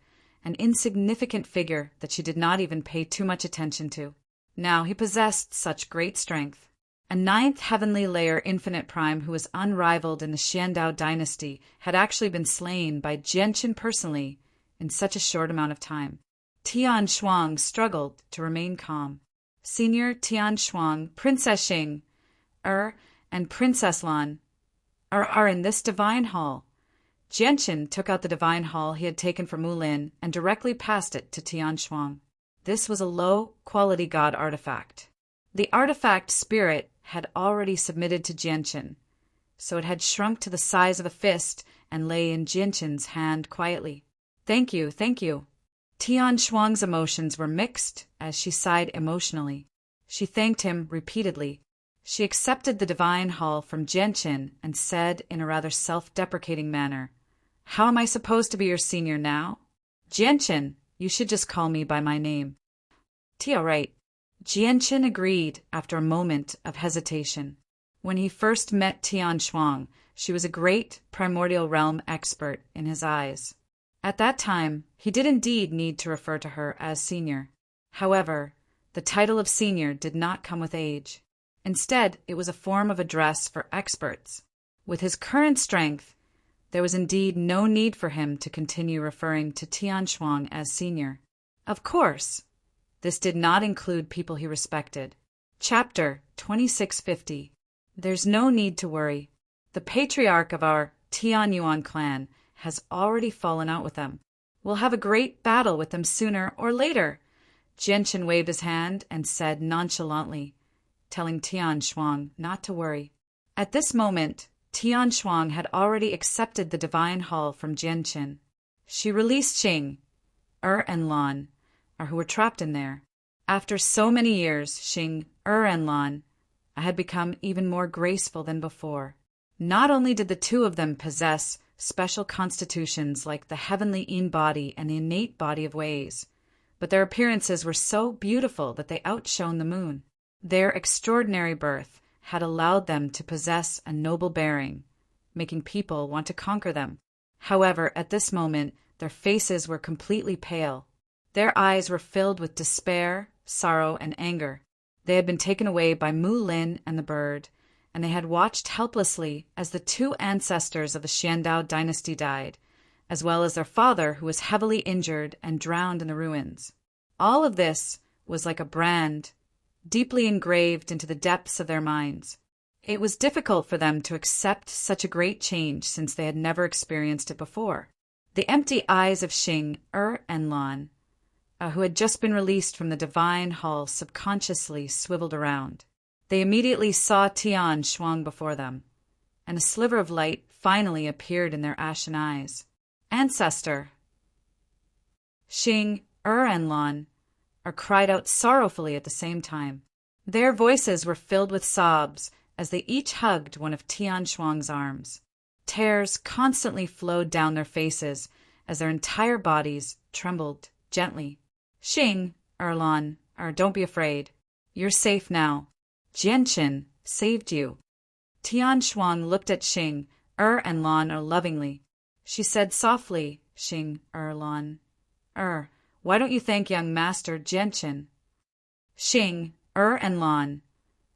an insignificant figure that she did not even pay too much attention to. Now he possessed such great strength. A 9th heavenly layer infinite prime who was unrivaled in the Xiandao dynasty had actually been slain by Jianqin personally in such a short amount of time. Tian Shuang struggled to remain calm. Senior Tian Shuang, Princess Xing, and Princess Lan are in this divine hall. Jianqin took out the divine hall he had taken from Mu Lin and directly passed it to Tian Shuang. This was a low-quality god artifact. The artifact spirit had already submitted to Jianqin, so it had shrunk to the size of a fist and lay in Jianqin's hand quietly. Thank you, thank you. Tian Shuang's emotions were mixed as she sighed emotionally. She thanked him repeatedly. She accepted the divine hall from Jianqin and said in a rather self-deprecating manner, "How am I supposed to be your senior now?" "Jianqin, you should just call me by my name." "Tia, right." Jianqin agreed after a moment of hesitation. When he first met Tian Shuang, she was a great primordial realm expert in his eyes. At that time, he did indeed need to refer to her as senior. However, the title of senior did not come with age. Instead, it was a form of address for experts. With his current strength, there was indeed no need for him to continue referring to Tian Shuang as senior. Of course, this did not include people he respected. Chapter 2650. There's no need to worry. The patriarch of our Tianyuan clan has already fallen out with them. We'll have a great battle with them sooner or later. Jianqin waved his hand and said nonchalantly, telling Tian Shuang not to worry. At this moment, Tian Shuang had already accepted the divine hall from Jianqin. She released Xing, and Lan, who were trapped in there. After so many years, Xing, and Lan had become even more graceful than before. Not only did the two of them possess special constitutions like the heavenly Yin body and the innate body of Ways, but their appearances were so beautiful that they outshone the moon. Their extraordinary birth had allowed them to possess a noble bearing, making people want to conquer them. However, at this moment, their faces were completely pale. Their eyes were filled with despair, sorrow, and anger. They had been taken away by Mu Lin and the bird, and they had watched helplessly as the two ancestors of the Xiandao dynasty died, as well as their father, who was heavily injured and drowned in the ruins. All of this was like a brand, deeply engraved into the depths of their minds. It was difficult for them to accept such a great change since they had never experienced it before. The empty eyes of Xing, and Lan, who had just been released from the divine hall, subconsciously swiveled around. They immediately saw Tian Shuang before them, and a sliver of light finally appeared in their ashen eyes. "Ancestor!" Xing, and Lan cried out sorrowfully at the same time. Their voices were filled with sobs as they each hugged one of Tian Shuang's arms. Tears constantly flowed down their faces as their entire bodies trembled gently. "Xing, Lan, don't be afraid. You're safe now. Jianqin saved you." Tian Shuang looked at Xing, and Lon lovingly. She said softly, Xing Lon. Why don't you thank young Master Jianchen? Xing and Lon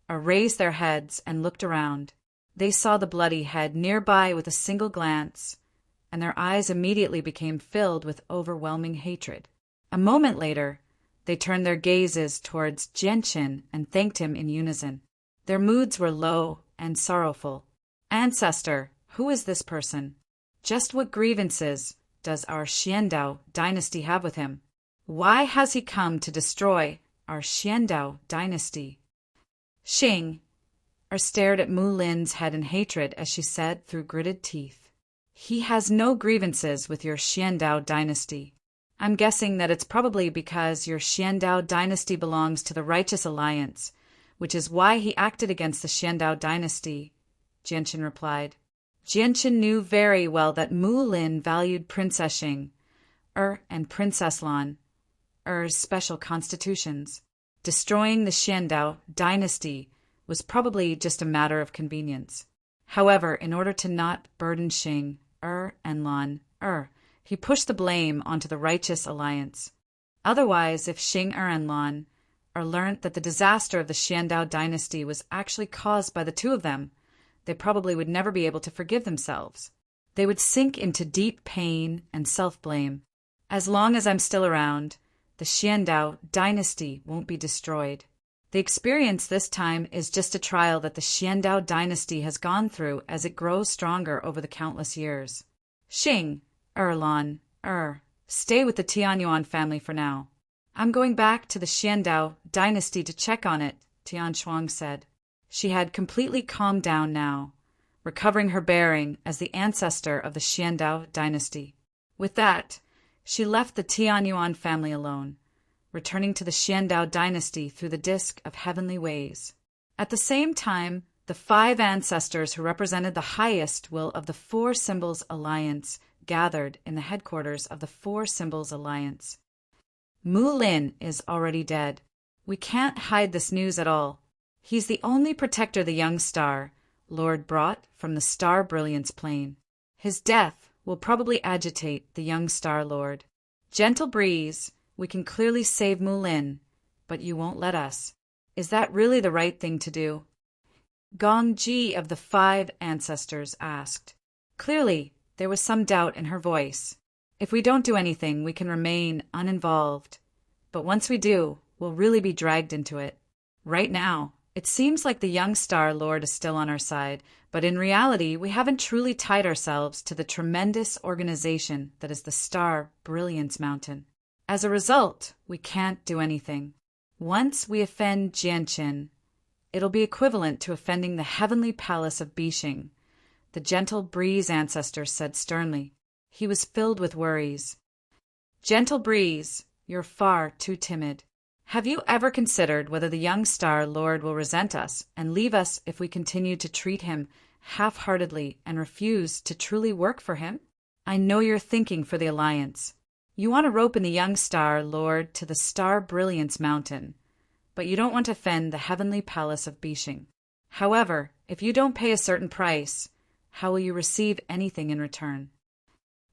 raised their heads and looked around. They saw the bloody head nearby with a single glance, and their eyes immediately became filled with overwhelming hatred. A moment later, they turned their gazes towards Jianchen and thanked him in unison. Their moods were low and sorrowful. Ancestor, who is this person? Just what grievances does our Xiandao dynasty have with him? Why has he come to destroy our Xiandao dynasty? Xing stared at Mu Lin's head in hatred as she said through gritted teeth, He has no grievances with your Xiandao dynasty. I'm guessing that it's probably because your Xiandao dynasty belongs to the Righteous Alliance, which is why he acted against the Xiandao dynasty, Jianchen replied. Jianchen knew very well that Mu Lin valued Princess Xing and Princess Lan's special constitutions. Destroying the Xiandao dynasty was probably just a matter of convenience. However, in order to not burden Xing and Lan he pushed the blame onto the Righteous Alliance. Otherwise, if Xing and Lan learned that the disaster of the Xiandao dynasty was actually caused by the two of them, they probably would never be able to forgive themselves. They would sink into deep pain and self-blame. As long as I'm still around, the Xiandao dynasty won't be destroyed. The experience this time is just a trial that the Xiandao dynasty has gone through as it grows stronger over the countless years. Xing, Lan, stay with the Tianyuan family for now. I'm going back to the Xiandao dynasty to check on it, Tian Shuang said. She had completely calmed down now, recovering her bearing as the ancestor of the Xiandao dynasty. With that, she left the Tianyuan family alone, returning to the Xiandao dynasty through the disk of heavenly ways. At the same time, the 5 ancestors who represented the highest will of the 4 Symbols Alliance gathered in the headquarters of the 4 Symbols Alliance. Mu Lin is already dead. We can't hide this news at all. He's the only protector the young star Lord brought from the Star Brilliance plane. His death will probably agitate the young Star Lord. Gentle breeze, we can clearly save Mu Lin, but you won't let us. Is that really the right thing to do? Gong Ji of the 5 ancestors asked. Clearly, there was some doubt in her voice. If we don't do anything, we can remain uninvolved. But once we do, we'll really be dragged into it. Right now, it seems like the young Star Lord is still on our side, but in reality, we haven't truly tied ourselves to the tremendous organization that is the Star Brilliance Mountain. As a result, we can't do anything. Once we offend Jianchen, it'll be equivalent to offending the heavenly palace of Bixing, the gentle breeze ancestor said sternly. He was filled with worries. Gentle breeze, you're far too timid. Have you ever considered whether the young Star Lord will resent us and leave us if we continue to treat him half-heartedly and refuse to truly work for him? I know you're thinking for the Alliance. You want to rope in the young Star Lord to the Star Brilliance Mountain, but you don't want to offend the heavenly palace of Bixing. However, if you don't pay a certain price, how will you receive anything in return?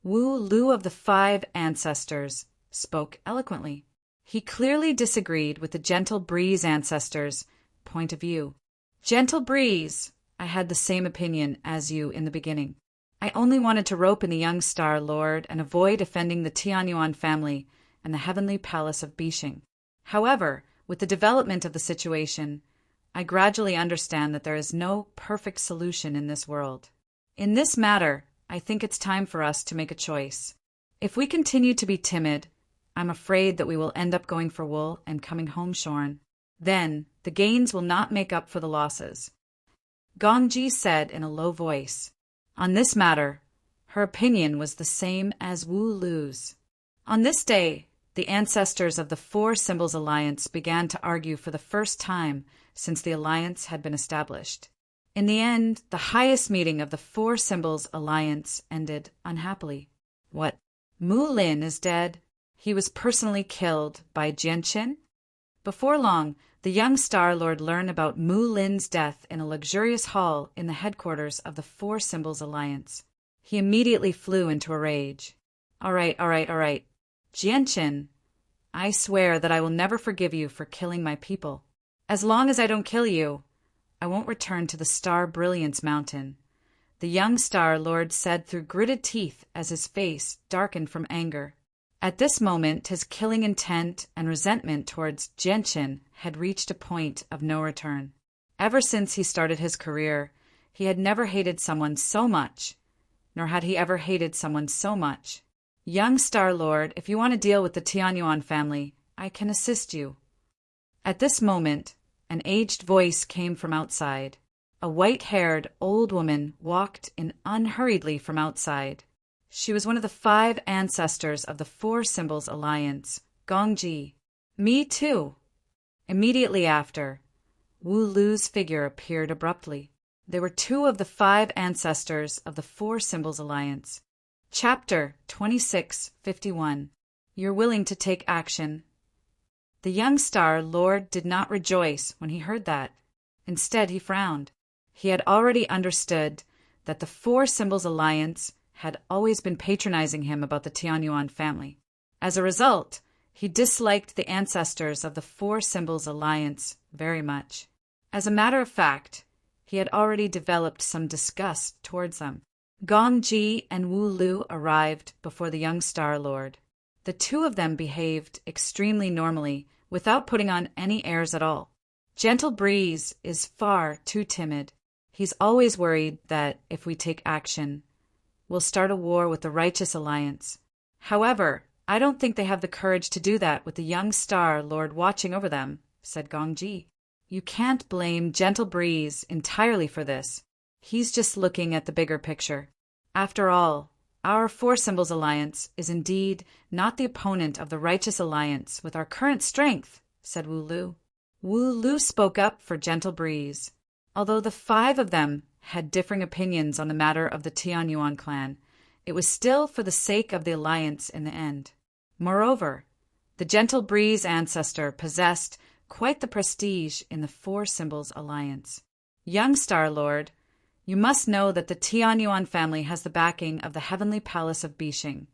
Wu Lu of the 5 ancestors spoke eloquently. He clearly disagreed with the Gentle Breeze ancestors' point of view. Gentle Breeze, I had the same opinion as you in the beginning. I only wanted to rope in the young Star Lord and avoid offending the Tianyuan family and the heavenly palace of Bixing. However, with the development of the situation, I gradually understand that there is no perfect solution in this world. In this matter, I think it's time for us to make a choice. If we continue to be timid, I'm afraid that we will end up going for wool and coming home shorn. Then, the gains will not make up for the losses. Gong Ji said in a low voice. On this matter, her opinion was the same as Wu Lu's. On this day, the ancestors of the 4 Symbols Alliance began to argue for the first time since the alliance had been established. In the end, the highest meeting of the 4 Symbols Alliance ended unhappily. What? Mu Lin is dead? He was personally killed by Jianchen? Before long, the young Star Lord learned about Mu Lin's death in a luxurious hall in the headquarters of the Four Symbols Alliance. He immediately flew into a rage. All right. Jianqin, I swear that I will never forgive you for killing my people. As long as I don't kill you, I won't return to the Star Brilliance Mountain, the young Star Lord said through gritted teeth as his face darkened from anger. At this moment, his killing intent and resentment towards Jianqin had reached a point of no return. Ever since he started his career, he had never hated someone so much, nor had he ever hated someone so much. Young Star Lord, if you want to deal with the Tianyuan family, I can assist you. At this moment, an aged voice came from outside. A white-haired old woman walked in unhurriedly from outside. She was one of the 5 ancestors of the Four Symbols Alliance, Gongji. Me too. Immediately after, Wu Lu's figure appeared abruptly. They were 2 of the 5 ancestors of the Four Symbols Alliance. Chapter 2651. You're willing to take action. The young Star Lord did not rejoice when he heard that. Instead, he frowned. He had already understood that the Four Symbols Alliance had always been patronizing him about the Tianyuan family. As a result, he disliked the ancestors of the Four Symbols Alliance very much. As a matter of fact, he had already developed some disgust towards them. Gongji and Wu Lu arrived before the young Star Lord. The 2 of them behaved extremely normally, without putting on any airs at all. Gentle Breeze is far too timid. He's always worried that, if we take action, we'll start a war with the Righteous Alliance. However, I don't think they have the courage to do that with the young Star Lord watching over them, said Gongji. You can't blame Gentle Breeze entirely for this. He's just looking at the bigger picture. After all, our Four Symbols Alliance is indeed not the opponent of the Righteous Alliance with our current strength, said Wu Lu. Wu Lu spoke up for Gentle Breeze. Although the 5 of them had differing opinions on the matter of the Tianyuan clan, it was still for the sake of the alliance in the end. Moreover, the Gentle Breeze ancestor possessed quite the prestige in the Four Symbols Alliance. Young Star Lord, you must know that the Tianyuan family has the backing of the Heavenly Palace of Bishing,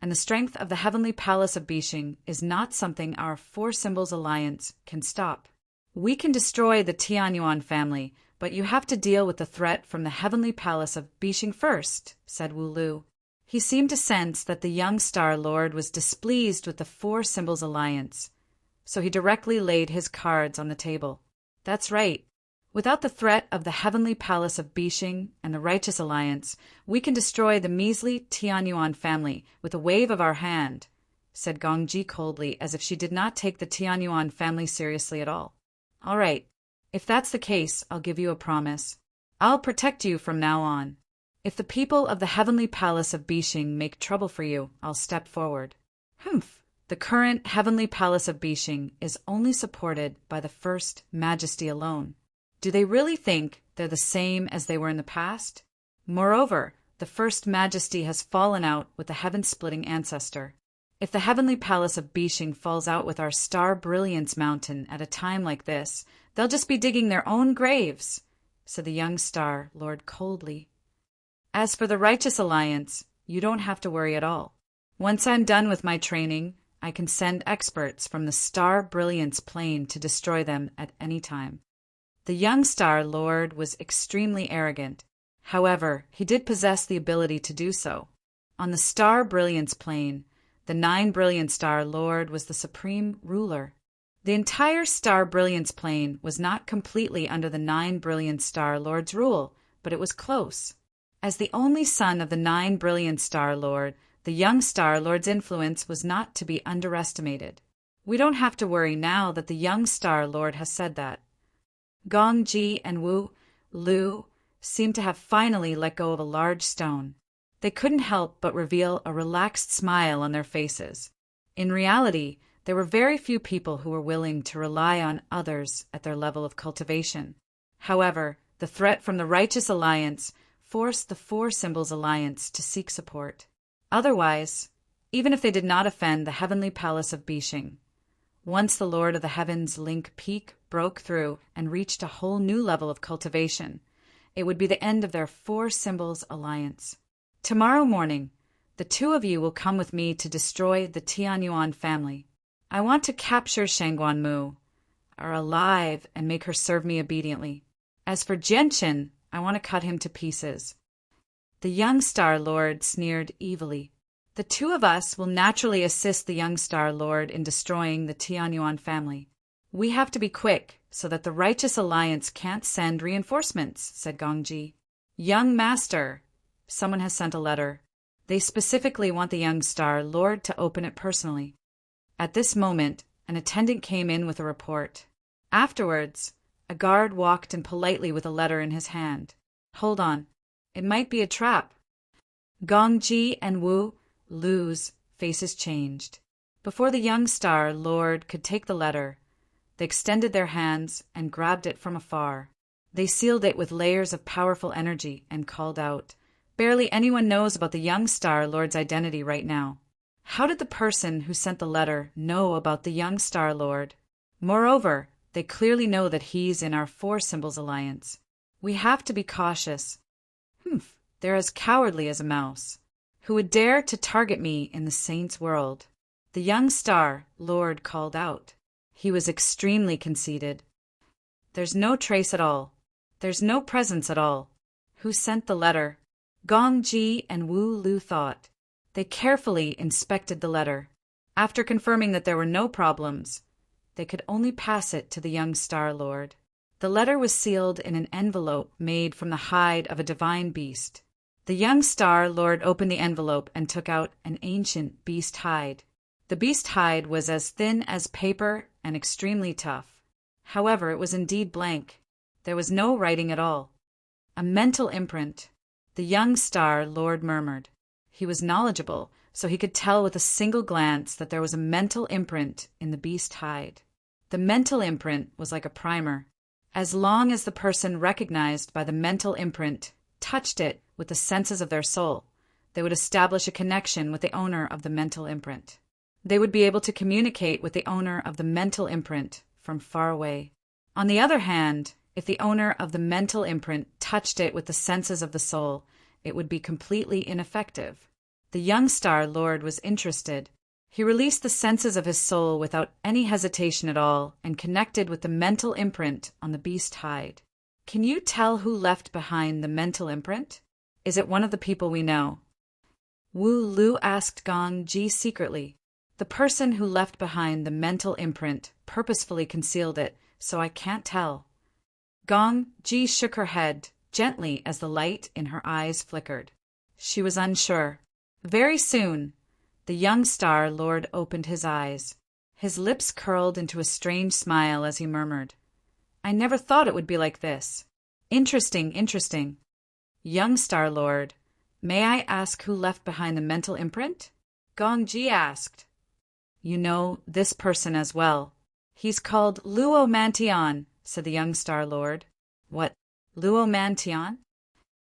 and the strength of the Heavenly Palace of Bishing is not something our Four Symbols Alliance can stop. We can destroy the Tianyuan family, but you have to deal with the threat from the Heavenly Palace of Bishing first, said Wu Lu. He seemed to sense that the young Star Lord was displeased with the Four Symbols Alliance, so he directly laid his cards on the table. That's right. Without the threat of the Heavenly Palace of Bishing and the Righteous Alliance, we can destroy the measly Tianyuan family with a wave of our hand, said Gongji coldly, as if she did not take the Tianyuan family seriously at all. All right. If that's the case, I'll give you a promise. I'll protect you from now on. If the people of the Heavenly Palace of Bishing make trouble for you, I'll step forward. Humph! The current Heavenly Palace of Bishing is only supported by the First Majesty alone. Do they really think they're the same as they were in the past? Moreover, the First Majesty has fallen out with the heaven-splitting ancestor. If the Heavenly Palace of Bishing falls out with our Star Brilliance Mountain at a time like this, they'll just be digging their own graves, said the young Star Lord coldly. As for the Righteous Alliance, you don't have to worry at all. Once I'm done with my training, I can send experts from the Star Brilliance plane to destroy them at any time. The young Star Lord was extremely arrogant. However, he did possess the ability to do so. On the Star Brilliance plane, the 9 Brilliant Star Lord was the supreme ruler. The entire Star Brilliance plane was not completely under the 9 Brilliant Star Lord's rule, but it was close. As the only son of the 9 Brilliant Star Lord, the young Star Lord's influence was not to be underestimated. We don't have to worry now that the young Star Lord has said that. Gongji and Wu Lu seemed to have finally let go of a large stone. They couldn't help but reveal a relaxed smile on their faces. In reality, there were very few people who were willing to rely on others at their level of cultivation. However, the threat from the Righteous Alliance forced the Four Symbols Alliance to seek support. Otherwise, even if they did not offend the Heavenly Palace of Bishing, Once the Lord of the Heavens link peak broke through and reached a whole new level of cultivation, it would be the end of their four symbols alliance. Tomorrow morning, the two of you will come with me to destroy the Tianyuan family. I want to capture Shangguan are alive, and make her serve me obediently. As for Jianqin, I want to cut him to pieces." The young Star Lord sneered evilly. "The two of us will naturally assist the young Star Lord in destroying the Tianyuan family. We have to be quick so that the Righteous Alliance can't send reinforcements," said Gongji. "Young Master, someone has sent a letter. They specifically want the young Star Lord to open it personally." At this moment, an attendant came in with a report. Afterwards, a guard walked in politely with a letter in his hand. "Hold on. It might be a trap." Gongji and Wu Lu's faces changed. Before the young Star Lord could take the letter, they extended their hands and grabbed it from afar. They sealed it with layers of powerful energy and called out, "Barely anyone knows about the young Star Lord's identity right now. How did the person who sent the letter know about the young Star Lord? Moreover, they clearly know that he's in our Four Symbols Alliance. We have to be cautious. They're as cowardly as a mouse. Who would dare to target me in the Saint's world?" The young Star Lord called out. He was extremely conceited. "There's no trace at all. There's no presence at all. Who sent the letter?" Gongji and Wu Lu thought. They carefully inspected the letter. After confirming that there were no problems, they could only pass it to the young Star Lord. The letter was sealed in an envelope made from the hide of a divine beast. The young Star Lord opened the envelope and took out an ancient beast hide. The beast hide was as thin as paper and extremely tough. However, it was indeed blank. There was no writing at all. "A mental imprint," the young Star Lord murmured. He was knowledgeable, so he could tell with a single glance that there was a mental imprint in the beast hide. The mental imprint was like a primer. As long as the person recognized by the mental imprint touched it with the senses of their soul, they would establish a connection with the owner of the mental imprint. They would be able to communicate with the owner of the mental imprint from far away. On the other hand, if the owner of the mental imprint touched it with the senses of the soul, it would be completely ineffective. The young Star Lord was interested. He released the senses of his soul without any hesitation at all and connected with the mental imprint on the beast hide. "Can you tell who left behind the mental imprint? Is it one of the people we know?" Wu Lu asked Gong Ji secretly. "The person who left behind the mental imprint purposefully concealed it, so I can't tell." Gong Ji shook her head gently as the light in her eyes flickered. She was unsure. Very soon, the young Star Lord opened his eyes. His lips curled into a strange smile as he murmured, "I never thought it would be like this. Interesting, interesting. Young Star Lord, may I ask who left behind the mental imprint?" Gongji asked. "You know this person as well. He's called Luo Mantian," said the young Star Lord. "What, Luo Mantian?"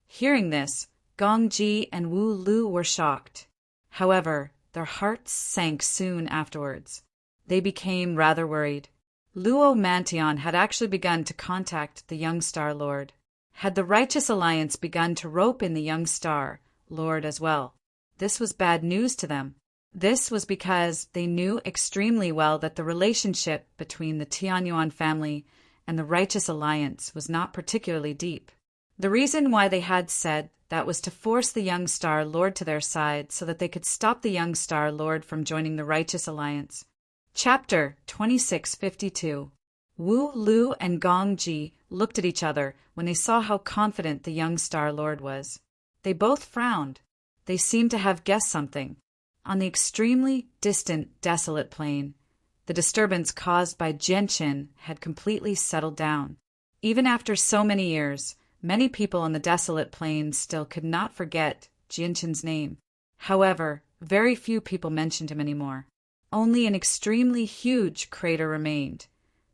Hearing this, Gongji and Wu Lu were shocked. However, their hearts sank soon afterwards. They became rather worried. Luo Mantian had actually begun to contact the young Star Lord. Had the Righteous Alliance begun to rope in the young Star Lord as well? This was bad news to them. This was because they knew extremely well that the relationship between the Tianyuan family and the Righteous Alliance was not particularly deep. The reason why they had said that was to force the young Star Lord to their side so that they could stop the young Star Lord from joining the Righteous Alliance. Chapter 2652. Wu Lu and Gong Ji looked at each other when they saw how confident the young Star Lord was. They both frowned. They seemed to have guessed something. On the extremely distant, desolate plain, the disturbance caused by Jianqin had completely settled down. Even after so many years, many people on the desolate plain still could not forget Jianqin's name. However, very few people mentioned him anymore. Only an extremely huge crater remained,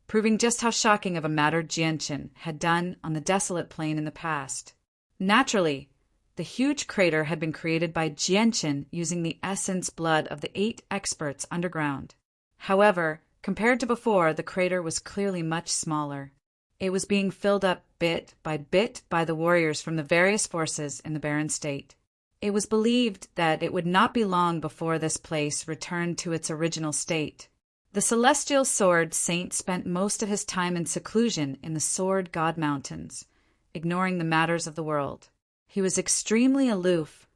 proving just how shocking of a matter Jianqin had done on the desolate plain in the past. Naturally, the huge crater had been created by Jianqin using the essence blood of the 8 experts underground. However, Compared to before, the crater was clearly much smaller. It was being filled up bit by the warriors from the various forces in the barren state. It was believed that it would not be long before this place returned to its original state. The celestial sword saint spent most of his time in seclusion in the Sword God Mountains, ignoring the matters of the world. He was extremely aloof,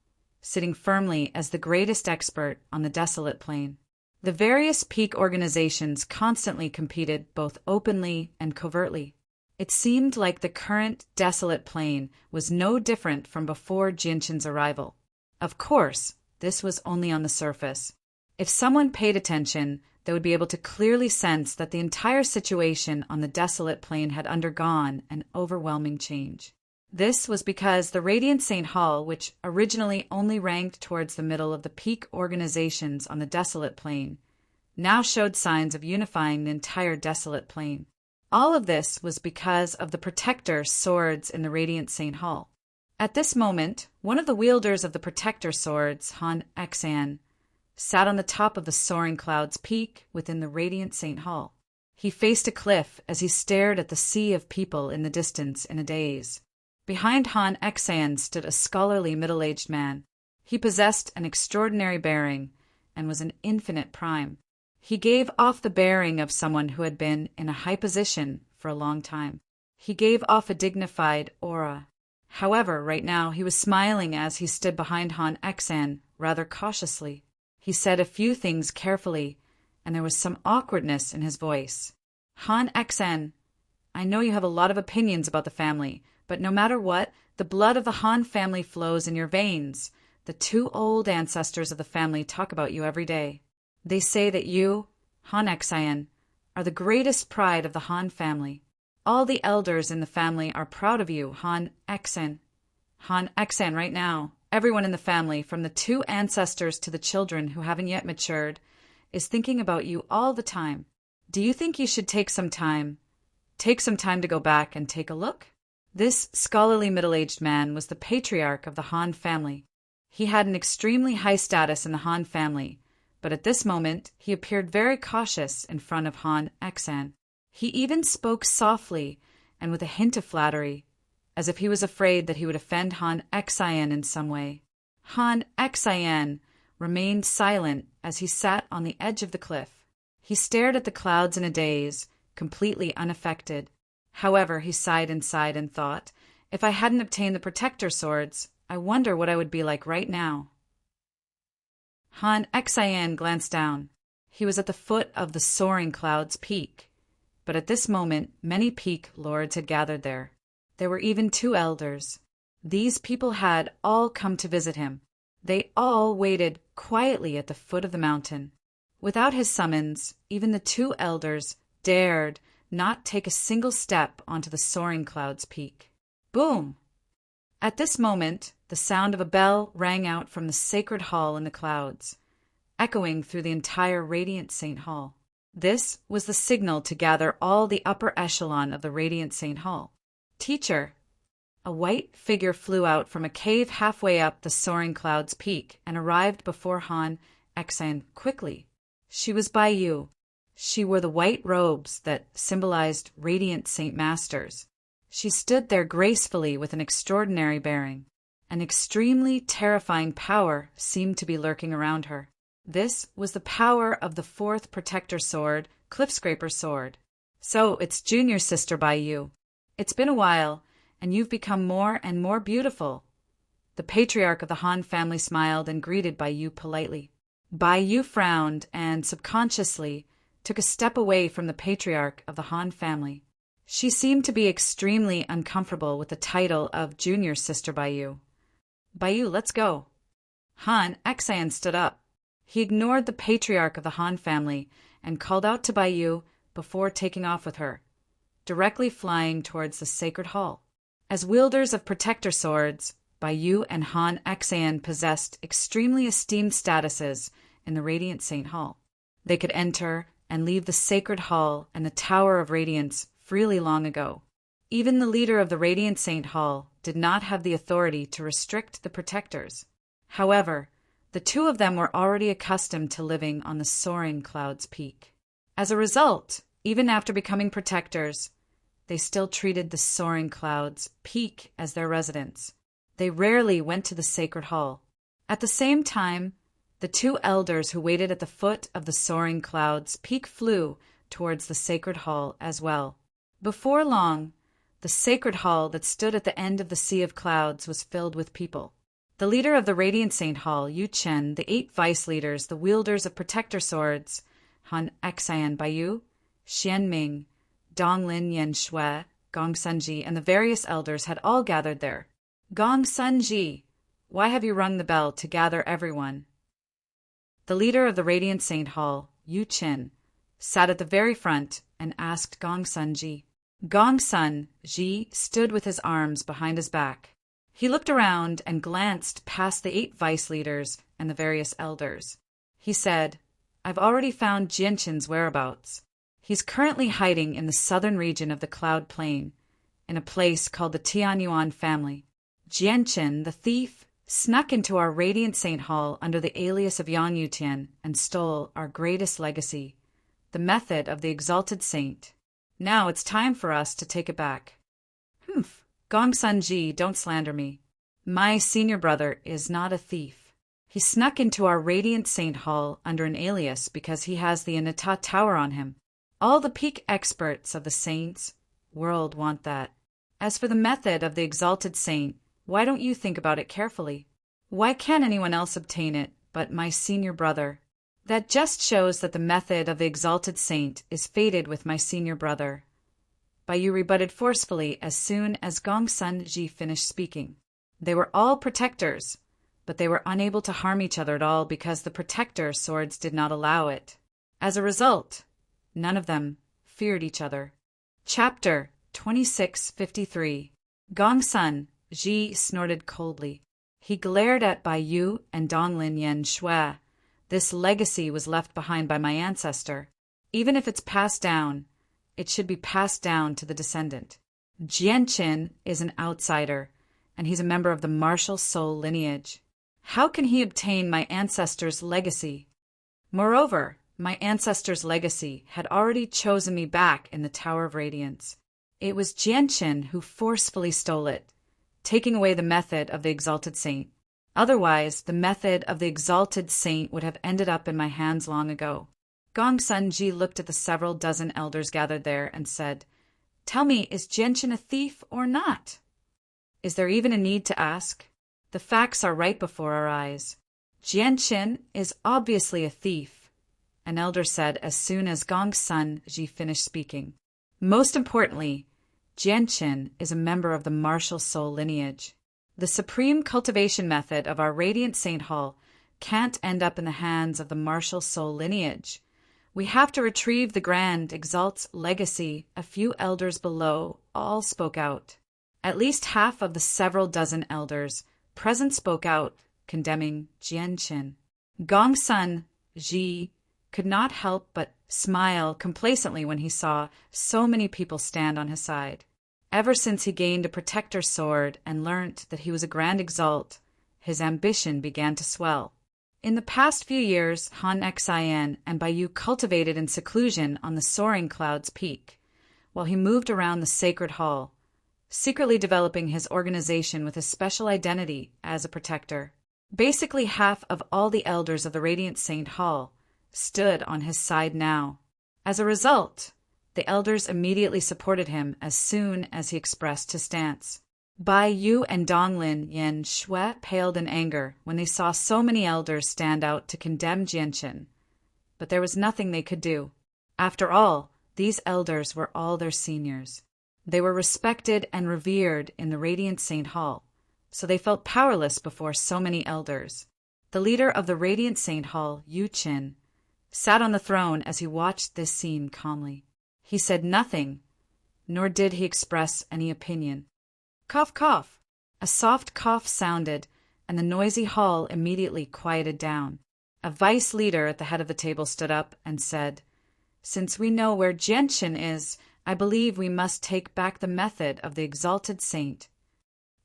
sitting firmly as the greatest expert on the desolate plain. The various peak organizations constantly competed both openly and covertly. It seemed like the current desolate plain was no different from before Jinshin's arrival. Of course, this was only on the surface. If someone paid attention, they would be able to clearly sense that the entire situation on the desolate plain had undergone an overwhelming change. This was because the Radiant St. Hall, which originally only ranked towards the middle of the peak organizations on the desolate plain, now showed signs of unifying the entire desolate plain. All of this was because of the protector swords in the Radiant St. Hall. At this moment, one of the wielders of the protector swords, Han Exan, sat on the top of the soaring cloud's peak within the Radiant St. Hall. He faced a cliff as he stared at the sea of people in the distance in a daze. Behind Han Exan stood a scholarly middle-aged man. He possessed an extraordinary bearing and was an infinite prime. He gave off the bearing of someone who had been in a high position for a long time. He gave off a dignified aura. However, right now he was smiling as he stood behind Han Exan rather cautiously. He said a few things carefully, and there was some awkwardness in his voice. Han Exan, I know you have a lot of opinions about the family, but no matter what, the blood of the Han family flows in your veins. The two old ancestors of the family talk about you every day. They say that you, Han Exan, are the greatest pride of the Han family. All the elders in the family are proud of you, Han Exan. Han Exan right now, everyone in the family, from the two ancestors to the children who haven't yet matured, is thinking about you all the time. Do you think you should take some time to go back and take a look? This scholarly middle-aged man was the patriarch of the Han family. He had an extremely high status in the Han family, but at this moment he appeared very cautious in front of Han Exan. He even spoke softly and with a hint of flattery, as if he was afraid that he would offend Han Exan in some way. Han Exan remained silent as he sat on the edge of the cliff. He stared at the clouds in a daze, completely unaffected. However, he sighed inside and thought, if I hadn't obtained the protector swords, I wonder what I would be like right now. Han Exan glanced down. He was at the foot of the soaring cloud's peak. But at this moment, many peak lords had gathered there. There were even two elders. These people had all come to visit him. They all waited quietly at the foot of the mountain. Without his summons, even the two elders dared not take a single step onto the soaring cloud's peak. Boom! At this moment, the sound of a bell rang out from the sacred hall in the clouds, echoing through the entire Radiant St. Hall. This was the signal to gather all the upper echelon of the Radiant St. Hall. Teacher! A white figure flew out from a cave halfway up the soaring cloud's peak and arrived before Han Exan quickly. She was Baiyu. She wore the white robes that symbolized Radiant Saint Masters. She stood there gracefully with an extraordinary bearing. An extremely terrifying power seemed to be lurking around her. This was the power of the fourth protector sword, Cliffscraper Sword. So it's junior sister Baiyu. It's been a while, and you've become more and more beautiful. The patriarch of the Han family smiled and greeted Baiyu politely. Baiyu frowned and, subconsciously, took a step away from the patriarch of the Han family. She seemed to be extremely uncomfortable with the title of junior sister Baiyu. Baiyu, let's go. Han Exan stood up. He ignored the patriarch of the Han family and called out to Baiyu before taking off with her, directly flying towards the sacred hall. As wielders of protector swords, Baiyu and Han Exan possessed extremely esteemed statuses in the Radiant St. Hall. They could enter and leave the sacred hall and the Tower of Radiance freely long ago. Even the leader of the Radiant St. Hall did not have the authority to restrict the protectors. However, the two of them were already accustomed to living on the soaring cloud's peak. As a result, even after becoming protectors, they still treated the soaring clouds peak as their residence. They rarely went to the sacred hall. At the same time, the two elders who waited at the foot of the soaring clouds peak flew towards the sacred hall as well. Before long, the sacred hall that stood at the end of the sea of clouds was filled with people. The leader of the Radiant Saint Hall, Yu Chen, the 8 vice leaders, the wielders of protector swords, Han Xian Baiyu, Xian Ming, Donglin Yen Shui, Gong Sunji, and the various elders had all gathered there. Gong Sunji, why have you rung the bell to gather everyone? The leader of the Radiant Saint Hall, Yu Chen, sat at the very front and asked Gong Sunji. Gong Sunji stood with his arms behind his back. He looked around and glanced past the 8 vice leaders and the various elders. He said, I've already found Jianchen's whereabouts. He's currently hiding in the southern region of the Cloud Plain, in a place called the Tianyuan family. Jianchen, the thief, snuck into our Radiant Saint Hall under the alias of Yang Yutian and stole our greatest legacy, the method of the Exalted Saint. Now it's time for us to take it back. Humph. Gong Sunji, don't slander me. My senior brother is not a thief. He snuck into our Radiant Saint Hall under an alias because he has the Anata Tower on him. All the peak experts of the Saints' world want that. As for the method of the Exalted Saint, why don't you think about it carefully? Why can't anyone else obtain it but my senior brother? That just shows that the method of the Exalted Saint is fated with my senior brother. Baiyu rebutted forcefully as soon as Gong Sunji finished speaking. They were all protectors, but they were unable to harm each other at all because the protector swords did not allow it. As a result, none of them feared each other. Chapter 2653. Gong Sunji snorted coldly. He glared at Baiyu and Donglin Yen Shui. This legacy was left behind by my ancestor. Even if it's passed down, it should be passed down to the descendant. Jianchen is an outsider, and he's a member of the martial soul lineage. How can he obtain my ancestor's legacy? Moreover, my ancestor's legacy had already chosen me back in the Tower of Radiance. It was Jianchen who forcefully stole it, taking away the method of the Exalted Saint. Otherwise, the method of the Exalted Saint would have ended up in my hands long ago. Gong Sunji looked at the several dozen elders gathered there and said, Tell me, is Jianchen a thief or not? Is there even a need to ask? The facts are right before our eyes. Jianchen is obviously a thief, an elder said as soon as Gong Sunji finished speaking. Most importantly, Jianchen is a member of the martial soul lineage. The supreme cultivation method of our Radiant Saint Hall can't end up in the hands of the martial soul lineage. We have to retrieve the Grand Exalt's legacy. A few elders below all spoke out. At least half of the several dozen elders present spoke out, condemning Jianchen. Gong Sunji could not help but smile complacently when he saw so many people stand on his side. Ever since he gained a protector sword and learnt that he was a Grand Exalt, his ambition began to swell. In the past few years, Han Xian and Baiyu cultivated in seclusion on the soaring cloud's peak, while he moved around the sacred hall, secretly developing his organization with a special identity as a protector. Basically, half of all the elders of the Radiant Saint Hall stood on his side now. As a result, the elders immediately supported him as soon as he expressed his stance. Baiyu and Donglin Yen Shui paled in anger when they saw so many elders stand out to condemn Jianchen, but there was nothing they could do. After all, these elders were all their seniors. They were respected and revered in the Radiant Saint Hall, so they felt powerless before so many elders. The leader of the Radiant Saint Hall, Yu Chen, sat on the throne as he watched this scene calmly. He said nothing, nor did he express any opinion. Cough, cough. A soft cough sounded, and the noisy hall immediately quieted down. A vice leader at the head of the table stood up and said, Since we know where Jianchen is, I believe we must take back the method of the Exalted Saint.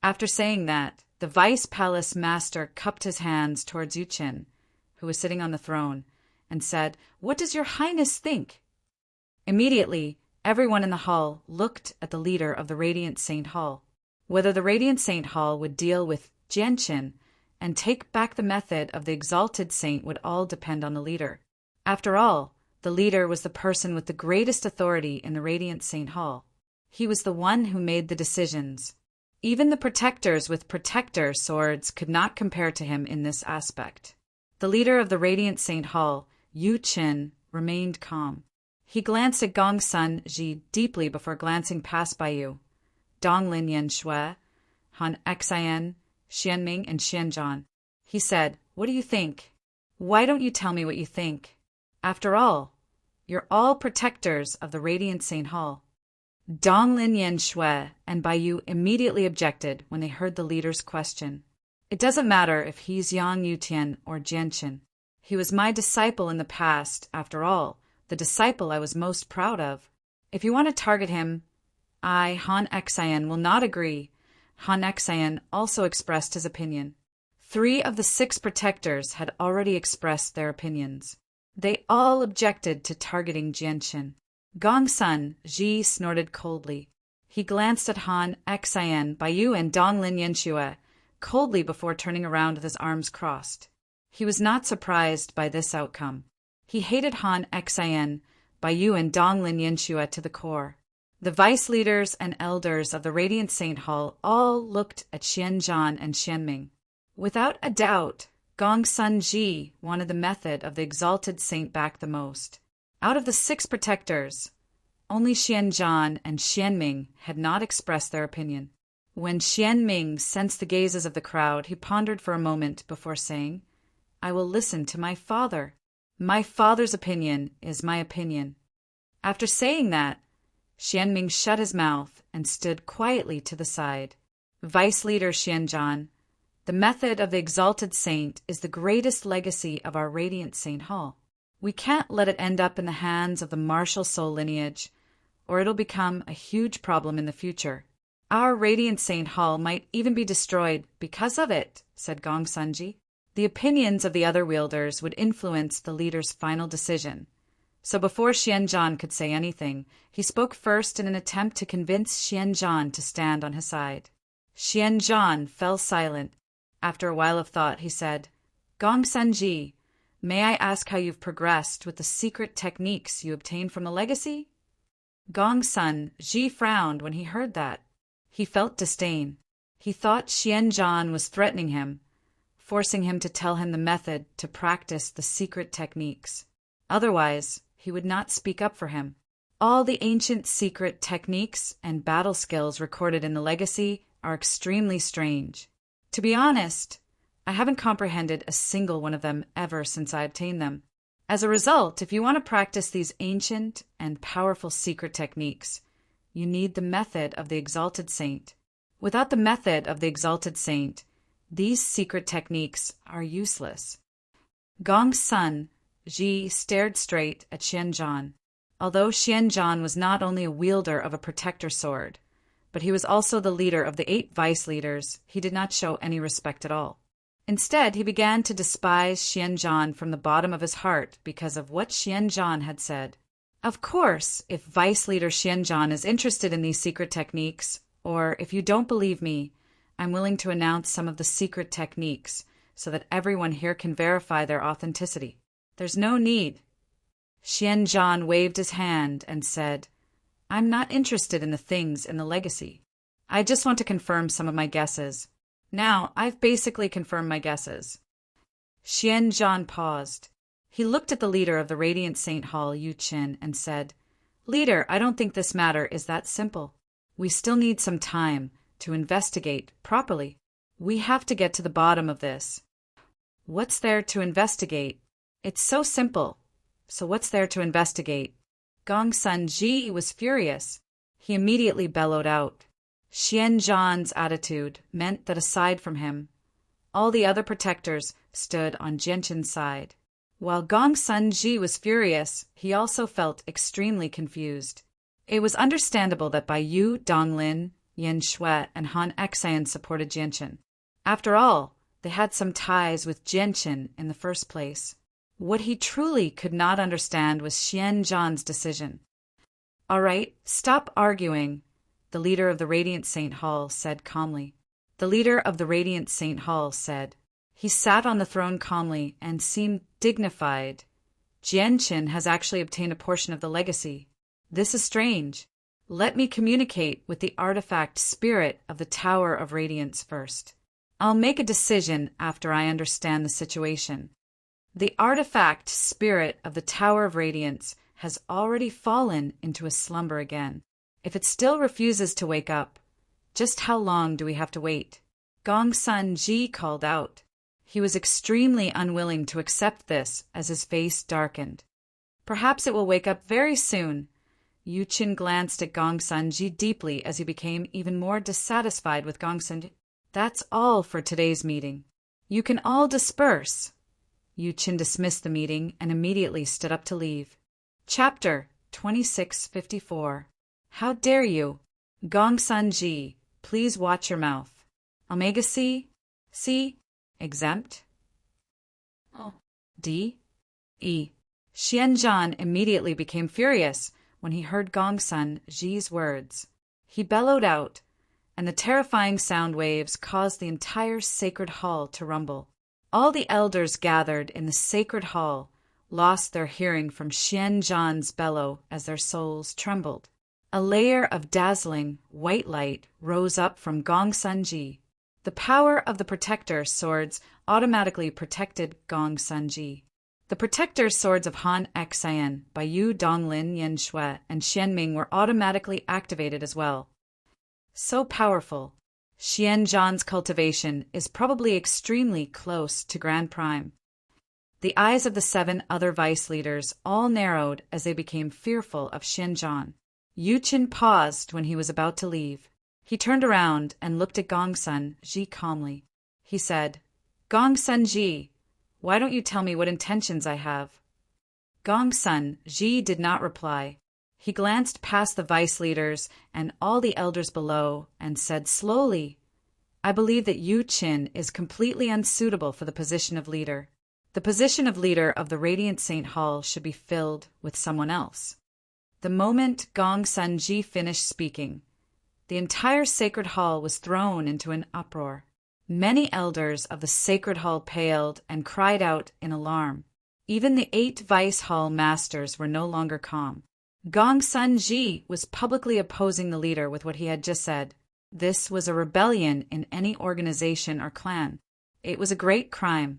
After saying that, the vice palace master cupped his hands towards Yu Chen, who was sitting on the throne, and said, What does your highness think? Immediately, everyone in the hall looked at the leader of the Radiant Saint Hall. Whether the Radiant Saint Hall would deal with Jianqin and take back the method of the Exalted Saint would all depend on the leader. After all, the leader was the person with the greatest authority in the Radiant Saint Hall. He was the one who made the decisions. Even the protectors with protector swords could not compare to him in this aspect. The leader of the Radiant Saint Hall, Yu Qin, remained calm. He glanced at Gongsun Ji deeply before glancing past Baiyu, Donglin Yanshui, Han Xian, Xianming, and Xianzhan. He said, "What do you think? Why don't you tell me what you think? After all, you're all protectors of the Radiant Saint Hall." Donglin Yanshui and Baiyu immediately objected when they heard the leader's question. "It doesn't matter if he's Yang Yutian or Jianqin. He was my disciple in the past, after all, the disciple I was most proud of. If you want to target him, I, Han Xian, will not agree." Han Xian also expressed his opinion. 3 of the 6 protectors had already expressed their opinions. They all objected to targeting Jianqin. Gongsun Ji snorted coldly. He glanced at Han Xian, Baiyu, and Donglin Yanshui coldly before turning around with his arms crossed. He was not surprised by this outcome. He hated Han Xian, Baiyu, and Donglin Yanshui to the core. The vice leaders and elders of the Radiant Saint Hall all looked at Xianzhan and Xianming. Without a doubt, Gongsun Ji wanted the method of the Exalted Saint back the most. Out of the 6 protectors, only Xianzhan and Xianming had not expressed their opinion. When Xianming sensed the gazes of the crowd, he pondered for a moment before saying, "I will listen to my father. My father's opinion is my opinion." After saying that, Xianming shut his mouth and stood quietly to the side. Vice leader Xianzhan, the method of the Exalted Saint is the greatest legacy of our Radiant Saint Hall. We can't let it end up in the hands of the martial soul lineage, or it'll become a huge problem in the future. Our Radiant Saint Hall might even be destroyed because of it, said Gongsun Ji. The opinions of the other wielders would influence the leader's final decision. So before Xianzhan could say anything, he spoke first in an attempt to convince Xianzhan to stand on his side. Xianzhan fell silent. After a while of thought, he said, "Gongsun Ji, may I ask how you've progressed with the secret techniques you obtained from the legacy?" Gongsun Ji frowned when he heard that. He felt disdain. He thought Xianzhan was threatening him, forcing him to tell him the method to practice the secret techniques. Otherwise, he would not speak up for him. All the ancient secret techniques and battle skills recorded in the legacy are extremely strange. To be honest, I haven't comprehended a single one of them ever since I obtained them. As a result, if you want to practice these ancient and powerful secret techniques, you need the method of the Exalted Saint. Without the method of the Exalted Saint, these secret techniques are useless. Gongsun Ji stared straight at Xianzhan. Although Xianzhan was not only a wielder of a protector sword, but he was also the leader of the 8 vice leaders, he did not show any respect at all. Instead, he began to despise Xianzhan from the bottom of his heart because of what Xianzhan had said. Of course, if Vice Leader Xianzhan is interested in these secret techniques, or if you don't believe me, I'm willing to announce some of the secret techniques so that everyone here can verify their authenticity. There's no need. Xianzhan waved his hand and said, "I'm not interested in the things in the legacy. I just want to confirm some of my guesses. Now, I've basically confirmed my guesses." Xianzhan paused. He looked at the leader of the Radiant Saint Hall, Yu Qin, and said, "Leader, I don't think this matter is that simple. We still need some time to investigate properly. We have to get to the bottom of this." "What's there to investigate? It's so simple. So what's there to investigate?" Gongsun Ji was furious. He immediately bellowed out. Xianzhan's attitude meant that aside from him, all the other protectors stood on Jianqin's side. While Gongsun Ji was furious, he also felt extremely confused. It was understandable that Baiyu, Donglin, Yanshui, and Han Xian supported Jianqin. After all, they had some ties with Jianqin in the first place. What he truly could not understand was Xianzhan's decision. All right, stop arguing, the leader of the Radiant Saint Hall said calmly. The leader of the Radiant Saint Hall said. He sat on the throne calmly and seemed dignified. Jianqin has actually obtained a portion of the legacy. This is strange. Let me communicate with the artifact spirit of the Tower of Radiance first. I'll make a decision after I understand the situation. The artifact spirit of the Tower of Radiance has already fallen into a slumber again. If it still refuses to wake up, just how long do we have to wait? Gongsun Ji called out. He was extremely unwilling to accept this as his face darkened. Perhaps it will wake up very soon. Yu Qin glanced at Gongsun Ji deeply as he became even more dissatisfied with Gongsun Ji. That's all for today's meeting. You can all disperse. Yu Qin dismissed the meeting and immediately stood up to leave. Chapter 2654. How dare you? Gongsun Ji, please watch your mouth. Omega C? C? Exempt? Oh. D? E. Xianzhan immediately became furious when he heard Gongsun Ji's words. He bellowed out, and the terrifying sound waves caused the entire sacred hall to rumble. All the elders gathered in the sacred hall lost their hearing from Xianzhan's bellow as their souls trembled. A layer of dazzling white light rose up from Gongsun Ji. The power of the protector swords automatically protected Gongsun Ji. The protector swords of Han Xian by Yu Donglin Yanshui and Xianming were automatically activated as well. So powerful, Xianzhan's cultivation is probably extremely close to Grand Prime. The eyes of the 7 other vice leaders all narrowed as they became fearful of Xianzhan. Yu Qin paused when he was about to leave. He turned around and looked at Gongsun Ji calmly. He said, Gongsun Ji, why don't you tell me what intentions I have? Gongsun Ji did not reply. He glanced past the vice leaders and all the elders below and said slowly, I believe that Yu Qin is completely unsuitable for the position of leader. The position of leader of the Radiant Saint Hall should be filled with someone else. The moment Gongsun Ji finished speaking, the entire sacred hall was thrown into an uproar. Many elders of the sacred hall paled and cried out in alarm. Even the 8 vice hall masters were no longer calm. Gongsun Ji was publicly opposing the leader with what he had just said. This was a rebellion in any organization or clan. It was a great crime.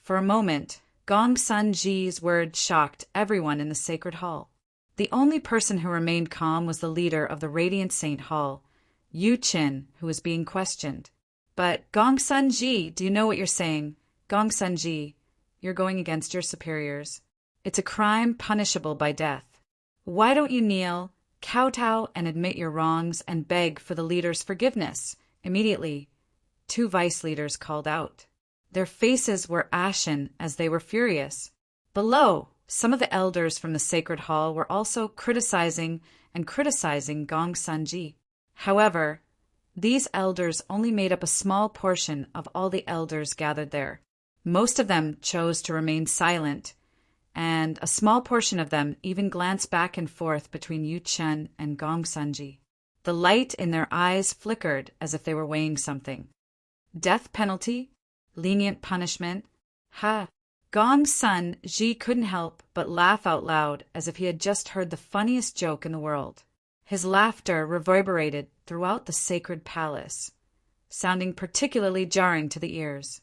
For a moment, Gongsun Ji's words shocked everyone in the sacred hall. The only person who remained calm was the leader of the Radiant Saint Hall, Yu Qin, who was being questioned. But Gongsun Ji, do you know what you're saying? Gongsun Ji, you're going against your superiors. It's a crime punishable by death. Why don't you kneel, kowtow, and admit your wrongs and beg for the leader's forgiveness? Immediately, 2 vice leaders called out. Their faces were ashen as they were furious. Below, some of the elders from the sacred hall were also criticizing Gongsun Ji. However, these elders only made up a small portion of all the elders gathered there. Most of them chose to remain silent, and a small portion of them even glanced back and forth between Yu Qin and Gongsun Ji. The light in their eyes flickered as if they were weighing something. Death penalty? Lenient punishment? Ha! Gongsun Ji couldn't help but laugh out loud as if he had just heard the funniest joke in the world. His laughter reverberated throughout the sacred palace, sounding particularly jarring to the ears.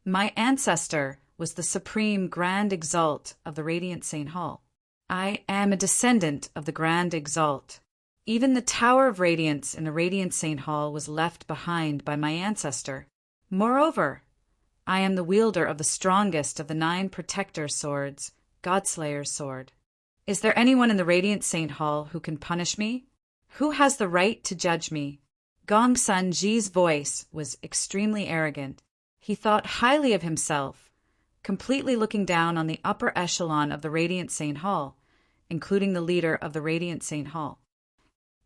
My ancestor was the supreme Grand Exalt of the Radiant Saint Hall. I am a descendant of the Grand Exalt. Even the Tower of Radiance in the Radiant Saint Hall was left behind by my ancestor. Moreover, I am the wielder of the strongest of the 9 protector swords, Godslayer's sword. Is there anyone in the Radiant Saint Hall who can punish me? Who has the right to judge me? Gongsun Ji's voice was extremely arrogant. He thought highly of himself, completely looking down on the upper echelon of the Radiant Saint Hall, including the leader of the Radiant Saint Hall.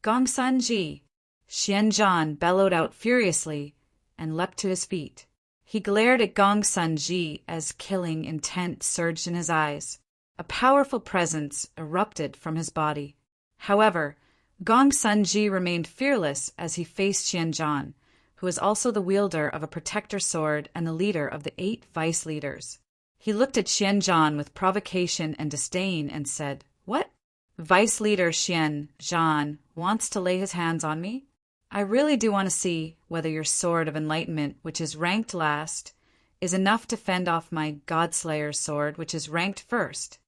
Gongsun Ji, Xianzhan bellowed out furiously and leapt to his feet. He glared at Gongsun Ji as killing intent surged in his eyes. A powerful presence erupted from his body. However, Gong Sun-ji remained fearless as he faced Xianzhan, who was also the wielder of a protector sword and the leader of the 8 vice leaders. He looked at Xianzhan with provocation and disdain and said, "What? Vice leader Xianzhan wants to lay his hands on me? I really do want to see whether your sword of enlightenment, which is ranked last, is enough to fend off my Godslayer's sword, which is ranked first."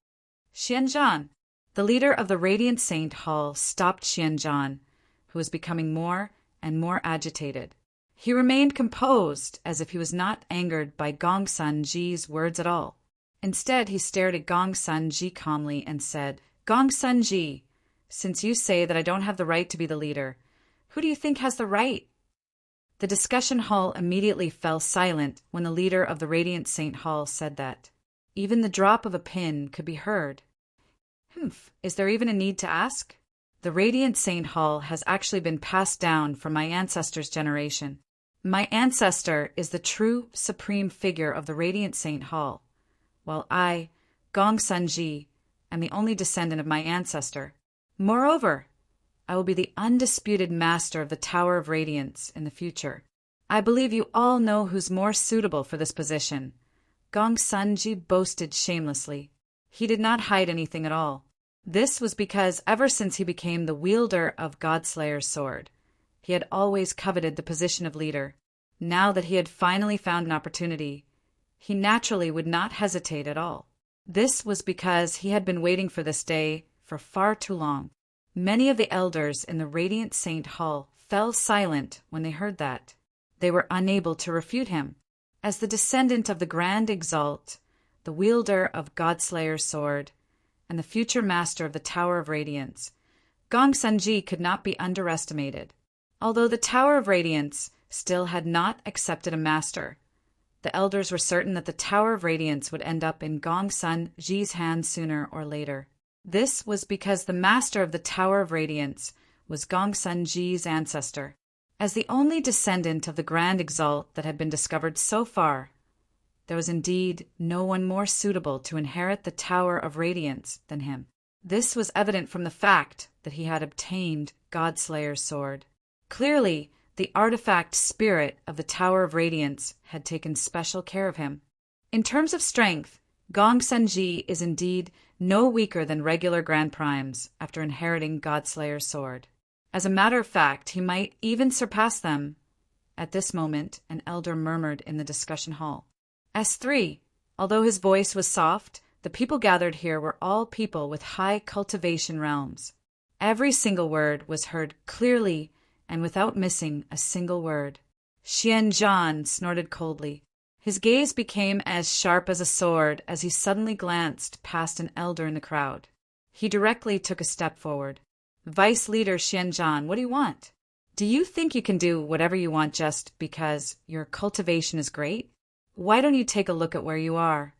Xianzhan, the leader of the Radiant Saint Hall, stopped Xianzhan, who was becoming more and more agitated. He remained composed, as if he was not angered by Gong Sun-ji's words at all. Instead, he stared at Gong Sun-ji calmly and said, "Gong Sun-ji, since you say that I don't have the right to be the leader, who do you think has the right?" The discussion hall immediately fell silent when the leader of the Radiant Saint Hall said that. Even the drop of a pin could be heard. Is there even a need to ask? The Radiant Saint Hall has actually been passed down from my ancestor's generation. My ancestor is the true supreme figure of the Radiant Saint Hall, while I, Gong Sun-ji, am the only descendant of my ancestor. Moreover, I will be the undisputed master of the Tower of Radiance in the future. I believe you all know who's more suitable for this position. Gong Sun-ji boasted shamelessly. He did not hide anything at all. This was because ever since he became the wielder of Godslayer's sword, he had always coveted the position of leader. Now that he had finally found an opportunity, he naturally would not hesitate at all. This was because he had been waiting for this day for far too long. Many of the elders in the Radiant Saint Hall fell silent when they heard that. They were unable to refute him. As the descendant of the Grand Exalt, the wielder of Godslayer's sword, and the future master of the Tower of Radiance, Gong Sun-ji could not be underestimated. Although the Tower of Radiance still had not accepted a master, the elders were certain that the Tower of Radiance would end up in Gong Sun-ji's hands sooner or later. This was because the master of the Tower of Radiance was Gong Sun-ji's ancestor. As the only descendant of the Grand Exalt that had been discovered so far, there was indeed no one more suitable to inherit the Tower of Radiance than him. This was evident from the fact that he had obtained Godslayer's sword. Clearly, the artifact spirit of the Tower of Radiance had taken special care of him. In terms of strength, Gong Sun-ji is indeed no weaker than regular Grand Primes after inheriting Godslayer's sword. As a matter of fact, he might even surpass them. At this moment, an elder murmured in the discussion hall. S3, although his voice was soft, the people gathered here were all people with high cultivation realms. Every single word was heard clearly and without missing a single word. Xianzhan snorted coldly. His gaze became as sharp as a sword as he suddenly glanced past an elder in the crowd. He directly took a step forward. "Vice Leader Xianzhan, what do you want? Do you think you can do whatever you want just because your cultivation is great? Why don't you take a look at where you are?"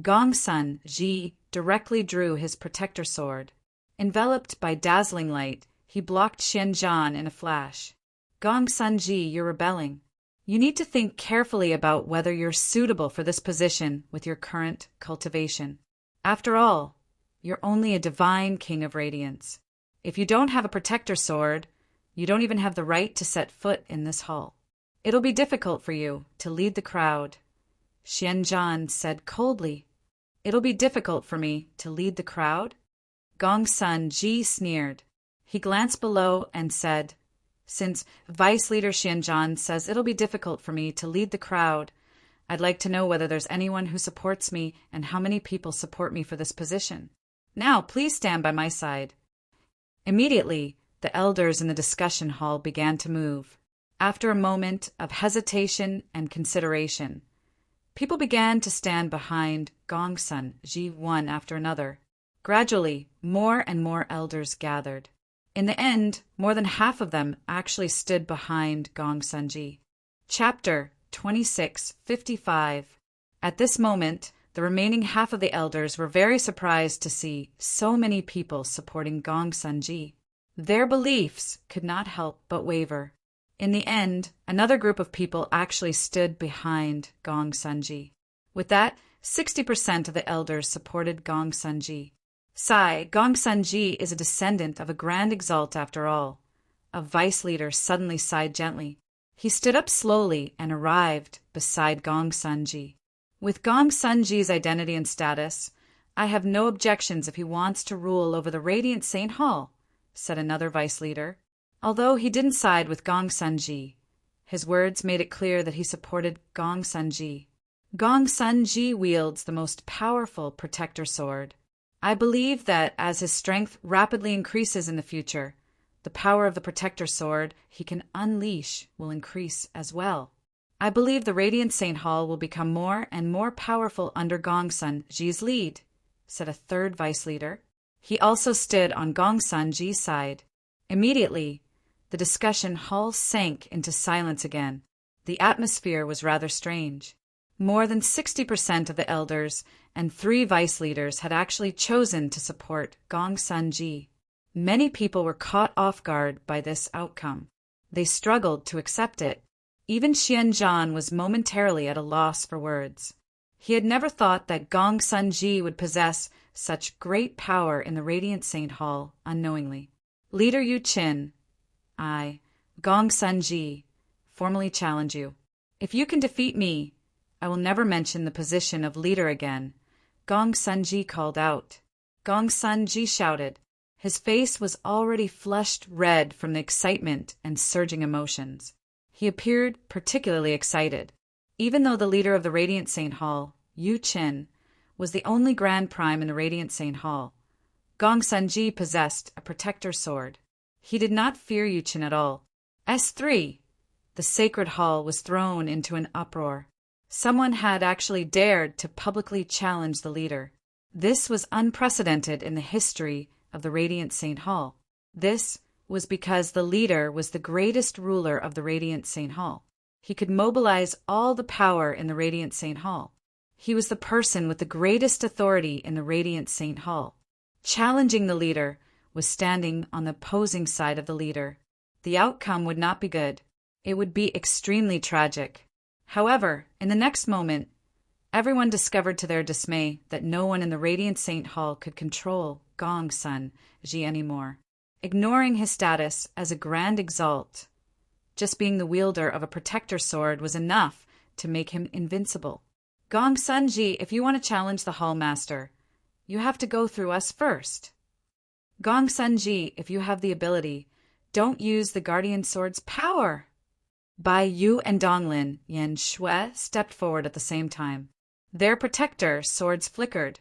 Gong Sun-ji directly drew his protector sword. Enveloped by dazzling light, he blocked Xianzhan in a flash. "Gong Sun-ji, you're rebelling. You need to think carefully about whether you're suitable for this position with your current cultivation. After all, you're only a divine king of radiance. If you don't have a protector sword, you don't even have the right to set foot in this hall. It'll be difficult for you to lead the crowd." Xianzhan said coldly. "It'll be difficult for me to lead the crowd?" Gong Sun-ji sneered. He glanced below and said, "Since Vice Leader Xianzhan says it'll be difficult for me to lead the crowd, I'd like to know whether there's anyone who supports me and how many people support me for this position. Now, please stand by my side." Immediately, the elders in the discussion hall began to move. After a moment of hesitation and consideration, people began to stand behind Gong Sun-ji one after another. Gradually, more and more elders gathered. In the end, more than half of them actually stood behind Gong Sun-ji. Chapter 2655. At this moment, the remaining half of the elders were very surprised to see so many people supporting Gong Sun-ji. Their beliefs could not help but waver. In the end, another group of people actually stood behind Gong Sun-ji. With that, 60% of the elders supported Gong Sun-ji. Sigh, Gongsun-ji is a descendant of a grand exalt after all. A vice leader suddenly sighed gently. He stood up slowly and arrived beside Gongsun-ji. With Gongsun-ji's identity and status, I have no objections if he wants to rule over the Radiant Saint Hall, said another vice leader. Although he didn't side with Gongsun-ji, his words made it clear that he supported Gongsun-ji. Gongsun-ji wields the most powerful protector sword. I believe that as his strength rapidly increases in the future, the power of the protector sword he can unleash will increase as well. I believe the Radiant Saint Hall will become more and more powerful under Gongsun-ji's lead, said a third vice leader. He also stood on Gongsun-ji's side. Immediately, the discussion hall sank into silence again. The atmosphere was rather strange. More than 60% of the elders and 3 vice leaders had actually chosen to support Gongsun-ji. Many people were caught off guard by this outcome. They struggled to accept it. Even Xianzhan was momentarily at a loss for words. He had never thought that Gongsun-ji would possess such great power in the Radiant Saint Hall unknowingly. Leader Yu Qin, I, Gongsun-ji, formally challenge you. If you can defeat me, I will never mention the position of leader again, Gongsun-ji called out. Gongsun-ji shouted. His face was already flushed red from the excitement and surging emotions. He appeared particularly excited. Even though the leader of the Radiant Saint Hall, Yu Qin, was the only Grand Prime in the Radiant Saint Hall, Gongsun-ji possessed a protector sword. He did not fear Yu Qin at all. S3. The sacred hall was thrown into an uproar. Someone had actually dared to publicly challenge the leader. This was unprecedented in the history of the Radiant Saint Hall. This was because the leader was the greatest ruler of the Radiant Saint Hall. He could mobilize all the power in the Radiant Saint Hall. He was the person with the greatest authority in the Radiant Saint Hall. Challenging the leader was standing on the opposing side of the leader. The outcome would not be good. It would be extremely tragic. However, in the next moment, everyone discovered to their dismay that no one in the Radiant Saint Hall could control Gongsun-ji anymore. Ignoring his status as a grand exalt, just being the wielder of a protector sword was enough to make him invincible. Gongsun-ji, if you want to challenge the Hall Master, you have to go through us first. Gongsun-ji, if you have the ability, don't use the Guardian Sword's power. Bai Yu and Donglin Yan Shui stepped forward at the same time. Their protector swords flickered,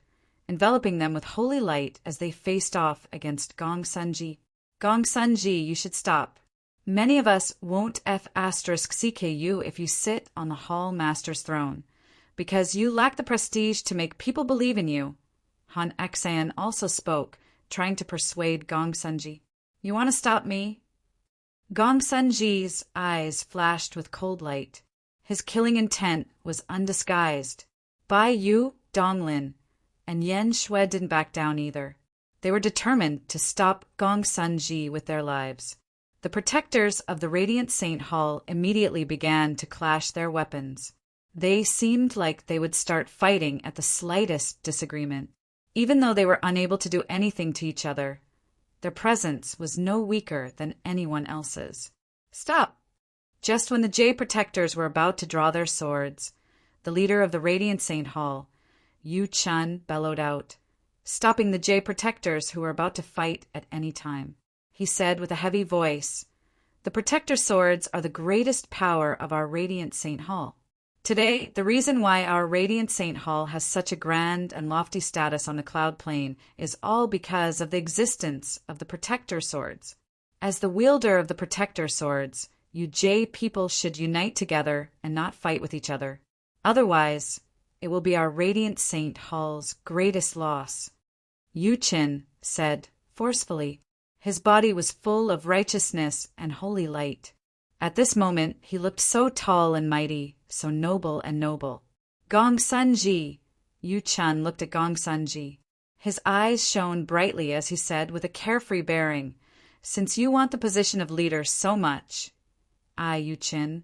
enveloping them with holy light as they faced off against Gongsun-ji. Gongsun-ji, you should stop. Many of us won't *CK you if you sit on the Hall Master's throne, because you lack the prestige to make people believe in you. Han Xan also spoke, trying to persuade Gongsun-ji. You want to stop me? Gongsun-ji's eyes flashed with cold light. His killing intent was undisguised. Bai Yu, Donglin, and Yan Shui didn't back down either. They were determined to stop Gongsun-ji with their lives. The protectors of the Radiant Saint Hall immediately began to clash their weapons. They seemed like they would start fighting at the slightest disagreement. Even though they were unable to do anything to each other, their presence was no weaker than anyone else's. Stop! Just when the J protectors were about to draw their swords, the leader of the Radiant Saint Hall, Yu Chun, bellowed out, stopping the J protectors who were about to fight at any time. He said with a heavy voice, "The protector swords are the greatest power of our Radiant Saint Hall. Today, the reason why our Radiant Saint Hall has such a grand and lofty status on the cloud plane is all because of the existence of the protector swords. As the wielder of the protector swords, you J people should unite together and not fight with each other. Otherwise, it will be our Radiant Saint Hall's greatest loss." Yu Qin said forcefully. His body was full of righteousness and holy light. At this moment, he looked so tall and mighty, so noble and noble. Gongsun-ji! Yu Chun looked at Gongsun-ji. His eyes shone brightly as he said with a carefree bearing, "Since you want the position of leader so much, I, Yu Qin,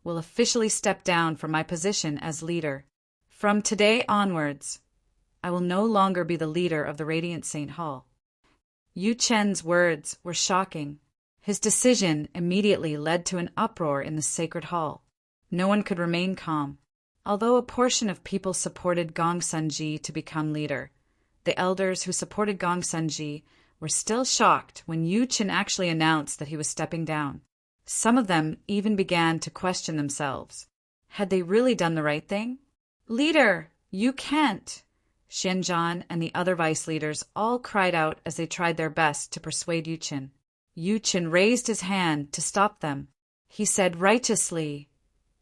will officially step down from my position as leader. From today onwards, I will no longer be the leader of the Radiant Saint Hall." Yu Chen's words were shocking. His decision immediately led to an uproar in the sacred hall. No one could remain calm. Although a portion of people supported Gong Sunji to become leader, the elders who supported Gong Sunji were still shocked when Yu Chen actually announced that he was stepping down. Some of them even began to question themselves. Had they really done the right thing? "Leader, you can't!" Xianzhan and the other vice leaders all cried out as they tried their best to persuade Yu Chen. Yu Chen raised his hand to stop them. He said righteously,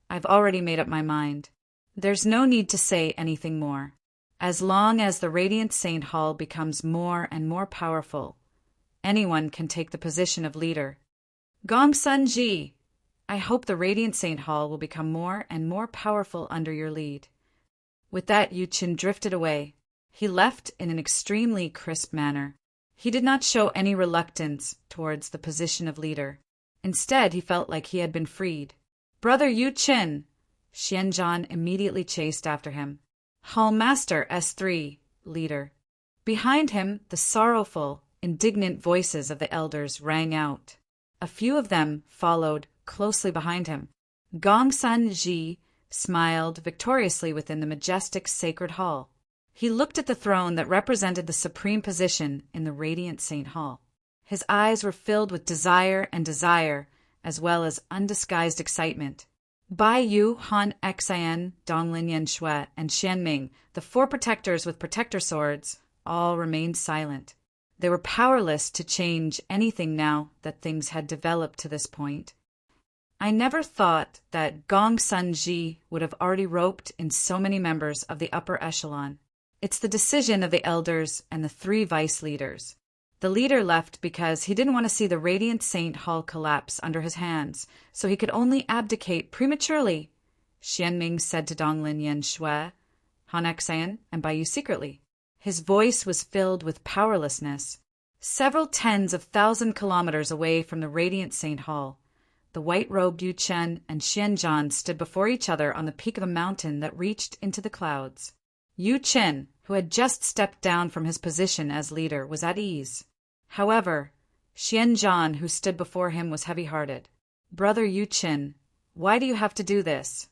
"I've already made up my mind. There's no need to say anything more. As long as the Radiant Saint Hall becomes more and more powerful, anyone can take the position of leader. Gong Sun Ji, I hope the Radiant Saint Hall will become more and more powerful under your lead." With that, Yu Chen drifted away. He left in an extremely crisp manner. He did not show any reluctance towards the position of leader. Instead, he felt like he had been freed. "Brother Yu Chen!" Xianzhan immediately chased after him. "Hall Master S3, leader." Behind him, the sorrowful, indignant voices of the elders rang out. A few of them followed closely behind him. Gong Sun Ji smiled victoriously within the majestic sacred hall. He looked at the throne that represented the supreme position in the Radiant Saint Hall. His eyes were filled with desire, as well as undisguised excitement. Bai Yu, Han Xian, Donglin Yanshui, and Xianming, the four protectors with protector swords, all remained silent. They were powerless to change anything now that things had developed to this point. I never thought that Gong Sun Ji would have already roped in so many members of the upper echelon. It's the decision of the elders and the three vice leaders. The leader left because he didn't want to see the Radiant Saint Hall collapse under his hands, so he could only abdicate prematurely, Xianming said to Donglin Yanshui, Han Xian, and Bai Yu secretly. His voice was filled with powerlessness. Several tens of thousand kilometers away from the Radiant Saint Hall, the white-robed Yu Chen and Xianzhan stood before each other on the peak of a mountain that reached into the clouds. Yu Chen, who had just stepped down from his position as leader, was at ease. However, Xianzhan, who stood before him, was heavy-hearted. "Brother Yu Chen, why do you have to do this?"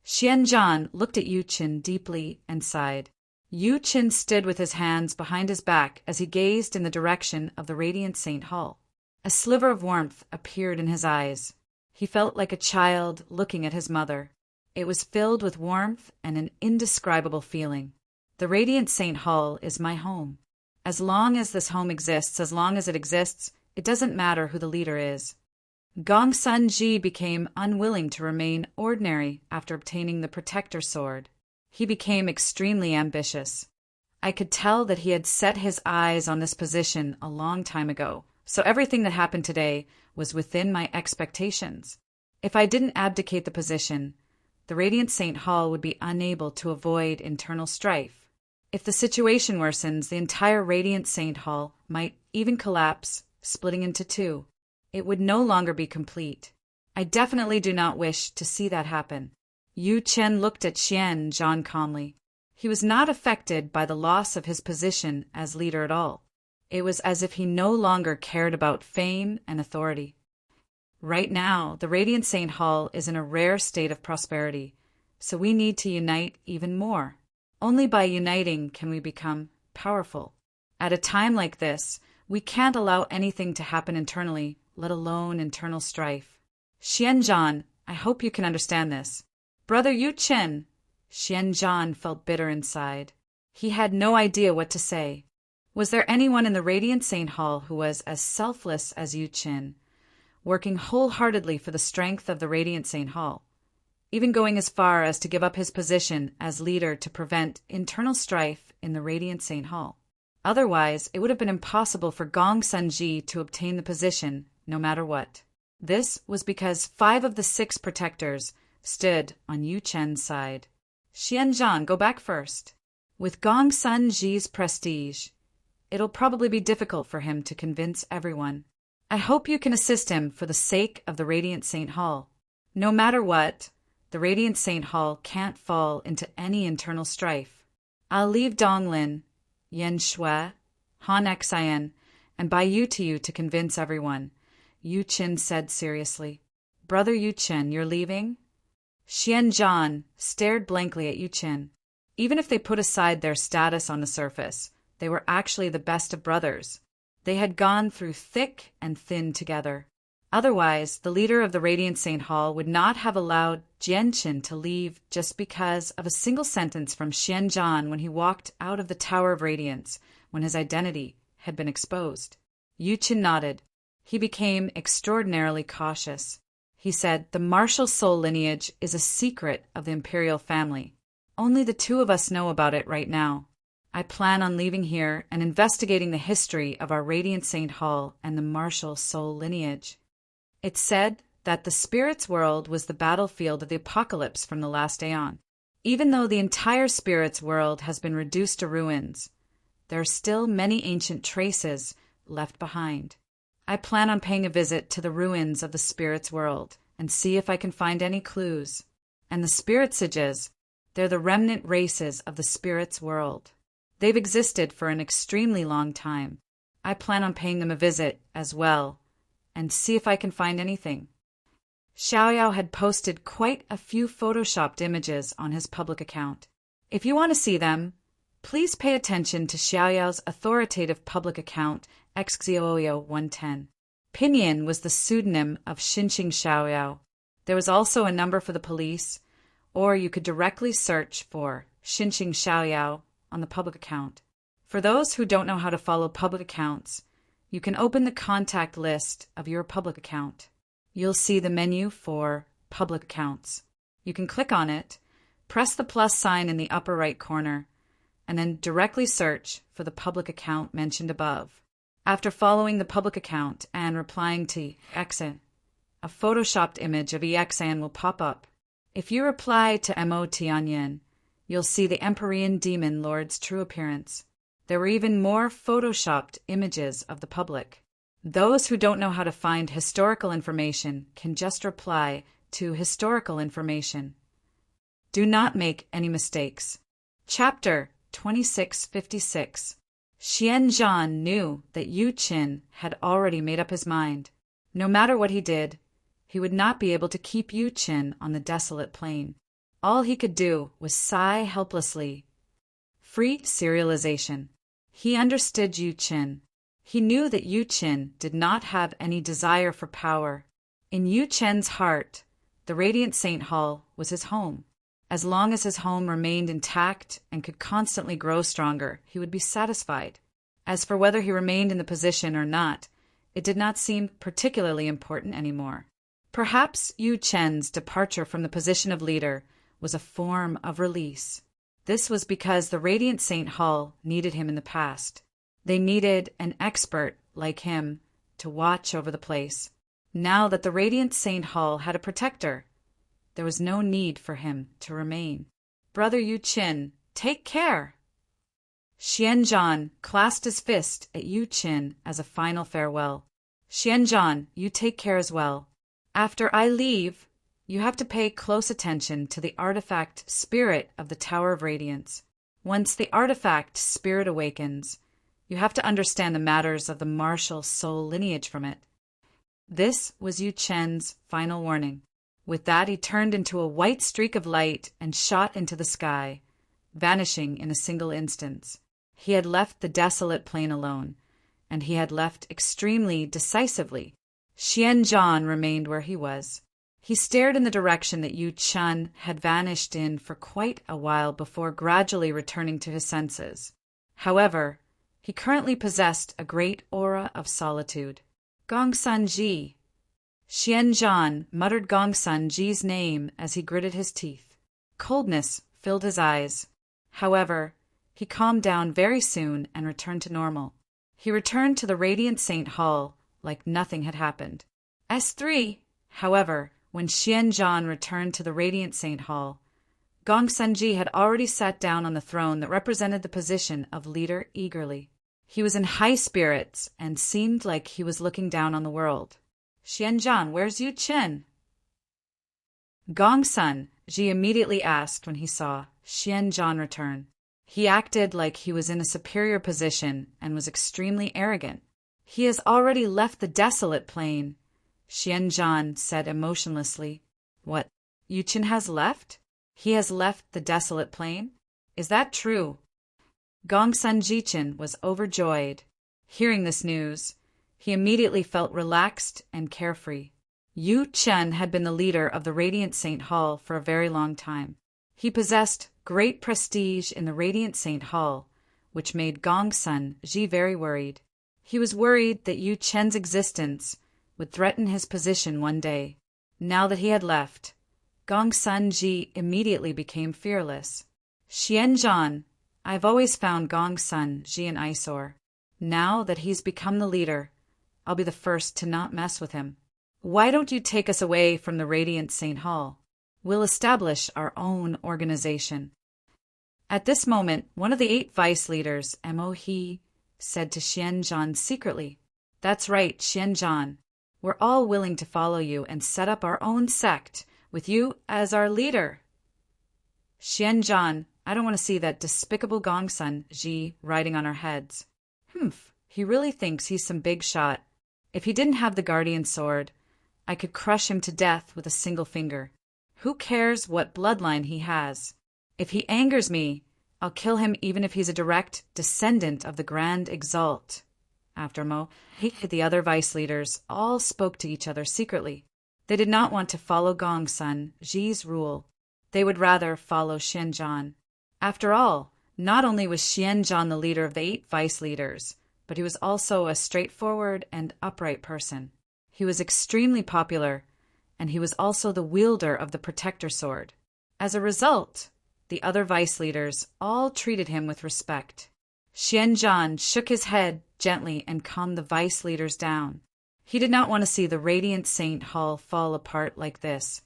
Xianzhan looked at Yu Chen deeply and sighed. Yu Chen stood with his hands behind his back as he gazed in the direction of the Radiant Saint Hall. A sliver of warmth appeared in his eyes. He felt like a child looking at his mother. It was filled with warmth and an indescribable feeling. The Radiant Saint Hall is my home. As long as this home exists, it doesn't matter who the leader is. Gong Sun Ji became unwilling to remain ordinary after obtaining the protector sword. He became extremely ambitious. I could tell that he had set his eyes on this position a long time ago, so everything that happened today was within my expectations. If I didn't abdicate the position, the Radiant Saint Hall would be unable to avoid internal strife. If the situation worsens, the entire Radiant Saint Hall might even collapse, splitting into two. It would no longer be complete. I definitely do not wish to see that happen. Yu Chen looked at Xianzhan calmly. He was not affected by the loss of his position as leader at all. It was as if he no longer cared about fame and authority. Right now, the Radiant Saint Hall is in a rare state of prosperity, so we need to unite even more. Only by uniting can we become powerful. At a time like this, we can't allow anything to happen internally, let alone internal strife. Xianzhan, I hope you can understand this. Brother Yu Chen, Xianzhan felt bitter inside. He had no idea what to say. Was there anyone in the Radiant Saint Hall who was as selfless as Yu Chen, working wholeheartedly for the strength of the Radiant Saint Hall, even going as far as to give up his position as leader to prevent internal strife in the Radiant Saint Hall? Otherwise, it would have been impossible for Gong Sunji to obtain the position, no matter what. This was because 5 of the 6 protectors stood on Yu Chen's side. Xianzhan, go back first. With Gong Sunji's prestige, it'll probably be difficult for him to convince everyone. I hope you can assist him for the sake of the Radiant Saint Hall. No matter what, the Radiant Saint Hall can't fall into any internal strife. I'll leave Donglin, Yen Shui, Han Xian, and buy you to convince everyone, Yu Qin said seriously. Brother Yu Qin, you're leaving? Xian Zhan stared blankly at Yu Qin. Even if they put aside their status on the surface, they were actually the best of brothers. They had gone through thick and thin together. Otherwise, the leader of the Radiant Saint Hall would not have allowed Jianqin to leave just because of a single sentence from Xian Zhan when he walked out of the Tower of Radiance, when his identity had been exposed. Yu Qin nodded. He became extraordinarily cautious. He said, the martial soul lineage is a secret of the imperial family. Only the two of us know about it right now. I plan on leaving here and investigating the history of our Radiant Saint Hall and the martial soul lineage. It's said that the spirit's world was the battlefield of the apocalypse from the last aeon. Even though the entire spirit's world has been reduced to ruins, there are still many ancient traces left behind. I plan on paying a visit to the ruins of the spirit's world and see if I can find any clues. And the spirit sages, they're the remnant races of the spirit's world. They've existed for an extremely long time. I plan on paying them a visit as well and see if I can find anything. Xiaoyao had posted quite a few photoshopped images on his public account. If you want to see them, please pay attention to Xiaoyao's authoritative public account, Xioyo110. Pinyin was the pseudonym of Xinqing Xiaoyao. There was also a number for the police, or you could directly search for Xinqing Xiaoyao on the public account. For those who don't know how to follow public accounts, you can open the contact list of your public account. You'll see the menu for public accounts. You can click on it, press the plus sign in the upper right corner, and then directly search for the public account mentioned above. After following the public account and replying to Exan, a photoshopped image of Exan will pop up. If you reply to Mo Tianyin, you'll see the Empyrean Demon Lord's true appearance. There were even more photoshopped images of the public. Those who don't know how to find historical information can just reply to historical information. Do not make any mistakes. Chapter 2656. Xian Zhan knew that Yu Qin had already made up his mind. No matter what he did, he would not be able to keep Yu Qin on the desolate plain. All he could do was sigh helplessly. Free serialization. He understood Yu Qin. He knew that Yu Qin did not have any desire for power. In Yu Qin's heart, the Radiant Saint Hall was his home. As long as his home remained intact and could constantly grow stronger, he would be satisfied. As for whether he remained in the position or not, it did not seem particularly important anymore. Perhaps Yu Qin's departure from the position of leader was a form of release. This was because the Radiant Saint Hall needed him in the past. They needed an expert like him to watch over the place. Now that the Radiant Saint Hall had a protector, there was no need for him to remain. Brother Yu Qin, take care! Xian Zhan clasped his fist at Yu Qin as a final farewell. Xian Zhan, you take care as well. After I leave, you have to pay close attention to the artifact spirit of the Tower of Radiance. Once the artifact spirit awakens, you have to understand the matters of the martial soul lineage from it. This was Yu Qin's final warning. With that, he turned into a white streak of light and shot into the sky, vanishing in a single instant. He had left the desolate plain alone, and he had left extremely decisively. Xian Zhan remained where he was. He stared in the direction that Yu Qin had vanished in for quite a while before gradually returning to his senses. However, he currently possessed a great aura of solitude. Gongsun Ji. Xian Zhan muttered Gongsun Ji's name as he gritted his teeth. Coldness filled his eyes. However, he calmed down very soon and returned to normal. He returned to the Radiant Saint Hall like nothing had happened. S3, however, when Xian Zhan returned to the Radiant Saint Hall, Gongsun Ji had already sat down on the throne that represented the position of leader eagerly. He was in high spirits and seemed like he was looking down on the world. Xian Zhan, where's Yu Qin? Gongsun Ji immediately asked when he saw Xian Zhan return. He acted like he was in a superior position and was extremely arrogant. "He has already left the desolate plain," Xianzhan said emotionlessly. "What, Yuchen has left? He has left the desolate plain? Is that true?" Gongsun Jichen was overjoyed. Hearing this news, he immediately felt relaxed and carefree. Yu Chen had been the leader of the Radiant Saint Hall for a very long time. He possessed great prestige in the Radiant Saint Hall, which made Gongsun Ji very worried. He was worried that Yu Chen's existence would threaten his position one day. Now that he had left, Gongsun Ji immediately became fearless. "Xianzhan, I've always found Gongsun Ji an eyesore. Now that he's become the leader, I'll be the first to not mess with him. Why don't you take us away from the Radiant Saint Hall? We'll establish our own organization." At this moment, one of the 8 vice leaders, Mo He, said to Xianzhan secretly, "That's right, Xianzhan. We're all willing to follow you and set up our own sect, with you as our leader." "Xianzhan, I don't want to see that despicable Gongsun Ji riding on our heads." "Humph, he really thinks he's some big shot. If he didn't have the guardian sword, I could crush him to death with a single finger. Who cares what bloodline he has? If he angers me, I'll kill him even if he's a direct descendant of the Grand Exalt." After Mo, the other vice leaders all spoke to each other secretly. They did not want to follow Gongsun Ji's rule. They would rather follow Xianzhan. After all, not only was Xianzhan the leader of the 8 vice leaders, but he was also a straightforward and upright person. He was extremely popular, and he was also the wielder of the protector sword. As a result, the other vice leaders all treated him with respect. Xianzhan shook his head gently and calmed the vice leaders down. He did not want to see the Radiant Saint Hall fall apart like this.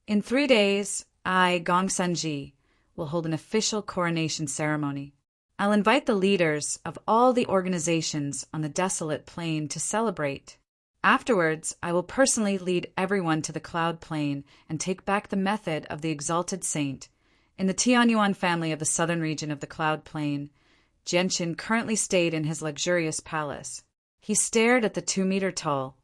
"In 3 days, I, Gongsun Ji, will hold an official coronation ceremony. I'll invite the leaders of all the organizations on the desolate plain to celebrate. Afterwards, I will personally lead everyone to the Cloud Plain and take back the method of the Exalted Saint. In the Tianyuan family of the southern region of the Cloud Plain, Jianqin currently stayed in his luxurious palace. He stared at the 2-meter-tall,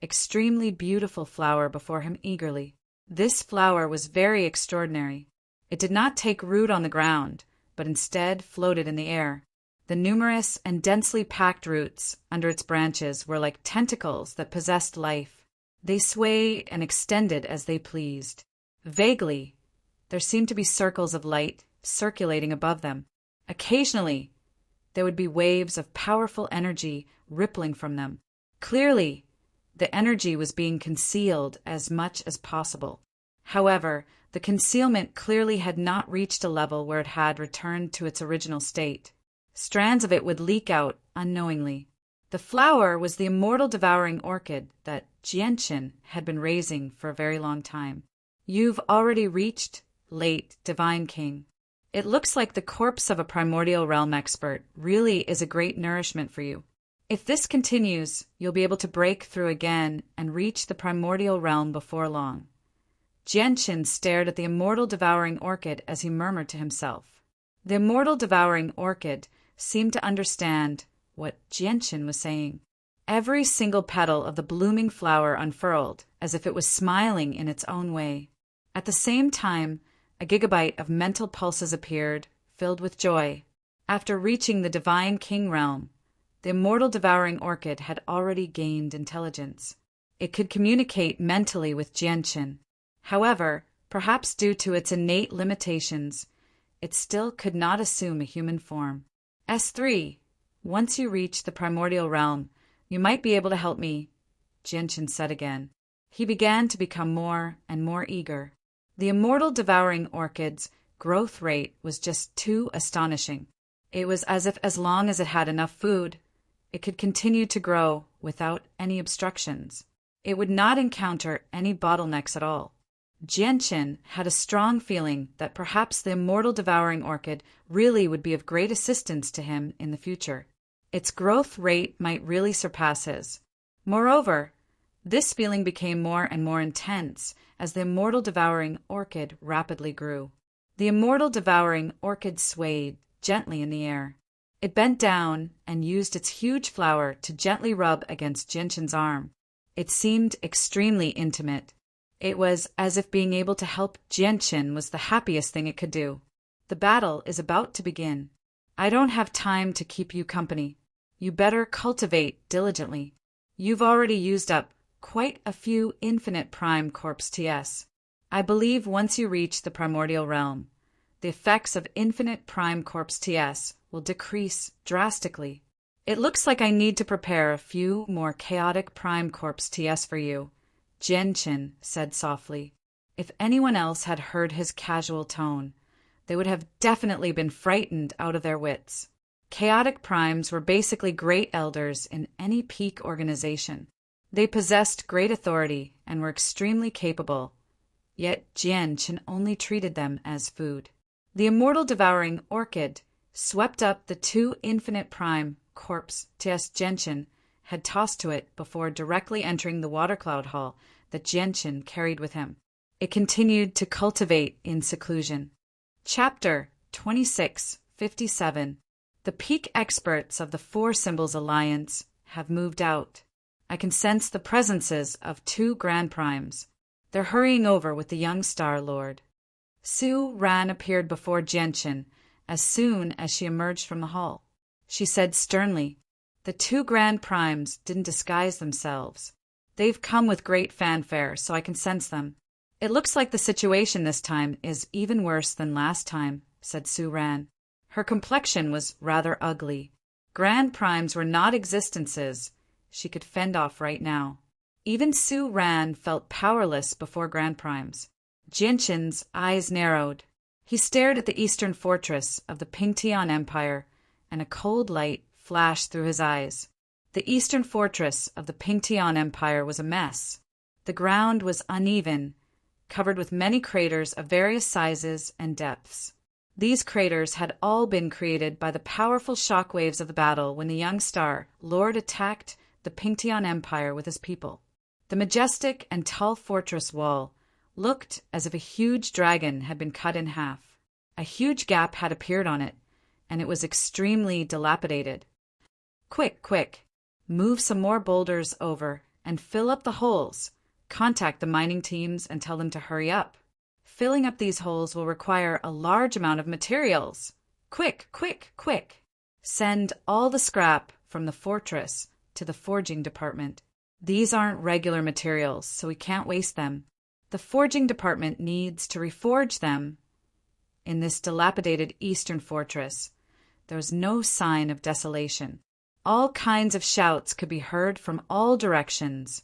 extremely beautiful flower before him eagerly. This flower was very extraordinary. It did not take root on the ground, but instead floated in the air. The numerous and densely packed roots under its branches were like tentacles that possessed life. They swayed and extended as they pleased. Vaguely, there seemed to be circles of light circulating above them. Occasionally, there would be waves of powerful energy rippling from them. Clearly, the energy was being concealed as much as possible. However, the concealment clearly had not reached a level where it had returned to its original state. Strands of it would leak out unknowingly. The flower was the immortal devouring orchid that Jianqin had been raising for a very long time. "You've already reached, late Divine King. It looks like the corpse of a primordial realm expert really is a great nourishment for you. If this continues, you'll be able to break through again and reach the primordial realm before long." Jianqin stared at the immortal devouring orchid as he murmured to himself. The immortal devouring orchid seemed to understand what Jianqin was saying. Every single petal of the blooming flower unfurled, as if it was smiling in its own way. At the same time, a gigabyte of mental pulses appeared, filled with joy. After reaching the Divine King realm, the immortal devouring orchid had already gained intelligence. It could communicate mentally with Jianqin. However, perhaps due to its innate limitations, it still could not assume a human form. S3, once you reach the primordial realm, you might be able to help me, Jianqin said again. He began to become more and more eager. The immortal devouring orchid's growth rate was just too astonishing. It was as if as long as it had enough food, it could continue to grow without any obstructions. It would not encounter any bottlenecks at all. Jianqin had a strong feeling that perhaps the immortal devouring orchid really would be of great assistance to him in the future. Its growth rate might really surpass his. Moreover, this feeling became more and more intense as the immortal devouring orchid rapidly grew. The immortal devouring orchid swayed gently in the air. It bent down and used its huge flower to gently rub against Gentian's arm. It seemed extremely intimate. It was as if being able to help Gentian was the happiest thing it could do. The battle is about to begin. I don't have time to keep you company. You better cultivate diligently. You've already used up quite a few infinite prime corpse TS. I believe once you reach the primordial realm, the effects of infinite prime corpse TS will decrease drastically. It looks like I need to prepare a few more chaotic prime corpse TS for you, Gentian said softly. If anyone else had heard his casual tone, they would have definitely been frightened out of their wits. Chaotic primes were basically great elders in any peak organization. They possessed great authority and were extremely capable, yet Gentian only treated them as food. The immortal devouring orchid swept up the 2 infinite prime corpse TS Gentian had tossed to it before directly entering the water cloud hall that Gentian carried with him. It continued to cultivate in seclusion. Chapter 2657. The peak experts of the 4 Symbols Alliance have moved out. I can sense the presences of 2 Grand Primes. They're hurrying over with the young Star Lord. Su Ran appeared before Gentian as soon as she emerged from the hall. She said sternly, "The 2 Grand Primes didn't disguise themselves. They've come with great fanfare, so I can sense them. It looks like the situation this time is even worse than last time," said Su Ran. Her complexion was rather ugly. Grand Primes were not existences she could fend off right now. Even Su Ran felt powerless before Grand Primes. Gentian's eyes narrowed. He stared at the eastern fortress of the Pingtian Empire, and a cold light flashed through his eyes. The eastern fortress of the Pingtian Empire was a mess. The ground was uneven, covered with many craters of various sizes and depths. These craters had all been created by the powerful shockwaves of the battle when the young Star Lord attacked the Pingtian Empire with his people. The majestic and tall fortress wall looked as if a huge dragon had been cut in half. A huge gap had appeared on it, and it was extremely dilapidated. "Quick, quick! Move some more boulders over and fill up the holes. Contact the mining teams and tell them to hurry up. Filling up these holes will require a large amount of materials. Quick, quick, quick! Send all the scrap from the fortress to the forging department. These aren't regular materials, so we can't waste them. The forging department needs to reforge them." In this dilapidated eastern fortress, there was no sign of desolation. All kinds of shouts could be heard from all directions,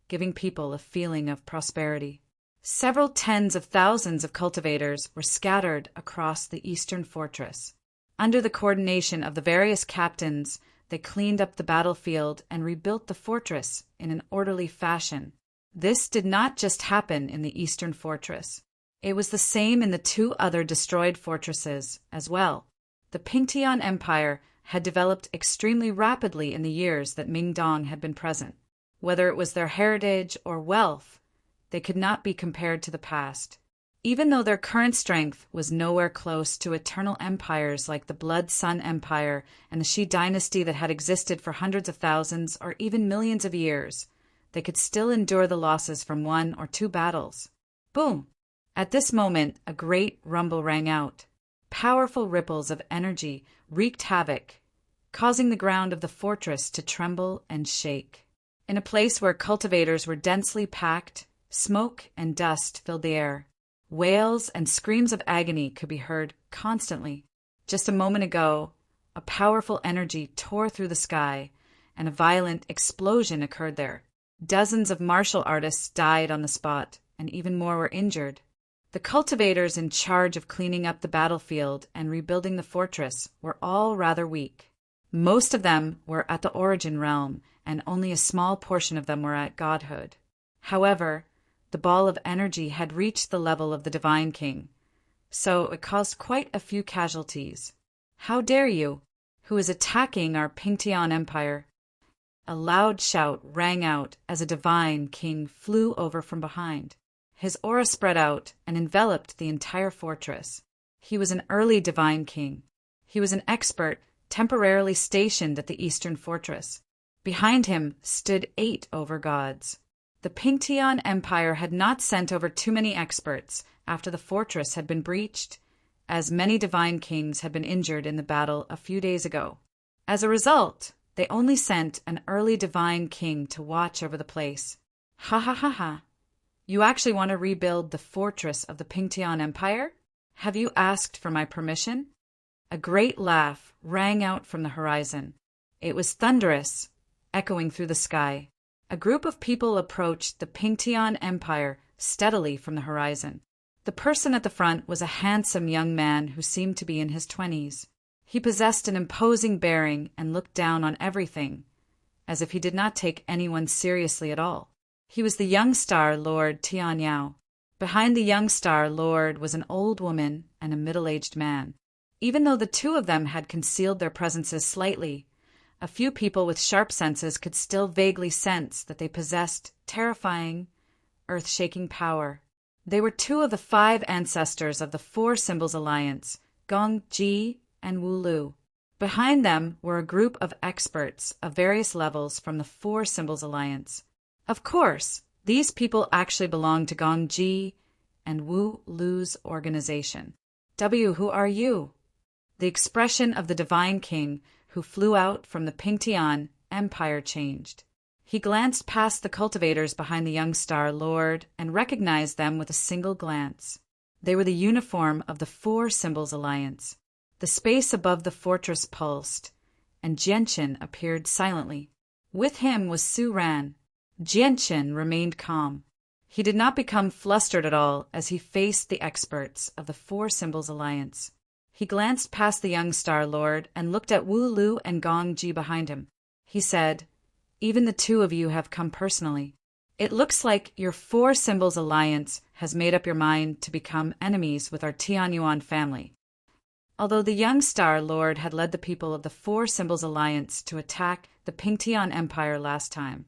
giving people a feeling of prosperity. Several tens of thousands of cultivators were scattered across the eastern fortress. Under the coordination of the various captains, they cleaned up the battlefield and rebuilt the fortress in an orderly fashion. This did not just happen in the eastern fortress. It was the same in the 2 other destroyed fortresses as well. The Pingtian Empire had developed extremely rapidly in the years that Mingdong had been present. Whether it was their heritage or wealth, they could not be compared to the past. Even though their current strength was nowhere close to eternal empires like the Blood Sun Empire and the Shi dynasty that had existed for hundreds of thousands or even millions of years, they could still endure the losses from 1 or 2 battles. Boom! At this moment, a great rumble rang out. Powerful ripples of energy wreaked havoc, causing the ground of the fortress to tremble and shake. In a place where cultivators were densely packed, smoke and dust filled the air. Wails and screams of agony could be heard constantly. Just a moment ago, a powerful energy tore through the sky, and a violent explosion occurred there. Dozens of martial artists died on the spot, and even more were injured. The cultivators in charge of cleaning up the battlefield and rebuilding the fortress were all rather weak. Most of them were at the origin realm, and only a small portion of them were at godhood. However, the ball of energy had reached the level of the Divine King, so it caused quite a few casualties. "How dare you? Who is attacking our Pingtian Empire?" A loud shout rang out as a Divine King flew over from behind. His aura spread out and enveloped the entire fortress. He was an early Divine King. He was an expert temporarily stationed at the Eastern Fortress. Behind him stood 8 overgods. The Pingtian Empire had not sent over too many experts after the fortress had been breached, as many divine kings had been injured in the battle a few days ago. As a result, they only sent an early divine king to watch over the place. Ha ha ha ha. You actually want to rebuild the fortress of the Pingtian Empire? Have you asked for my permission? A great laugh rang out from the horizon. It was thunderous, echoing through the sky. A group of people approached the Pingtian Empire steadily from the horizon. The person at the front was a handsome young man who seemed to be in his 20s. He possessed an imposing bearing and looked down on everything, as if he did not take anyone seriously at all. He was the young star Lord Tian Yao. Behind the young star Lord was an old woman and a middle-aged man. Even though the two of them had concealed their presences slightly, a few people with sharp senses could still vaguely sense that they possessed terrifying, earth-shaking power. They were 2 of the 5 ancestors of the 4 Symbols Alliance, Gong Ji and Wu Lu. Behind them were a group of experts of various levels from the 4 Symbols Alliance. Of course, these people actually belonged to Gong Ji and Wu Lu's organization. Who are you? The expression of the Divine King who flew out from the Pingtian Empire changed. He glanced past the cultivators behind the young star Lord and recognized them with a single glance. They were the uniform of the 4 Symbols Alliance. The space above the fortress pulsed, and Jianchen appeared silently. With him was Su Ran. Jianchen remained calm. He did not become flustered at all as he faced the experts of the 4 Symbols Alliance. He glanced past the young Star Lord and looked at Wu Lu and Gong Ji behind him. He said, "Even the 2 of you have come personally. It looks like your 4 Symbols Alliance has made up your mind to become enemies with our Tianyuan family." Although the young Star Lord had led the people of the 4 Symbols Alliance to attack the Pingtian Empire last time,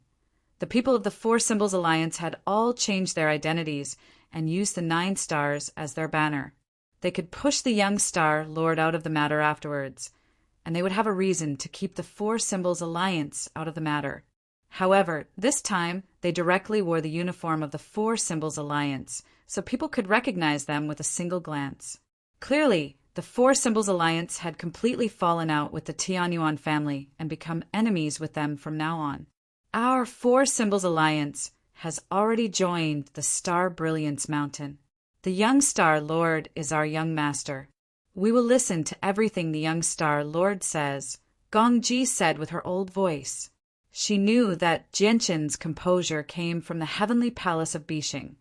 the people of the 4 Symbols Alliance had all changed their identities and used the 9 stars as their banner. They could push the young Star Lord out of the matter afterwards, and they would have a reason to keep the 4 Symbols Alliance out of the matter. However, this time they directly wore the uniform of the 4 Symbols Alliance, so people could recognize them with a single glance. Clearly, the 4 Symbols Alliance had completely fallen out with the Tianyuan family and become enemies with them from now on. Our 4 Symbols Alliance has already joined the Star Brilliance Mountain. The young Star Lord is our young master. We will listen to everything the young Star Lord says, Gong Ji said with her old voice. She knew that Jianchen's composure came from the heavenly palace of Bixing,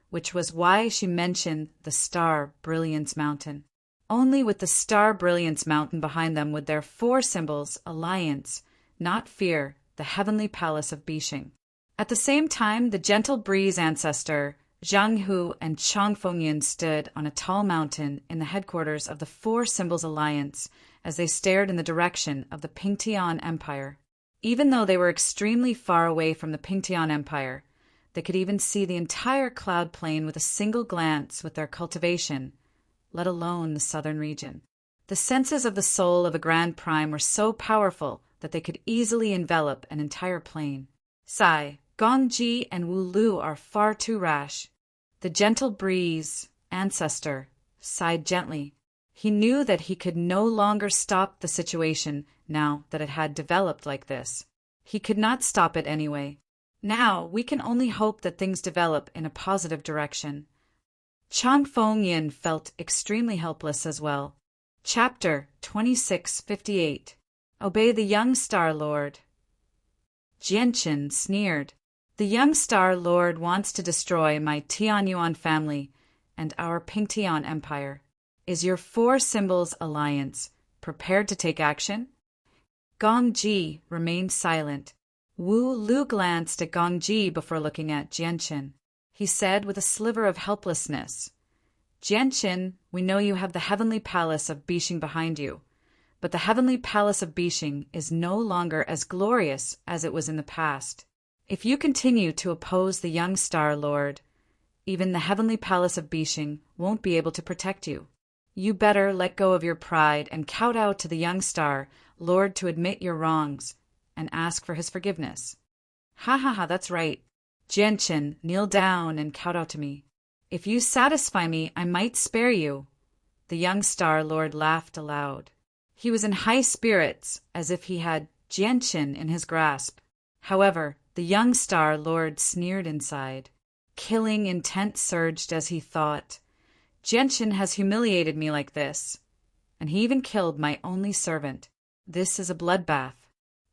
which was why she mentioned the Star Brilliance Mountain. Only with the Star Brilliance Mountain behind them would their 4 Symbols Alliance not fear the heavenly palace of Bixing. At the same time, the gentle breeze ancestor Zhang Hu and Chang Fengyin stood on a tall mountain in the headquarters of the 4 Symbols Alliance as they stared in the direction of the Pingtian Empire. Even though they were extremely far away from the Pingtian Empire, they could even see the entire cloud plain with a single glance with their cultivation, let alone the southern region. The senses of the soul of a Grand Prime were so powerful that they could easily envelop an entire plain. Sigh, Gong Ji and Wu Lu are far too rash. The gentle breeze ancestor sighed gently. He knew that he could no longer stop the situation now that it had developed like this. He could not stop it anyway. Now we can only hope that things develop in a positive direction. Chang Fengyin felt extremely helpless as well. Chapter 2658. Obey the young Star Lord. Jianchen sneered. The young Star Lord wants to destroy my Tianyuan family and our Pingtian Empire. Is your 4 Symbols Alliance prepared to take action? Gong Ji remained silent. Wu Lu glanced at Gong Ji before looking at Jianchen. He said with a sliver of helplessness, Jianchen, we know you have the heavenly palace of Bixing behind you, but the heavenly palace of Bixing is no longer as glorious as it was in the past. If you continue to oppose the young Star Lord, even the heavenly palace of Bixing won't be able to protect you. You better let go of your pride and kowtow to the young star, Lord, to admit your wrongs and ask for his forgiveness. Ha ha ha, that's right. Jianchen, kneel down and kowtow to me. If you satisfy me, I might spare you. The young star lord laughed aloud. He was in high spirits, as if he had Jianchen in his grasp. However, the young star lord sneered inside. Killing intent surged as he thought, Jianchen has humiliated me like this, and he even killed my only servant. This is a bloodbath.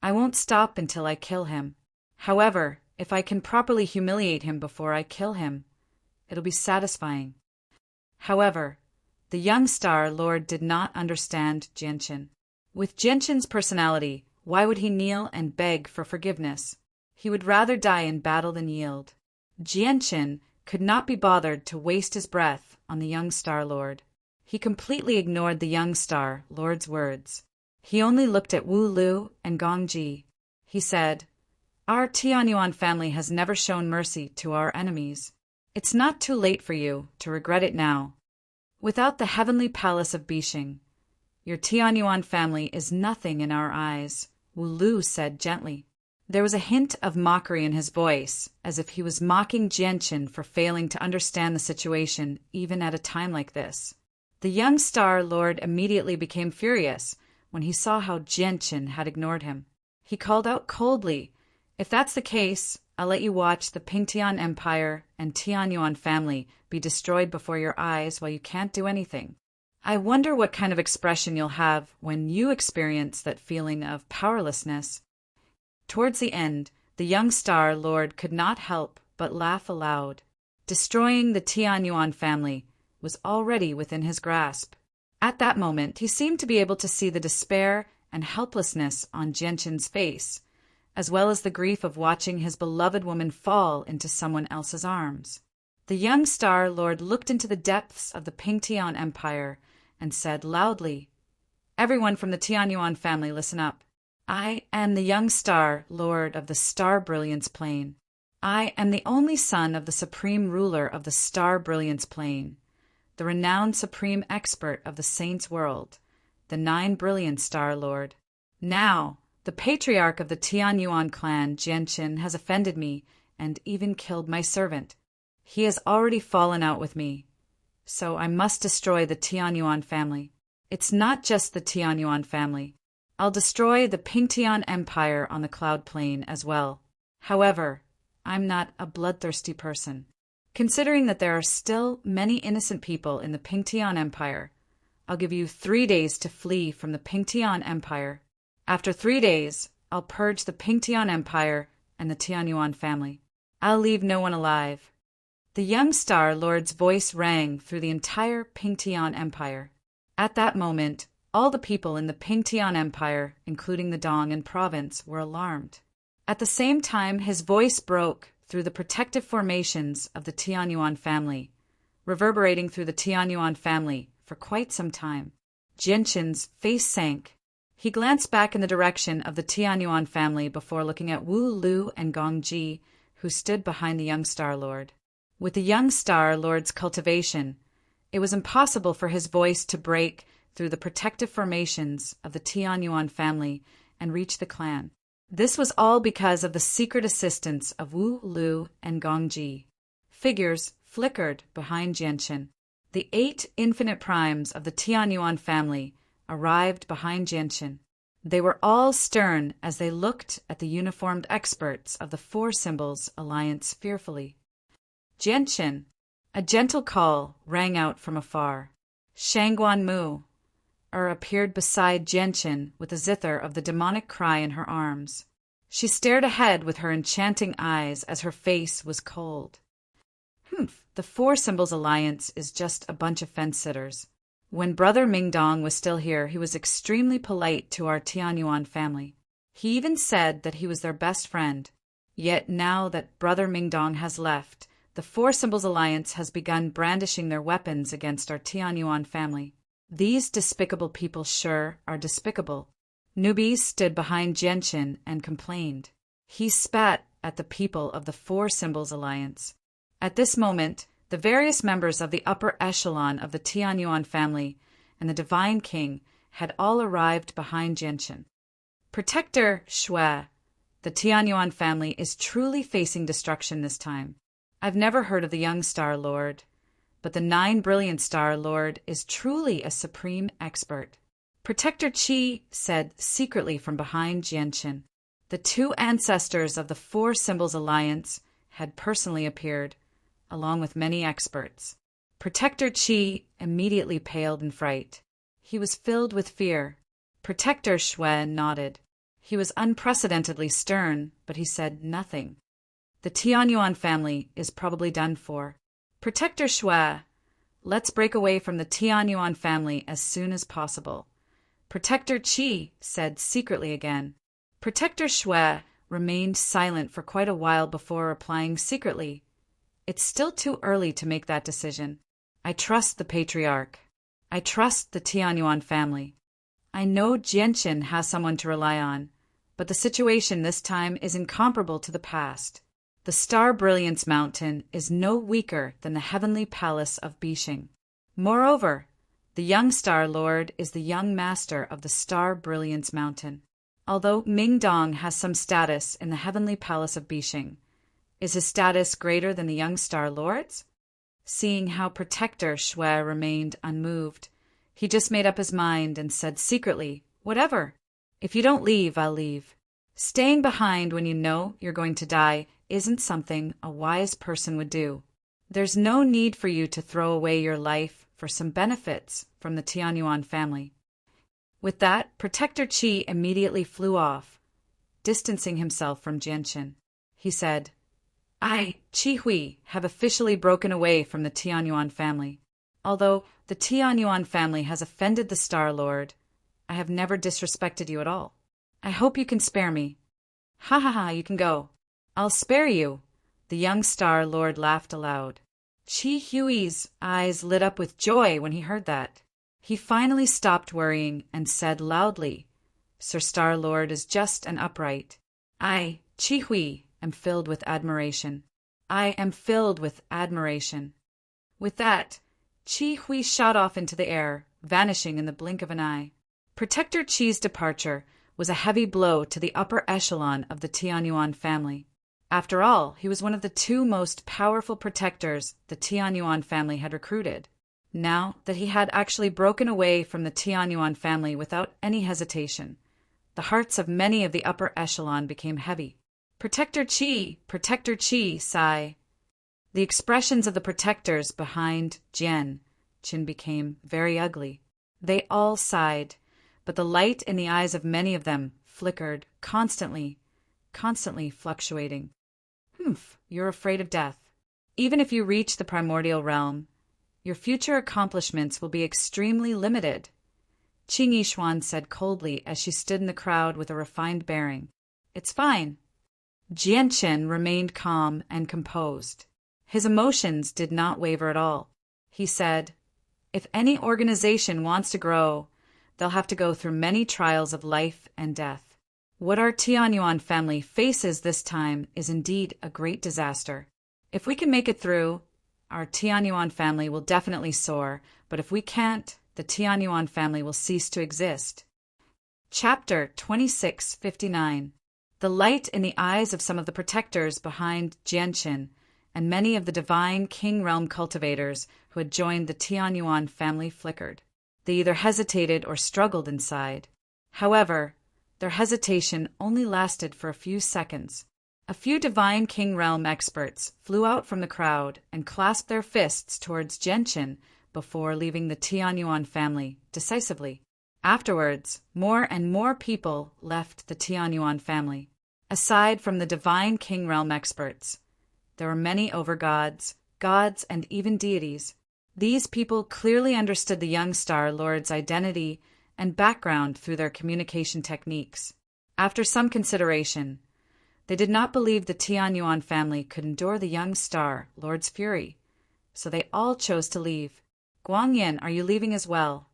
I won't stop until I kill him. However, if I can properly humiliate him before I kill him, it'll be satisfying. However, the young star lord did not understand Jianchen. With Jianchen's personality, why would he kneel and beg for forgiveness? He would rather die in battle than yield. Jianchen could not be bothered to waste his breath on the young star lord. He completely ignored the young star lord's words. He only looked at Wu Lu and Gong Ji. He said, Our Tianyuan family has never shown mercy to our enemies. It's not too late for you to regret it now. Without the heavenly palace of Bishing, your Tianyuan family is nothing in our eyes, Wu Lu said gently. There was a hint of mockery in his voice, as if he was mocking Jianchen for failing to understand the situation even at a time like this. The young star lord immediately became furious when he saw how Jianchen had ignored him. He called out coldly, If that's the case, I'll let you watch the Pingtian Empire and Tianyuan family be destroyed before your eyes while you can't do anything. I wonder what kind of expression you'll have when you experience that feeling of powerlessness. Towards the end, the young star lord could not help but laugh aloud. Destroying the Tianyuan family was already within his grasp. At that moment, he seemed to be able to see the despair and helplessness on Jianchen's face, as well as the grief of watching his beloved woman fall into someone else's arms. The young star lord looked into the depths of the Pingtian Empire and said loudly, Everyone from the Tianyuan family, listen up. I am the young star lord of the Star Brilliance Plane. I am the only son of the supreme ruler of the Star Brilliance Plane, the renowned supreme expert of the saints' world, the Nine Brilliant Star Lord. Now, the patriarch of the Tianyuan clan, Jianchen, has offended me and even killed my servant. He has already fallen out with me, so I must destroy the Tianyuan family. It's not just the Tianyuan family. I'll destroy the Pingtian Empire on the Cloud Plain as well. However, I'm not a bloodthirsty person. Considering that there are still many innocent people in the Pingtian Empire, I'll give you 3 days to flee from the Pingtian Empire. After 3 days, I'll purge the Pingtian Empire and the Tianyuan family. I'll leave no one alive. The young star lord's voice rang through the entire Pingtian Empire. At that moment, all the people in the Pingtian Empire, including the Dong and province, were alarmed. At the same time, his voice broke through the protective formations of the Tianyuan family, reverberating through the Tianyuan family for quite some time. Jianchen's face sank. He glanced back in the direction of the Tianyuan family before looking at Wu Lu and Gong Ji, who stood behind the young star lord. With the young star lord's cultivation, it was impossible for his voice to break through the protective formations of the Tianyuan family and reach the clan. This was all because of the secret assistance of Wu Lu and Gong Ji. Figures flickered behind Jianchen. The 8 infinite primes of the Tianyuan family arrived behind Jianchen. They were all stern as they looked at the uniformed experts of the Four Symbols Alliance fearfully. Jianchen, a gentle call rang out from afar. Shangguan Mu appeared beside Jianchen with a zither of the demonic cry in her arms. She stared ahead with her enchanting eyes as her face was cold. The Four Symbols Alliance is just a bunch of fence-sitters. When Brother Mingdong was still here, he was extremely polite to our Tianyuan family. He even said that he was their best friend. Yet now that Brother Mingdong has left, the Four Symbols Alliance has begun brandishing their weapons against our Tianyuan family. These despicable people sure are despicable. Newbies stood behind Jianchen and complained. He spat at the people of the Four Symbols Alliance. At this moment, the various members of the upper echelon of the Tianyuan family and the Divine King had all arrived behind Jianchen. Protector Shui, the Tianyuan family is truly facing destruction this time. I've never heard of the young Star Lord, but the 9 brilliant Star Lord is truly a supreme expert. Protector Qi said secretly from behind Jianchen. The 2 ancestors of the 4 Symbols Alliance had personally appeared, along with many experts. Protector Qi immediately paled in fright. He was filled with fear. Protector Shui nodded. He was unprecedentedly stern, but he said nothing. The Tianyuan family is probably done for. Protector Shui, let's break away from the Tianyuan family as soon as possible. Protector Qi said secretly again. Protector Shui remained silent for quite a while before replying secretly. It's still too early to make that decision. I trust the patriarch. I trust the Tianyuan family. I know Jianchen has someone to rely on, but the situation this time is incomparable to the past. The Star Brilliance Mountain is no weaker than the heavenly palace of Bixing. Moreover, the young Star Lord is the young master of the Star Brilliance Mountain. Although Mingdong has some status in the heavenly palace of Bixing, is his status greater than the young Star Lord's? Seeing how Protector Shui remained unmoved, he just made up his mind and said secretly, "Whatever. If you don't leave, I'll leave." Staying behind when you know you're going to die isn't something a wise person would do. There's no need for you to throw away your life for some benefits from the Tianyuan family. With that, Protector Qi immediately flew off, distancing himself from Jianchen. He said, I, Qi Hui, have officially broken away from the Tianyuan family. Although the Tianyuan family has offended the Star Lord, I have never disrespected you at all. I hope you can spare me. Ha ha ha, you can go. I'll spare you. The young Star Lord laughed aloud. Qi Hui's eyes lit up with joy when he heard that. He finally stopped worrying and said loudly, Sir Star Lord is just and upright. I, Qi Hui, am filled with admiration. I am filled with admiration. With that, Qi Hui shot off into the air, vanishing in the blink of an eye. Protector Qi's departure was a heavy blow to the upper echelon of the Tianyuan family. After all, he was one of the 2 most powerful protectors the Tianyuan family had recruited. Now that he had actually broken away from the Tianyuan family without any hesitation, the hearts of many of the upper echelon became heavy. Protector Qi, sigh. The expressions of the protectors behind Jianchen became very ugly. They all sighed, but the light in the eyes of many of them flickered, constantly fluctuating. You're afraid of death. Even if you reach the primordial realm, your future accomplishments will be extremely limited, Qing Yishuan said coldly as she stood in the crowd with a refined bearing. It's fine. Jianchen remained calm and composed. His emotions did not waver at all. He said, if any organization wants to grow, they'll have to go through many trials of life and death. What our Tianyuan family faces this time is indeed a great disaster. If we can make it through, our Tianyuan family will definitely soar, but if we can't, the Tianyuan family will cease to exist. Chapter 2659. The light in the eyes of some of the protectors behind Jianchen and many of the divine king realm cultivators who had joined the Tianyuan family flickered. They either hesitated or struggled inside. However, their hesitation only lasted for a few seconds. A few divine king realm experts flew out from the crowd and clasped their fists towards Jianchen before leaving the Tianyuan family decisively. Afterwards, more and more people left the Tianyuan family. Aside from the divine king realm experts, there were many overgods, gods, and even deities. These people clearly understood the young Star Lord's identity and background through their communication techniques. After some consideration, they did not believe the Tianyuan family could endure the young Star Lord's fury, so they all chose to leave. Guangyan, are you leaving as well?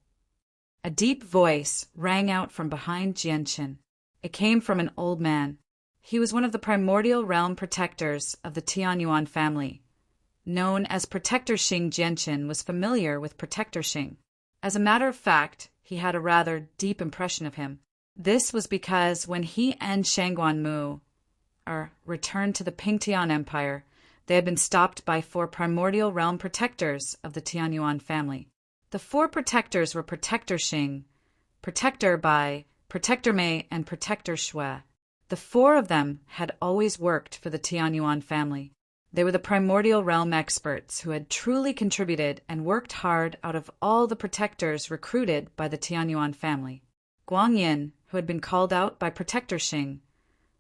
A deep voice rang out from behind Jianchen. It came from an old man. He was one of the primordial realm protectors of the Tianyuan family. Known as Protector Xing, Jianchen was familiar with Protector Xing. As a matter of fact, he had a rather deep impression of him. This was because when he and Shangguan Mu returned to the Pingtian Empire, they had been stopped by 4 primordial realm protectors of the Tianyuan family. The 4 protectors were Protector Xing, Protector Bai, Protector Mei, and Protector Shui. The 4 of them had always worked for the Tianyuan family. They were the primordial realm experts who had truly contributed and worked hard out of all the protectors recruited by the Tianyuan family. Guangyin, who had been called out by Protector Xing,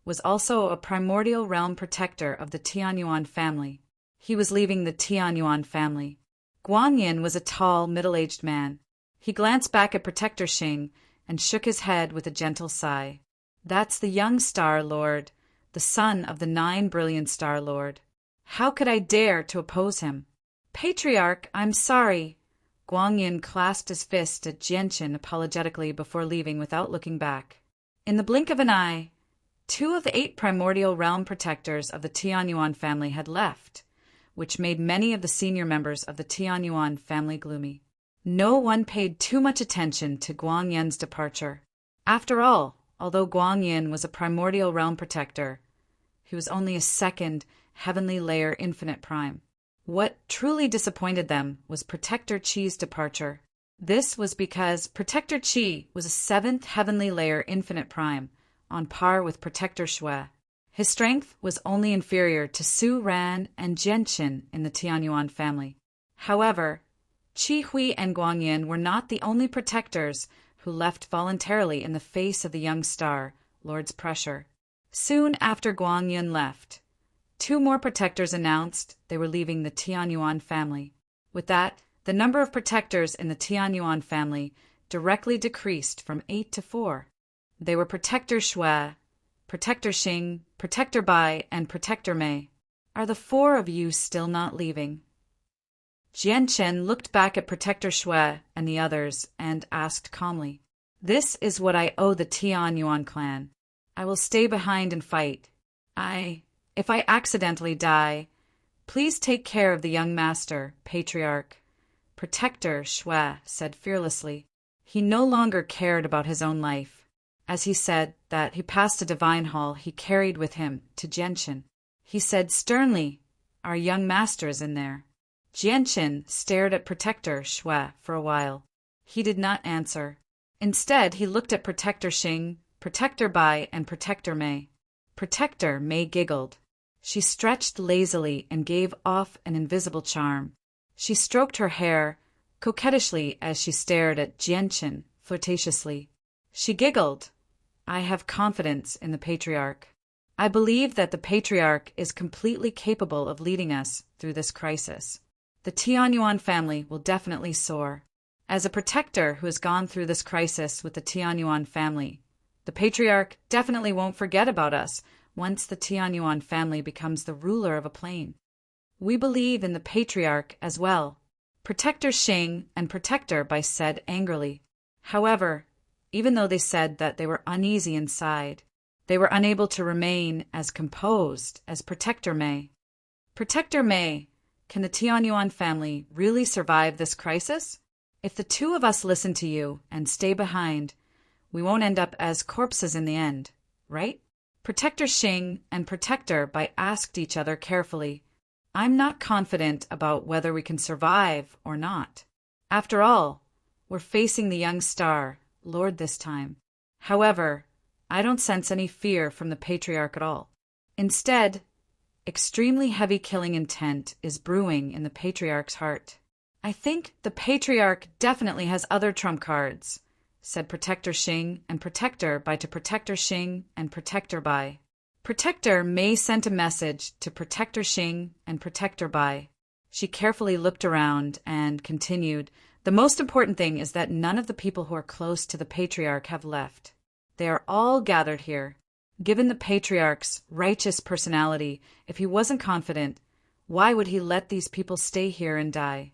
was also a primordial realm protector of the Tianyuan family. He was leaving the Tianyuan family. Guangyin was a tall, middle-aged man. He glanced back at Protector Xing and shook his head with a gentle sigh. That's the young Star Lord, the son of the 9 brilliant Star Lord. How could I dare to oppose him? Patriarch, I'm sorry. Guangyin clasped his fist at Jianqin apologetically before leaving without looking back. In the blink of an eye, 2 of the 8 primordial realm protectors of the Tianyuan family had left, which made many of the senior members of the Tianyuan family gloomy. No one paid too much attention to Guangyin's departure. After all, although Guangyin was a primordial realm protector, he was only a 2nd heavenly layer infinite prime. What truly disappointed them was Protector Qi's departure. This was because Protector Qi was a 7th heavenly layer infinite prime, on par with Protector Shui. His strength was only inferior to Su Ran and Jianqin in the Tianyuan family. However, Qi Hui and Guangyin were not the only protectors who left voluntarily in the face of the young star, Lord's pressure. Soon after Guangyin left, 2 more protectors announced they were leaving the Tianyuan family. With that, the number of protectors in the Tianyuan family directly decreased from 8 to 4. They were Protector Shui, Protector Xing, Protector Bai, and Protector Mei. Are the 4 of you still not leaving? Jianqin looked back at Protector Shui and the others and asked calmly, This is what I owe the Tianyuan clan. I will stay behind and fight. If I accidentally die, please take care of the young master, Patriarch. Protector Shui said fearlessly. He no longer cared about his own life. As he said that he passed a divine hall he carried with him to Jianqin. He said sternly, Our young master is in there. Jianqin stared at Protector Shui for a while. He did not answer. Instead, he looked at Protector Xing, Protector Bai, and Protector Mei. Protector Mei giggled. She stretched lazily and gave off an invisible charm. She stroked her hair coquettishly as she stared at Jianqin flirtatiously. She giggled. I have confidence in the Patriarch. I believe that the Patriarch is completely capable of leading us through this crisis. The Tianyuan family will definitely soar. As a protector who has gone through this crisis with the Tianyuan family, the Patriarch definitely won't forget about us once the Tianyuan family becomes the ruler of a plane. We believe in the Patriarch as well. Protector Xing and Protector Bai said angrily. However, even though they said that they were uneasy inside, they were unable to remain as composed as Protector Mei. Protector Mei, can the Tianyuan family really survive this crisis? If the 2 of us listen to you and stay behind, we won't end up as corpses in the end, right? Protector Xing and Protector Bai asked each other carefully. I'm not confident about whether we can survive or not. After all, we're facing the young star, Lord this time. However, I don't sense any fear from the Patriarch at all. Instead, extremely heavy killing intent is brewing in the Patriarch's heart. I think the Patriarch definitely has other trump cards, said Protector Xing and Protector Bai to Protector Xing and Protector Bai. Protector Mei sent a message to Protector Xing and Protector Bai. She carefully looked around and continued, The most important thing is that none of the people who are close to the Patriarch have left. They are all gathered here. Given the Patriarch's righteous personality, if he wasn't confident, why would he let these people stay here and die?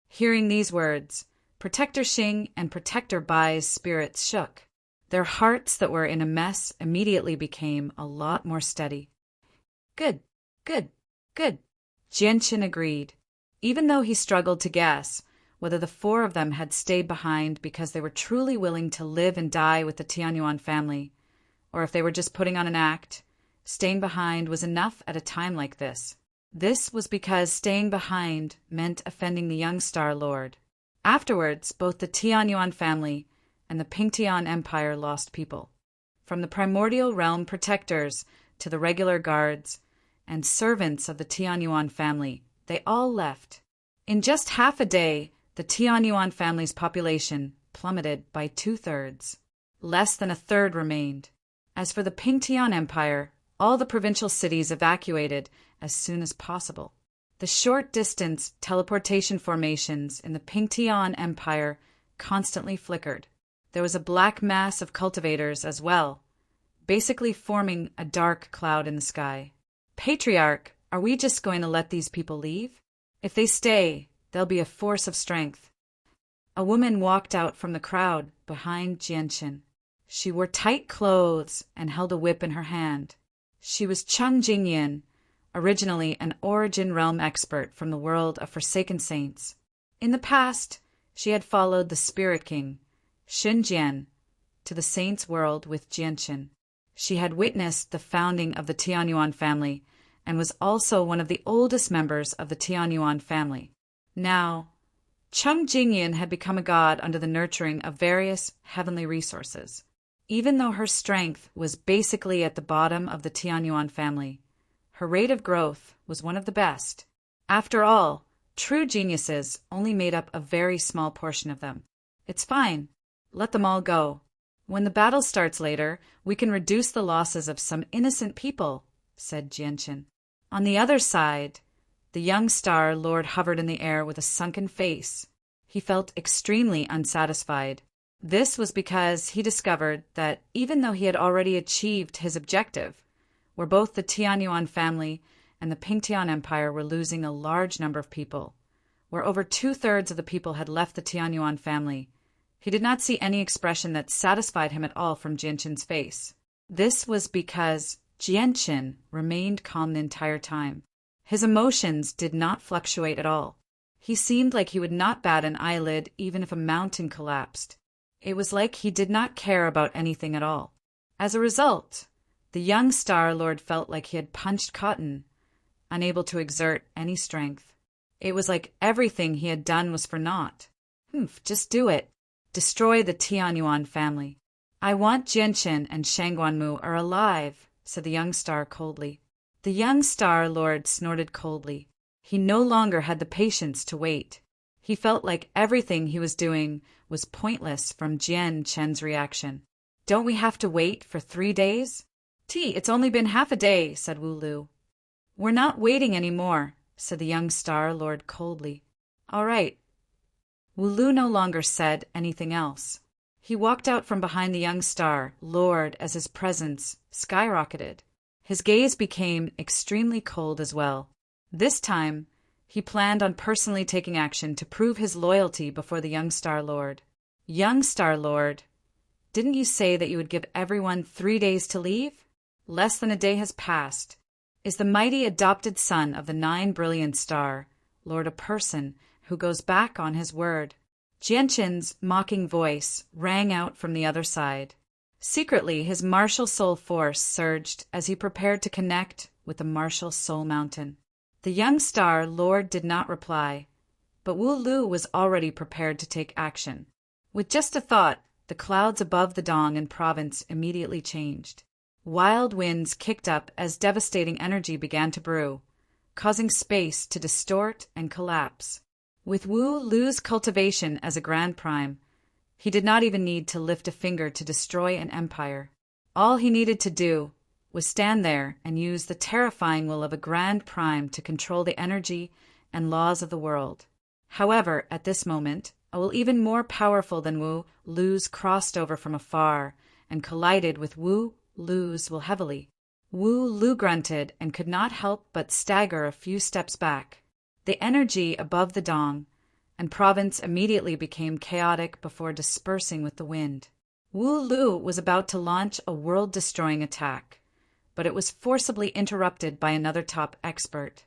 Hearing these words, Protector Xing and Protector Bai's spirits shook. Their hearts that were in a mess immediately became a lot more steady. Good, good, good. Jianqin agreed. Even though he struggled to guess whether the four of them had stayed behind because they were truly willing to live and die with the Tianyuan family, or if they were just putting on an act. Staying behind was enough at a time like this. This was because staying behind meant offending the young Star Lord. Afterwards, both the Tianyuan family and the Pingtian Empire lost people. From the primordial realm protectors to the regular guards and servants of the Tianyuan family, they all left. In just half a day, the Tianyuan family's population plummeted by 2/3. Less than a third remained. As for the Pingtian Empire, all the provincial cities evacuated as soon as possible. The short-distance teleportation formations in the Pingtian Empire constantly flickered. There was a black mass of cultivators as well, basically forming a dark cloud in the sky. Patriarch, are we just going to let these people leave? If they stay, they'll be a force of strength. A woman walked out from the crowd behind Jianchen. She wore tight clothes and held a whip in her hand. She was Cheng Jingyan, originally an Origin Realm expert from the world of Forsaken Saints. In the past, she had followed the Spirit King, Xinjian, to the Saints' world with Jianchen. She had witnessed the founding of the Tianyuan family and was also one of the oldest members of the Tianyuan family. Now, Cheng Jingyan had become a god under the nurturing of various heavenly resources. Even though her strength was basically at the bottom of the Tianyuan family, her rate of growth was one of the best. After all, true geniuses only made up a very small portion of them. It's fine. Let them all go. When the battle starts later, we can reduce the losses of some innocent people, said Jianchen. On the other side, the young Star Lord hovered in the air with a sunken face. He felt extremely unsatisfied. This was because he discovered that even though he had already achieved his objective, where both the Tianyuan family and the Pingtian Empire were losing a large number of people, where over 2/3 of the people had left the Tianyuan family, he did not see any expression that satisfied him at all from Jianchen's face. This was because Jianchen remained calm the entire time. His emotions did not fluctuate at all. He seemed like he would not bat an eyelid even if a mountain collapsed. It was like he did not care about anything at all. As a result, the young Star Lord felt like he had punched cotton, unable to exert any strength. It was like everything he had done was for naught. Just do it. Destroy the Tianyuan family. I want Jianchen and Shangguanmu are alive, said the young star coldly. The young Star Lord snorted coldly. He no longer had the patience to wait. He felt like everything he was doing was pointless from Jianchen's reaction. Don't we have to wait for 3 days? It's only been half a day, said Wu Lu. We're not waiting any more, said the young Star Lord coldly. All right. Wu Lu no longer said anything else. He walked out from behind the young Star Lord as his presence skyrocketed. His gaze became extremely cold as well. This time, he planned on personally taking action to prove his loyalty before the young Star Lord. Young Star Lord, didn't you say that you would give everyone 3 days to leave? Less than a day has passed. Is the mighty adopted son of the 9 brilliant star, Lord a person who goes back on his word? Jianchen's mocking voice rang out from the other side. Secretly, his martial soul force surged as he prepared to connect with the martial soul mountain. The young Star Lord did not reply, but Wu Lu was already prepared to take action. With just a thought, the clouds above the Dong and province immediately changed. Wild winds kicked up as devastating energy began to brew, causing space to distort and collapse. With Wu Lu's cultivation as a Grand Prime, he did not even need to lift a finger to destroy an empire. All he needed to do was stand there and use the terrifying will of a Grand Prime to control the energy and laws of the world. However, at this moment, a will even more powerful than Wu Lu's crossed over from afar and collided with Wu Lu's will heavily. Wu Lu grunted and could not help but stagger a few steps back. The energy above the Dong and province immediately became chaotic before dispersing with the wind. Wu Lu was about to launch a world-destroying attack, but it was forcibly interrupted by another top expert.